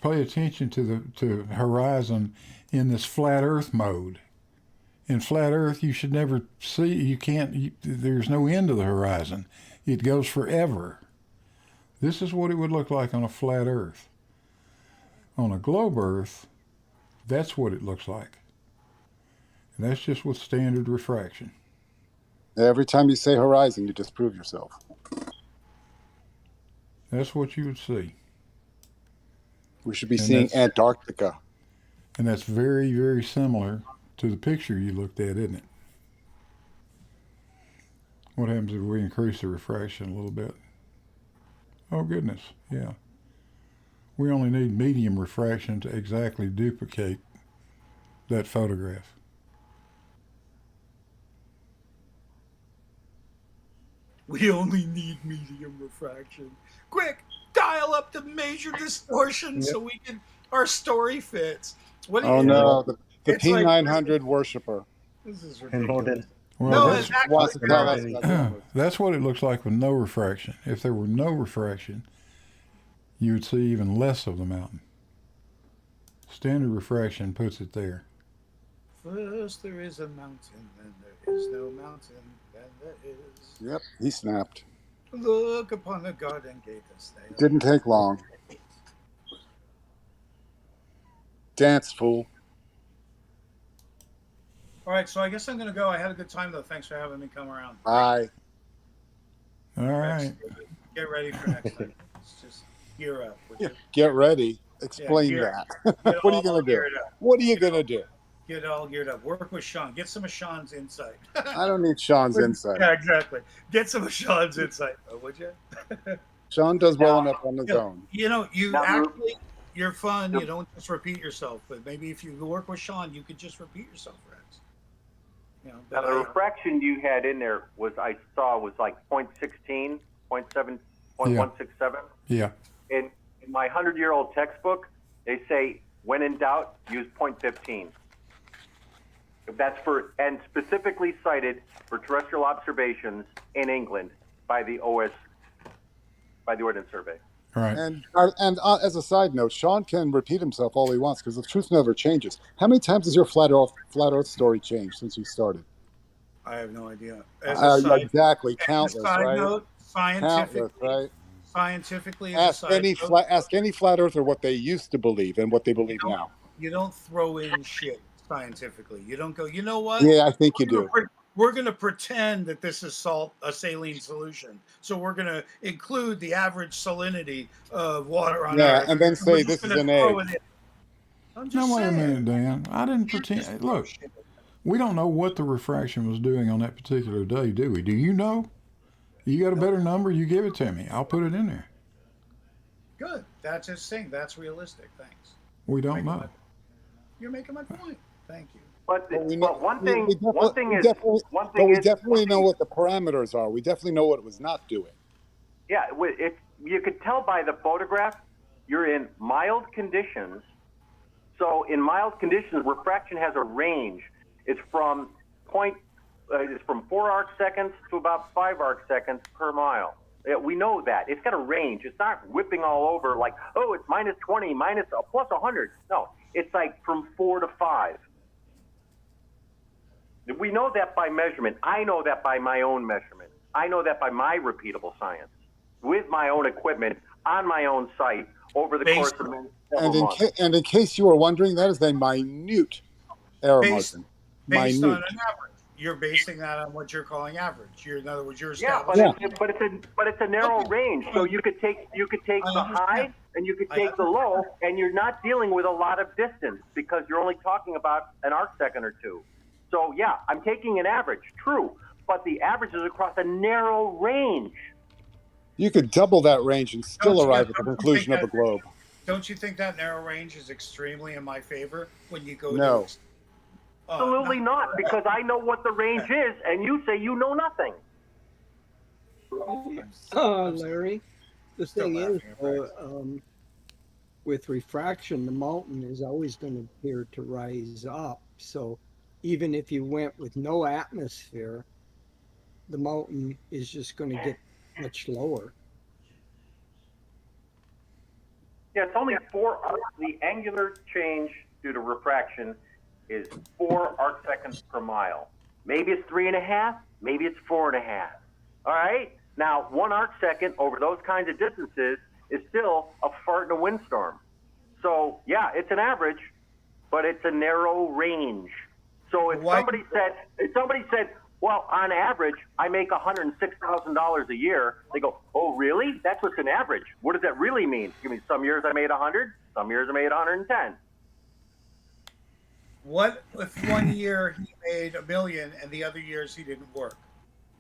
Speaker 2: pay attention to horizon in this flat Earth mode. In flat Earth, you should never see. You can't. There's no end to the horizon. It goes forever. This is what it would look like on a flat Earth. On a globe Earth, that's what it looks like. And that's just with standard refraction.
Speaker 18: Every time you say horizon, you disprove yourself.
Speaker 2: That's what you would see.
Speaker 18: We should be seeing Antarctica.
Speaker 2: And that's very, very similar to the picture you looked at, isn't it? What happens if we increase the refraction a little bit? Oh, goodness, yeah. We only need medium refraction to exactly duplicate that photograph.
Speaker 13: We only need medium refraction. Quick, dial up the major distortion so we can. Our story fits. What?
Speaker 18: Oh no, the P900
Speaker 13: like,
Speaker 18: worshiper.
Speaker 13: This is ridiculous.
Speaker 2: Well,
Speaker 13: no,
Speaker 2: that's what it looks like with no refraction. If there were no refraction, you would see even less of the mountain. Standard refraction puts it there.
Speaker 13: First there is a mountain, then there is no mountain, then there is.
Speaker 18: Yep, he snapped.
Speaker 13: Look upon the garden gate and stay.
Speaker 18: Didn't take long. Dance, fool.
Speaker 13: All right, so I guess I'm going to go. I had a good time, though. Thanks for having me come around.
Speaker 18: Bye.
Speaker 2: All right.
Speaker 13: Get ready for next time. Let's just gear up.
Speaker 18: Get ready. Explain that. What are you going to do? What are you going to do?
Speaker 13: Get all geared up. Work with Sean. Get some of Sean's insight.
Speaker 18: I don't need Sean's insight.
Speaker 13: Yeah, exactly. Get some of Sean's insight, would you?
Speaker 18: Sean does well enough on his own.
Speaker 13: You know, you're fun. You don't just repeat yourself. But maybe if you work with Sean, you could just repeat yourself, friends. You know,
Speaker 14: now, the refraction you had in there was like 0.16, 0.7, 0.167.
Speaker 2: Yeah.
Speaker 14: In my 100-year-old textbook, they say, when in doubt, use 0.15. That's and specifically cited for terrestrial observations in England by the Ordnance Survey.
Speaker 2: Right.
Speaker 18: And as a side note, Sean can repeat himself all he wants because the truth never changes. How many times has your flat Earth story changed since you started?
Speaker 13: I have no idea.
Speaker 18: Exactly, countless, right?
Speaker 13: Note,
Speaker 18: countless, right?
Speaker 13: Scientifically,
Speaker 18: ask any flat earther what they used to believe and what they believe now.
Speaker 13: You don't throw in shit scientifically. You don't go. You know what?
Speaker 18: Yeah, I think you do.
Speaker 13: We're going to pretend that this is a saline solution. So we're going to include the average salinity of water on Earth.
Speaker 18: Yeah, and then say this is an egg.
Speaker 2: No, wait a minute, Dan. I didn't pretend. Look, we don't know what the refraction was doing on that particular day, do we? Do you know? You got a better number? You give it to me. I'll put it in there.
Speaker 13: Good. That's his thing. That's realistic. Thanks.
Speaker 2: We don't know.
Speaker 13: You're making my point. Thank you.
Speaker 14: But we definitely
Speaker 18: know what the parameters are. We definitely know what it was not doing.
Speaker 14: Yeah, you could tell by the photograph, you're in mild conditions. So in mild conditions, refraction has a range. It's from 4 arc seconds to about 5 arc seconds per mile. Yeah, we know that. It's got a range. It's not whipping all over like, oh, it's minus 20, plus 100. No, it's like from 4 to 5. We know that by measurement. I know that by my own measurement. I know that by my repeatable science, with my own equipment, on my own site, over the course of several months.
Speaker 18: And in case you were wondering, that is a minute error margin.
Speaker 13: Based on an average. You're basing that on what you're calling average. In other words, you're
Speaker 14: but it's a narrow range. So you could take the high and you could take the low, and you're not dealing with a lot of distance because you're only talking about an arc second or two. So yeah, I'm taking an average, true, but the average is across a narrow range.
Speaker 18: You could double that range and still arrive at the conclusion of a globe.
Speaker 13: Don't you think that narrow range is extremely in my favor when you go?
Speaker 18: No.
Speaker 14: Absolutely not, because I know what the range is, and you say you know nothing.
Speaker 1: Larry, the thing is, with refraction, the mountain is always going to appear to rise up. So even if you went with no atmosphere, the mountain is just going to get much lower.
Speaker 14: Yeah, it's only 4 arc. The angular change due to refraction is 4 arc seconds per mile. Maybe it's 3.5, maybe it's 4.5. All right? Now, 1 arc second over those kinds of distances is still a fart in a windstorm. So, yeah, it's an average, but it's a narrow range. So if somebody said, well, on average, I make $106,000 a year, they go, oh, really? That's what's an average. What does that really mean? Give me some years I made 100, some years I made 110.
Speaker 13: What if one year he made $1 million and the other years he didn't work?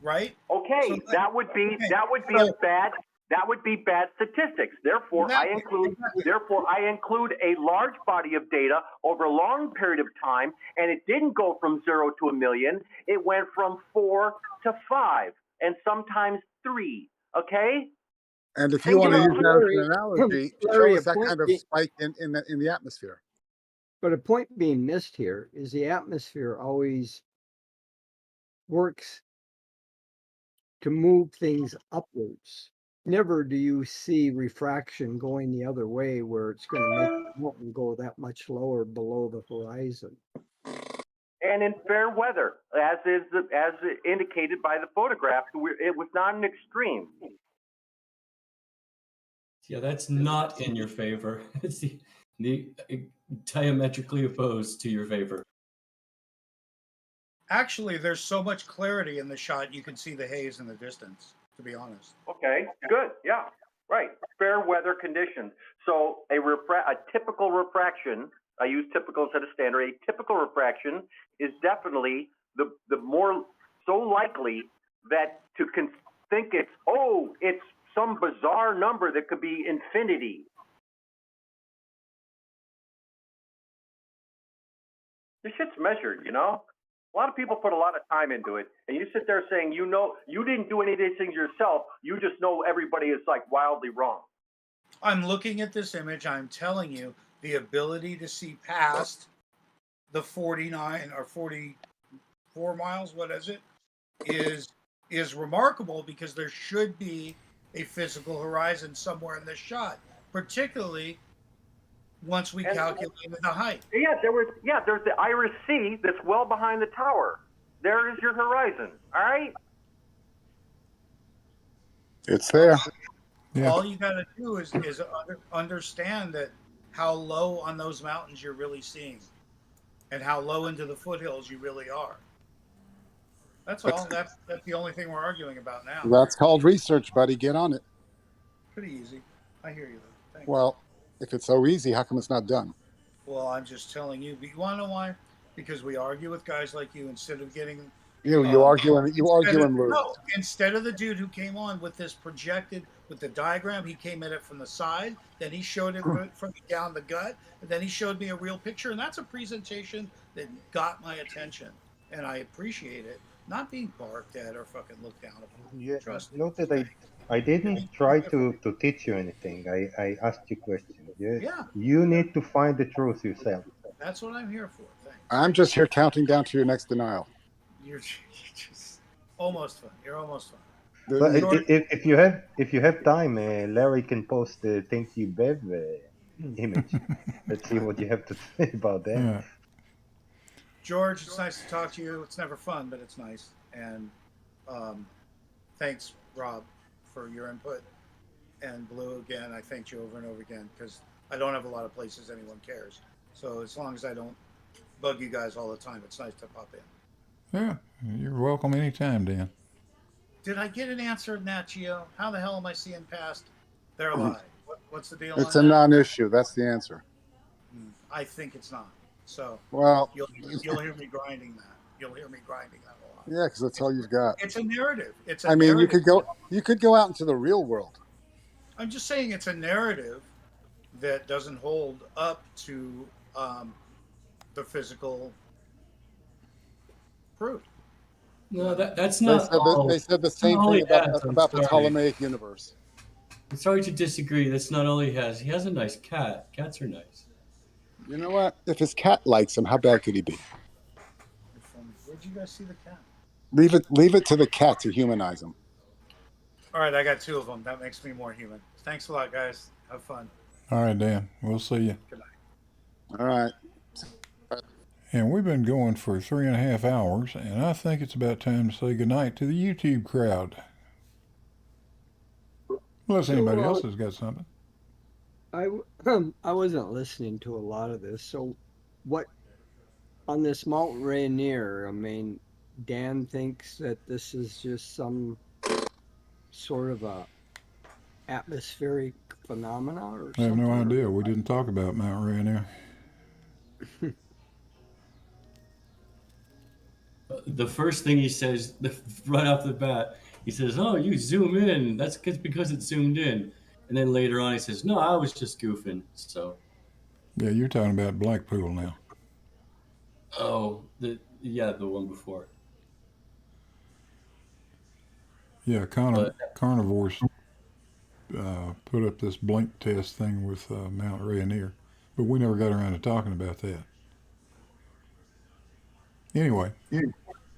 Speaker 13: Right?
Speaker 14: Okay,
Speaker 13: So
Speaker 14: that would be bad statistics. Therefore, I include a large body of data over a long period of time, and it didn't go from 0 to 1 million. It went from 4 to 5, and sometimes 3. Okay.
Speaker 18: And if you want to use that as an analogy, show us that kind of spike in the atmosphere.
Speaker 1: But a point being missed here is the atmosphere always works to move things upwards. Never do you see refraction going the other way where it's going to make the mountain go that much lower below the horizon.
Speaker 14: And in fair weather, as indicated by the photograph, it was not an extreme.
Speaker 17: Yeah, that's not in your favor. It's the diametrically opposed to your favor.
Speaker 13: Actually, there's so much clarity in the shot, you can see the haze in the distance, to be honest.
Speaker 14: Okay, good. Yeah, right. Fair weather conditions. So a typical refraction, I use typical instead of standard, a typical refraction is definitely the more so likely that to think it's some bizarre number that could be infinity. This shit's measured, you know? A lot of people put a lot of time into it, and you sit there saying, you know, you didn't do any of these things yourself. You just know everybody is like wildly wrong.
Speaker 13: I'm looking at this image. I'm telling you, the ability to see past the 49 or 44 miles, what is it, is remarkable because there should be a physical horizon somewhere in this shot, particularly once we calculated the height.
Speaker 14: Yeah, there's the Iris C that's well behind the tower. There is your horizon. All right.
Speaker 18: It's there. Yeah.
Speaker 13: All you got to do is understand that how low on those mountains you're really seeing, and how low into the foothills you really are. That's all. That's the only thing we're arguing about now.
Speaker 18: That's called research, buddy. Get on it.
Speaker 13: Pretty easy. I hear you, though. Thanks.
Speaker 18: Well, if it's so easy, how come it's not done?
Speaker 13: Well, I'm just telling you. But you want to know why? Because we argue with guys like you instead of getting.
Speaker 18: You argue and lose.
Speaker 13: No, instead of the dude who came on with this projected with the diagram, he came at it from the side. Then he showed it from down the gut, and then he showed me a real picture, and that's a presentation that got my attention, and I appreciate it. Not being barked at or fucking looked down upon.
Speaker 3: Yeah,
Speaker 13: Trust me.
Speaker 3: note that I didn't try to teach you anything. I asked you questions.
Speaker 13: Yeah.
Speaker 3: You need to find the truth yourself.
Speaker 13: That's what I'm here for. Thanks.
Speaker 18: I'm just here counting down to your next denial.
Speaker 13: You're just almost fun. You're almost fun.
Speaker 3: But if you have time, Larry can post the Thank You Bev image. Let's see what you have to say about that.
Speaker 18: Yeah.
Speaker 13: George, it's nice to talk to you. It's never fun, but it's nice. And thanks, Rob, for your input. And Blue, again, I thanked you over and over again because I don't have a lot of places anyone cares. So as long as I don't bug you guys all the time, it's nice to pop in.
Speaker 2: Yeah, you're welcome anytime, Dan.
Speaker 13: Did I get an answer in that, Geo? How the hell am I seeing past their lie? What's the deal?
Speaker 18: It's
Speaker 13: on
Speaker 18: a
Speaker 13: that?
Speaker 18: non-issue. That's the answer.
Speaker 13: I think it's not. So
Speaker 18: well,
Speaker 13: you'll hear me grinding that. You'll hear me grinding that a lot.
Speaker 18: Yeah, because that's all you've got.
Speaker 13: It's a narrative.
Speaker 18: I mean, you could go out into the real world.
Speaker 13: I'm just saying it's a narrative that doesn't hold up to the physical proof.
Speaker 17: No, that's not.
Speaker 18: They said the same thing about the Ptolemaic universe.
Speaker 17: I'm sorry to disagree. That's not all he has. He has a nice cat. Cats are nice.
Speaker 18: You know what? If his cat likes him, how bad could he be?
Speaker 13: Where'd you guys see the cat?
Speaker 18: Leave it to the cat to humanize him.
Speaker 13: All right, I got 2 of them. That makes me more human. Thanks a lot, guys. Have fun.
Speaker 2: All right, Dan. We'll see you.
Speaker 13: Good night.
Speaker 18: All right.
Speaker 2: And we've been going for 3.5 hours, and I think it's about time to say goodnight to the YouTube crowd. Unless anybody else has got something.
Speaker 1: I wasn't listening to a lot of this. So, what on this Mount Rainier? I mean, Dan thinks that this is just some sort of a atmospheric phenomena, or
Speaker 2: I have
Speaker 1: something.
Speaker 2: no idea. We didn't talk about Mount Rainier.
Speaker 17: The first thing he says right off the bat, he says, "Oh, you zoom in. That's because it's zoomed in." And then later on, he says, "No, I was just goofing." So.
Speaker 2: Yeah, you're talking about Blackpool now.
Speaker 17: Oh, the one before.
Speaker 2: Yeah, Carnivores put up this blink test thing with Mount Rainier, but we never got around to talking about that. Anyway.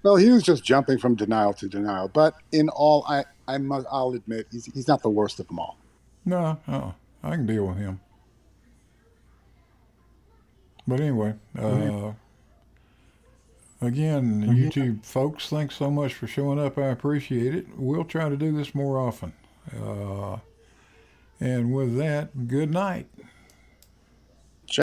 Speaker 18: Well, he was just jumping from denial to denial. But in all, I'll admit he's not the worst of them all.
Speaker 2: No, I can deal with him. But anyway, again, YouTube folks, thanks so much for showing up. I appreciate it. We'll try to do this more often. And with that, good night.